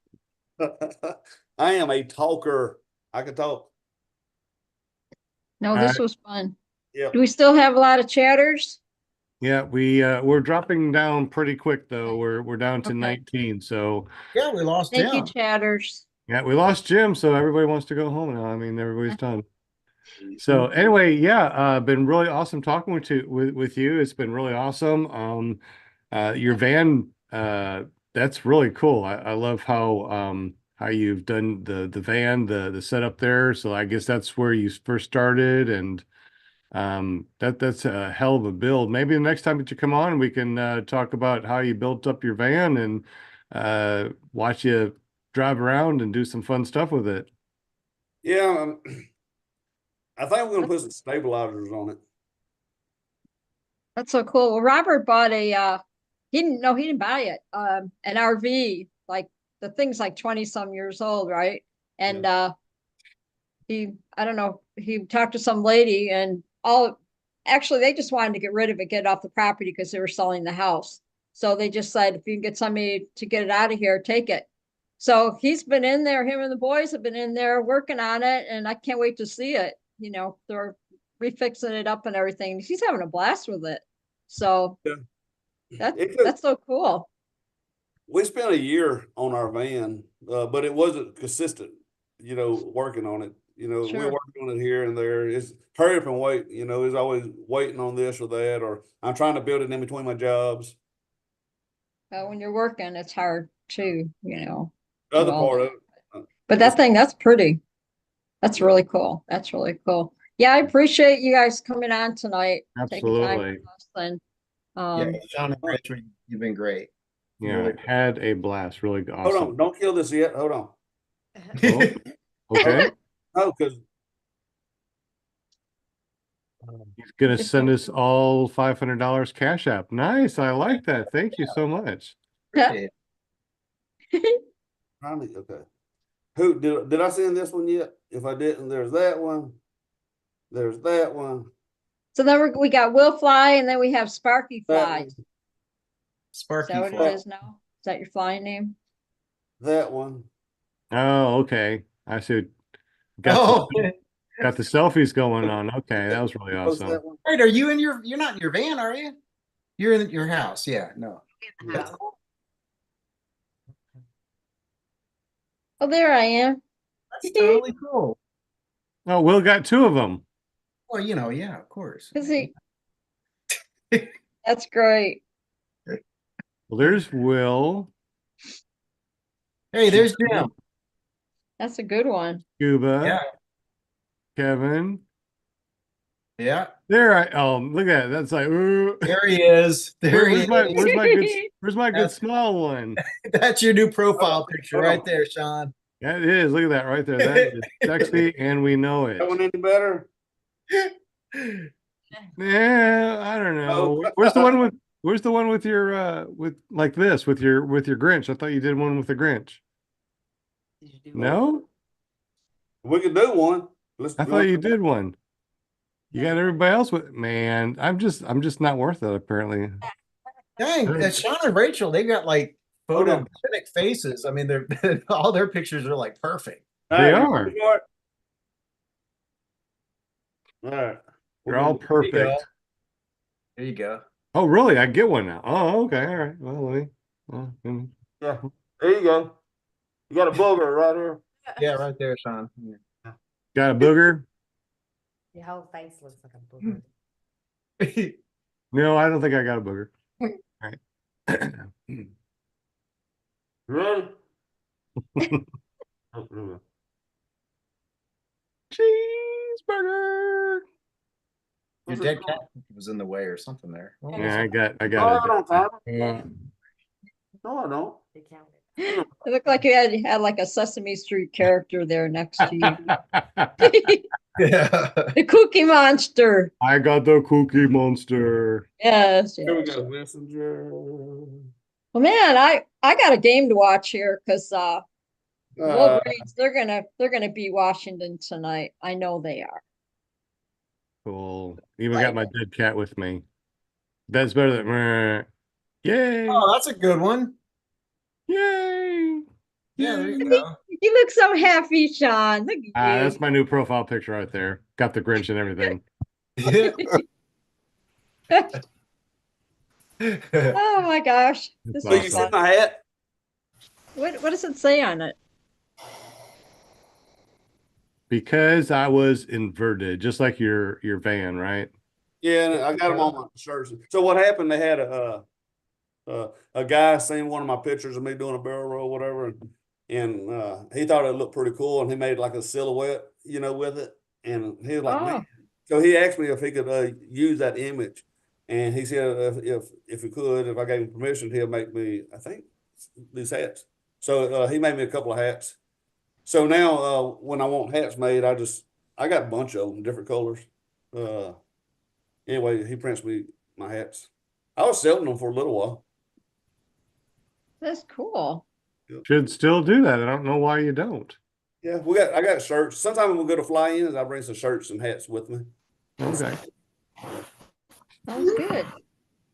I am a talker. I can talk. No, this was fun. Yeah. Do we still have a lot of chatters? Yeah, we're dropping down pretty quick though. We're down to Okay. 19. So Yeah, we lost Thank you, Jim. chatters. yeah, we lost Jim, so everybody wants to go home now. I mean, everybody's done. So anyway, yeah, been really awesome talking with you. It's been really awesome. Your van, that's really cool. I love how you've done the van, the setup there. So I guess that's where you first started, and that's a hell of a build. Maybe the next time that you come on, we can talk about how you built up your van and watch you drive around and do some fun stuff with it. Yeah. I think we're gonna put some stabilizers on it. That's so cool. Well, Robert bought he didn't buy it. An RV, like the thing's like 20 some years old, right? And I don't know, he talked to some lady and actually they just wanted to get rid of it, get it off the property because they were selling the house. So they just said, if you can get somebody to get it out of here, take it. So he's been in there, him and the boys have been in there working on it, and I can't wait to see it. They're refixing it up and everything. He's having a blast with it. So Yeah. that's so cool. we spent a year on our van, but it wasn't consistent, working on it. We were Sure. working on it here and there. It's hurry up and wait, it's always waiting on this or that, or I'm trying to build it in between my jobs. When you're working, it's hard too, The do other all part that. of it, But that thing, that's pretty. That's really cool. That's really cool. Yeah, I appreciate you guys coming on tonight. Taking time Absolutely. with us and Yeah, Shaun and Rachel, you've been great. Yeah, Really. had a blast. Really hold awesome. on, don't kill this yet. Hold on. Oh, okay. No, because He's gonna send us all $500 cash app. Nice. I like that. Thank you so much. Appreciate it. okay. Who did I send this one yet? If I didn't, there's that one. There's that one. so then we got Will Fly and then we have Sparky That Fly. one. Is Sparky that what Fly. it is now? Is that your flying name? That one. Oh, okay. I see. Oh, Got the selfies going on. Okay, that was really Post awesome. that one. wait, you're not in your van, are you? You're in your house. Yeah, no. In the house. Oh, there I am. That's totally cool. Oh, Will got two of them. Well, yeah, of course. Is he? That's great. Well, there's Will, Hey, there's Jim. That's a good one. Scuba, Yeah, Kevin. yeah. Look at that. That's like, ooh. There he is. There he is. Where's my good small one? That's your new profile picture hold right on. there, Shaun. That is. Look at that right there. That is sexy, and we know That one it. any better? Yeah, I don't know. Where's the one with your with like this with your Grinch? I thought you did one with the Grinch. Did you do No? We could do one. I thought you did one. You got everybody else with, man. I'm just not worth it, apparently. Dang, Shaun and Rachel, they got like Hold on. photogenic faces. I mean, they're all their pictures are like perfect. They All are. right, you ready for it? All right. They're all perfect. There you go. Oh, really? I get one now. Oh, okay. All right. Well, let me. Yeah. There you go. You got a booger right here. Yeah, right there, Shaun. Yeah. Got a booger? Your whole face looks like a booger. No, I don't think I got a booger. All right. Ready? Cheeseburger. Your dead cat was in the way or something there. Oh, Yeah, I got Oh, it. I don't, Tyler. No, I don't. They counted. It looked like you had like a Sesame Street character there next to you. yeah. The Cookie Monster. I got the Cookie Monster. Yes, Here we yes. go. Messenger. Well, man, I got a game to watch here because Wolverines, they're gonna be Washington tonight. I know they are. Cool. Even got my dead cat with me. That's better than meh. Yay. Oh, that's a good one. Yay. Yeah, there you go. You look so happy, Shaun. Look at you. That's my new profile picture right there. Got the Grinch and everything. Oh my gosh. This So you is see fun. my hat? What does it say on it? Because I was inverted, just like your van, right? Yeah, and I got them on my shirts. So what happened? They had a guy seen one of my pictures of me doing a barrel roll, whatever, and he thought it looked pretty cool, and he made like a silhouette, with it. And he was like, Oh. man. So he asked me if he could use that image, and he said if he could, if I gave him permission, he'll make me, I think, these hats. So he made me a couple of hats. So now when I want hats made, I got a bunch of them, different colors. Anyway, he prints me my hats. I was selling them for a little while. That's cool. Should still do that. I don't know why you don't. Yeah, I got shirts. Sometimes when we go to fly-ins, I bring some shirts and hats with me. Okay. Sounds good.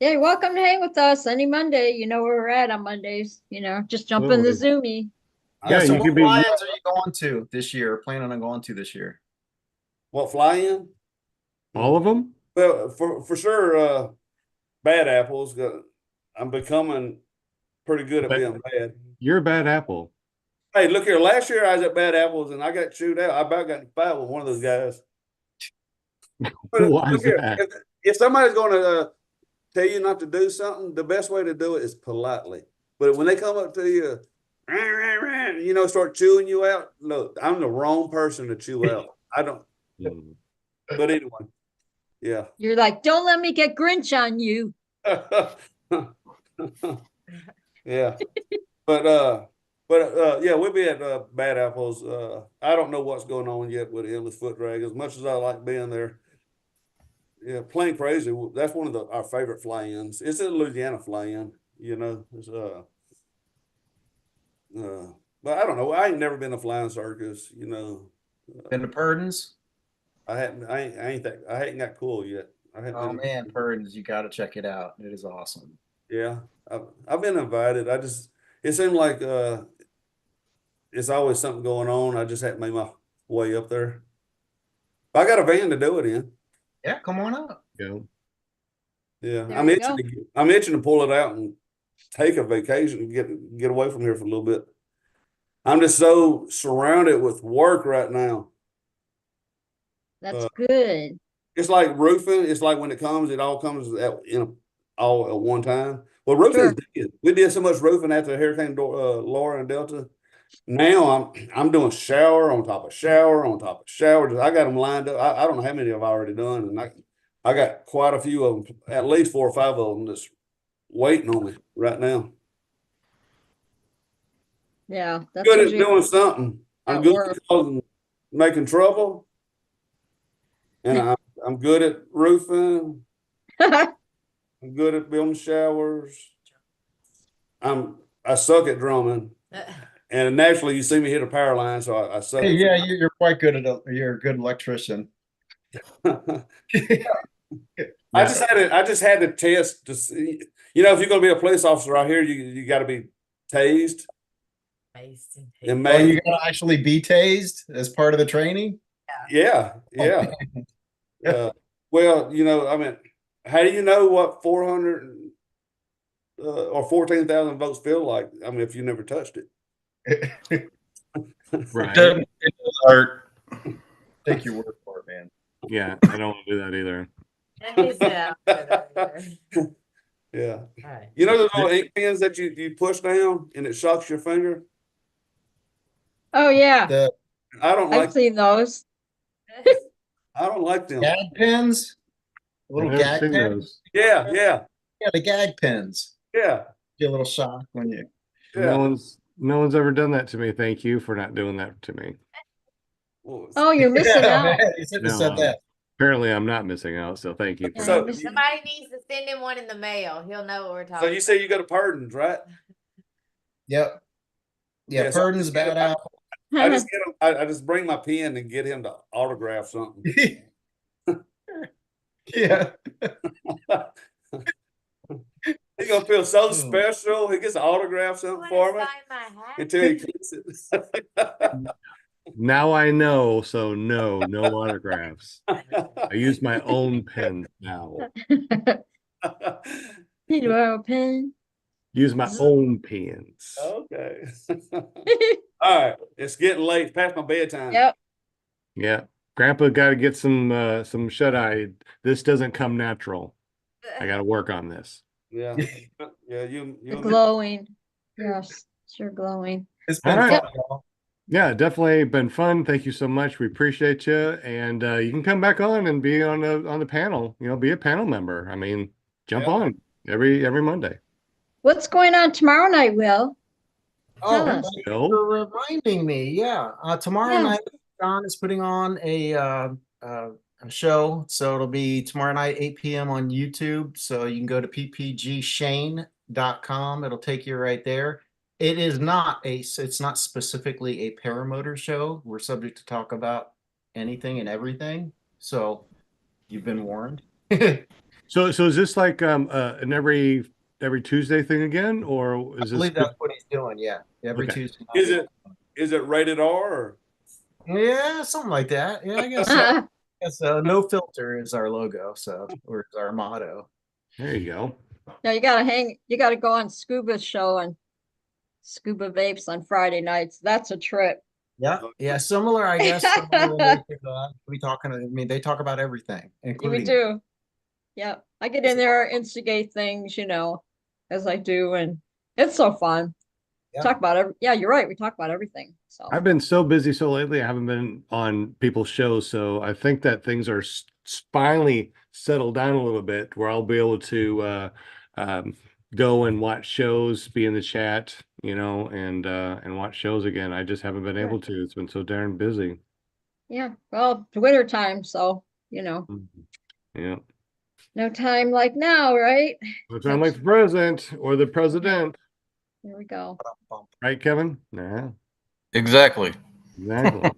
Yeah, you're welcome to hang with us any Monday. You know where we're at on Mondays. Just jump in the Zoomy. Yeah, so you what could be. fly-ins are you going to this year? Planning on going to this year? What fly-in? All of them? Well, for sure, Bad Apples. I'm becoming pretty good at But- being bad. You're a bad apple. Hey, look here. Last year I was at Bad Apples and I got chewed out. I about got in a fight with one of those guys. But Why look is here, that? if somebody's going to tell you not to do something, the best way to do it is politely. But when they come up to you, you know, start chewing you out, look, I'm the wrong person to chew out. I don't. Mm. But anyway, yeah. You're like, don't let me get Grinch on you. Yeah. But yeah, we'll be at Bad Apples. I don't know what's going on yet with Endless Foot Drag. As much as I like being there, yeah, Plain Crazy. That's one of our favorite fly-ins. It's a Louisiana fly-in, you know. It's but I don't know. I ain't never been to flying circus, you know. Been to Purdon's? I ain't got cool yet. I haven't Oh been, man, Purdon's, you got to check it out. It is awesome. yeah. I've been invited. It seemed like it's always something going on. I just haven't made my way up there. I got a van to do it in. Yeah, come on up. Go. Yeah, There I'm you itching. go. I'm itching to pull it out and take a vacation and get away from here for a little bit. I'm just so surrounded with work right now. That's good. It's like roofing. It's like when it comes, it all comes all at one time. Well, roofing Sure. is dead. We did so much roofing after Hurricane Laura and Delta. Now I'm doing shower on top of shower on top of shower. I got them lined up. I don't know how many I've already done, and I got quite a few of them, at least 4 or 5 of them, just waiting on me right now. Yeah, that's Good at usually doing something. I'm at good work. at causing, making trouble, and I'm good at roofing. I'm good at building showers. I suck at drumming, and naturally, you see me hit a power line, so I suck. Hey, yeah, you're quite good at you're a good electrician. I just had to test to see. You know, if you're going to be a police officer out here, you got to be tased and Oh, you made. gotta actually be tased as part of the training? Yeah, yeah. Well, you know, I mean, how do you know what 400 or 14,000 votes feel like? I mean, if you never touched it. Right. It does hurt. Take your word for it, man. Yeah, I don't want to do that either. Yeah. Right. You know those little ink pens that you push down and it shocks your finger? Oh, yeah. The I don't I've like seen those. I don't like them. gag pens? I've Little never gag seen pens? those. Yeah, yeah, Yeah, the gag pens. yeah. Get a little shock when you. Yeah. No one's ever done that to me. Thank you for not doing that to me. Well, Oh, you're missing Yeah, out. man, you shouldn't have No, said that. apparently I'm not missing out, so thank you for Yeah, So- you're missing- Somebody needs to send him one in the mail. He'll know what we're So talking you say you go to Purdon's, right? Yep. Yeah, Yeah, so Purdon's bad apple. I just get him. I just bring my pen and get him to autograph something. Yeah. He's gonna feel so special. He gets to autograph something for me until he gets it. Now I know, so no autographs. I use my own pen now. Need to borrow a pen. Use my own pens. Okay. All right. It's getting late. It's past my bedtime. Yep. Yeah. Grandpa got to get some shut-eye. This doesn't come natural. I got to work on this. Yeah. Yeah. You. Glowing. Yes, sure glowing. It's been All right. fun, y'all. Yeah, definitely been fun. Thank you so much. We appreciate you, and you can come back on and be on the panel. You know, be a panel member. I mean, jump on every Monday. What's going on tomorrow night, Will? Oh, Tell us. thank you for reminding me. Yeah. Tomorrow Yeah. night, John is putting on a show. So it'll be tomorrow night, 8 p.m. on YouTube. So you can go to ppgshane.com. It'll take you right there. It's not specifically a paramotor show. We're subject to talk about anything and everything. So you've been warned. So is this like an every Tuesday thing again, or I is believe this? that's what he's doing. Yeah. Every Okay. Tuesday night. Is it rated R? Or? Yeah, something like that. Yeah, I guess so. Yes, no filter is our logo, or is our motto. There you go. Now you gotta go on Scuba's show and Scuba Vapes on Friday nights. That's a trip. Yeah, yeah, similar, I guess. We talking. I mean, they talk about everything, We including. do. Yeah, I get in there, instigate things, as I do, and it's so fun. Yeah. Talk about yeah, you're right. We talk about everything. So I've been so busy so lately, I haven't been on people's shows. So I think that things are finally settled down a little bit where I'll be able to go and watch shows, be in the chat, and watch shows again. I just haven't been able to. It's been so darn busy. yeah, well, it's winter time, so Yeah. no time like now, right? No time like the president or the president. There we go. Right, Kevin? Yeah, Exactly. exactly.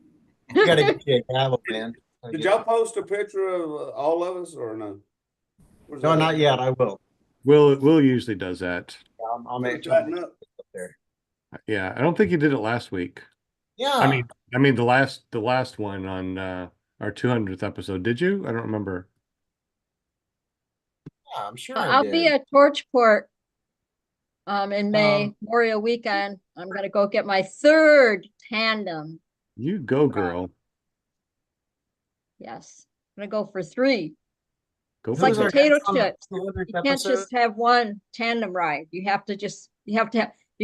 You gotta get you a gavel, man. Did y'all post a picture of all of us or no? No, not yet. I will. Will usually does that. I'll make Tighten up. up there. Yeah, I don't think he did it last week. Yeah. I mean the last one on our 200th episode. Did you? I don't remember. Yeah, I'm sure I'll be at Torchport in May, Memorial Weekend. I'm gonna go get my 3rd tandem. You go, girl. Yes, I'm gonna go for 3. Go It's for like it. potato chips. You can't just have one tandem ride. You have to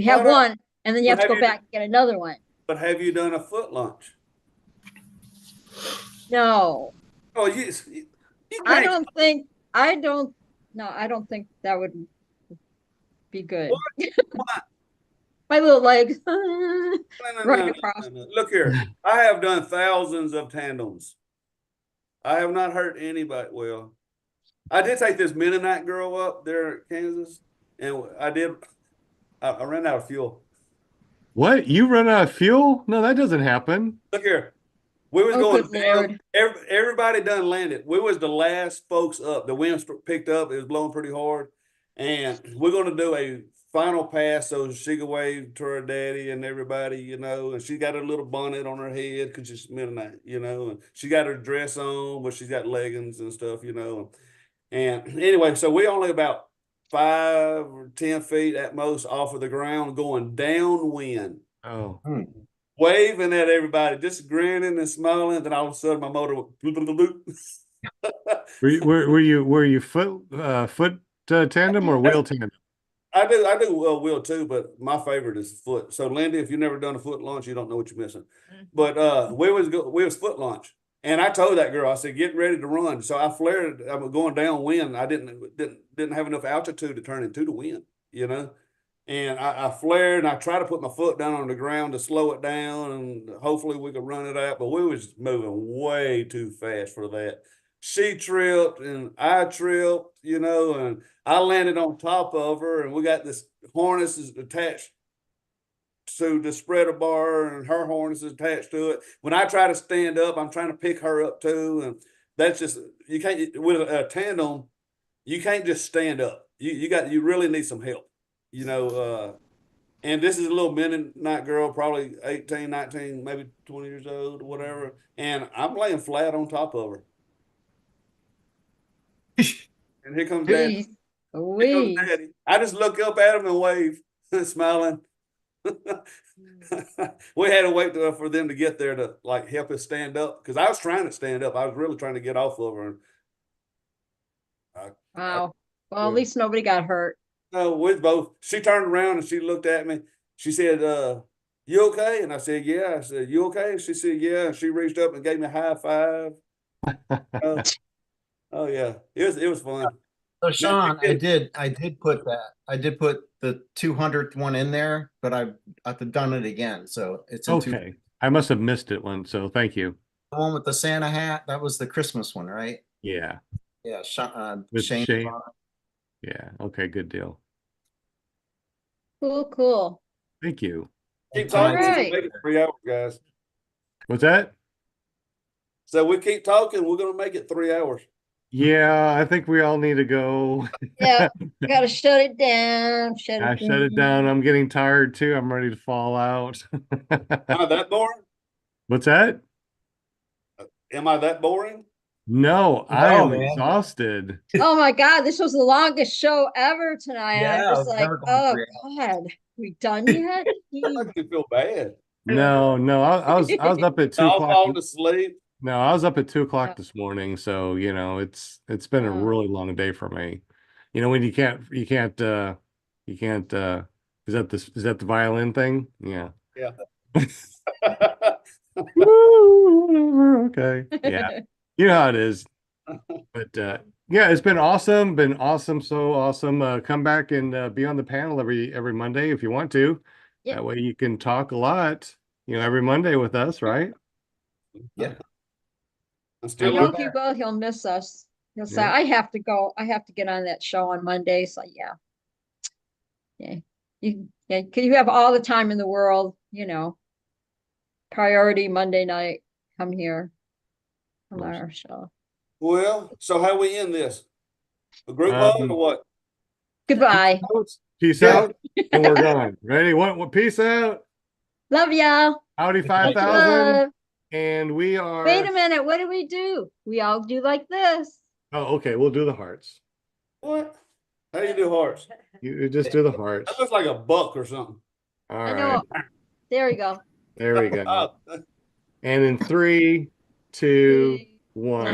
have one, and then you have to go back and get another one. But have you done a foot launch? No. Oh, you I don't think that would be good. My little legs right across. No. Look here, I have done thousands of tandems. I have not hurt anybody. Well, I did take this Mennonite girl up there at Kansas, and I ran out of fuel. What? You run out of fuel? No, that doesn't happen. Look here. We was going good down. Lord. Everybody done landed. We was the last folks up. The wind picked up. It was blowing pretty hard. And we're going to do a final pass so she could wave to her daddy and everybody, and she got her little bonnet on her head because she's Mennonite, and she got her dress on, but she's got leggings and stuff, And anyway, so we only about 5 or 10 feet at most off of the ground going downwind. Oh. Waving at everybody, just grinning and smiling. Then all of a sudden, my motor went bloop, bloop, bloop. Were you foot tandem or wheel tandem? I do wheel too, but my favorite is foot. So Lindy, if you've never done a foot launch, you don't know what you're missing. But we was foot launch, and I told that girl, I said, get ready to run. So I flared. I'm going downwind. I didn't have enough altitude to turn into the wind, And I flared, and I tried to put my foot down on the ground to slow it down, and hopefully we could run it out. But we was moving way too fast for that. She tripped, and I tripped, and I landed on top of her, and we got this harness is attached to the spreader bar, and her harness is attached to it. When I try to stand up, I'm trying to pick her up too, and that's just, you can't, with a tandem, you can't just stand up. You really need some help. And this is a little Mennonite girl, probably 18, 19, maybe 20 years old or whatever. And I'm laying flat on top of her. And here comes Daddy. Here comes Daddy. I just look up at him and wave, smiling. We had to wait for them to get there to help us stand up, because I was trying to stand up. I was really trying to get off of her. Wow. Well, at least nobody got hurt. No, with both. She turned around and she looked at me. She said, you okay? And I said, yeah. I said, you okay? She said, yeah. And she reached up and gave me a high five. Oh yeah. It was fun. So Shaun, I did put the 200th one in there, but I've done it again. So it's in okay. I must have missed it one. So thank you. The one with the Santa hat, that was the Christmas one, right? Yeah. Yeah. Shane. Yeah. Okay. Good deal. Cool. Thank you. Keep talking. Right. Make it 3 hours, guys. What's that? So we keep talking. We're going to make it 3 hours. Yeah, I think we all need to go. Yeah, gotta shut it down. I shut it down. I'm getting tired too. I'm ready to fall out. Am I that boring? What's that? Am I that boring? No, I am man. exhausted. Oh my God, this was the longest show ever tonight. Yeah, I'm just like, never going oh 3 God, we done yet? I can feel bad. No, I was up at 2 Y'all o'clock. falling asleep. No, I was up at 2 o'clock Yeah. this morning, so it's been a Oh. really long day for me. When you can't is that the violin thing? Yeah. Yeah. Woo, whatever, okay. Yeah. You know how it is. But yeah, it's been awesome, so awesome. Come back and be on the panel every Monday if you want to. Yeah. That way you can talk a lot, every Monday with us, right? Yeah. I'm I still know up. he will. He'll miss us. He'll say, Yeah. I have to go. I have to get on that show on Monday. So yeah. Yeah. You have all the time in the world, priority Monday night. Come here on our show. Well, so how we end this? A group hug or what? Goodbye. Peace Yeah. out, and we're gone. Ready? What? Peace out. Love y'all. Howdy 5,000. Love. And we are. Wait a minute. What do? We all do like this. Oh, okay. We'll do the hearts. What? How do you do hearts? You just do the hearts. That looks like a buck or something. All I right. know. There we go. There we go. Oh. And in 3, 2, 1.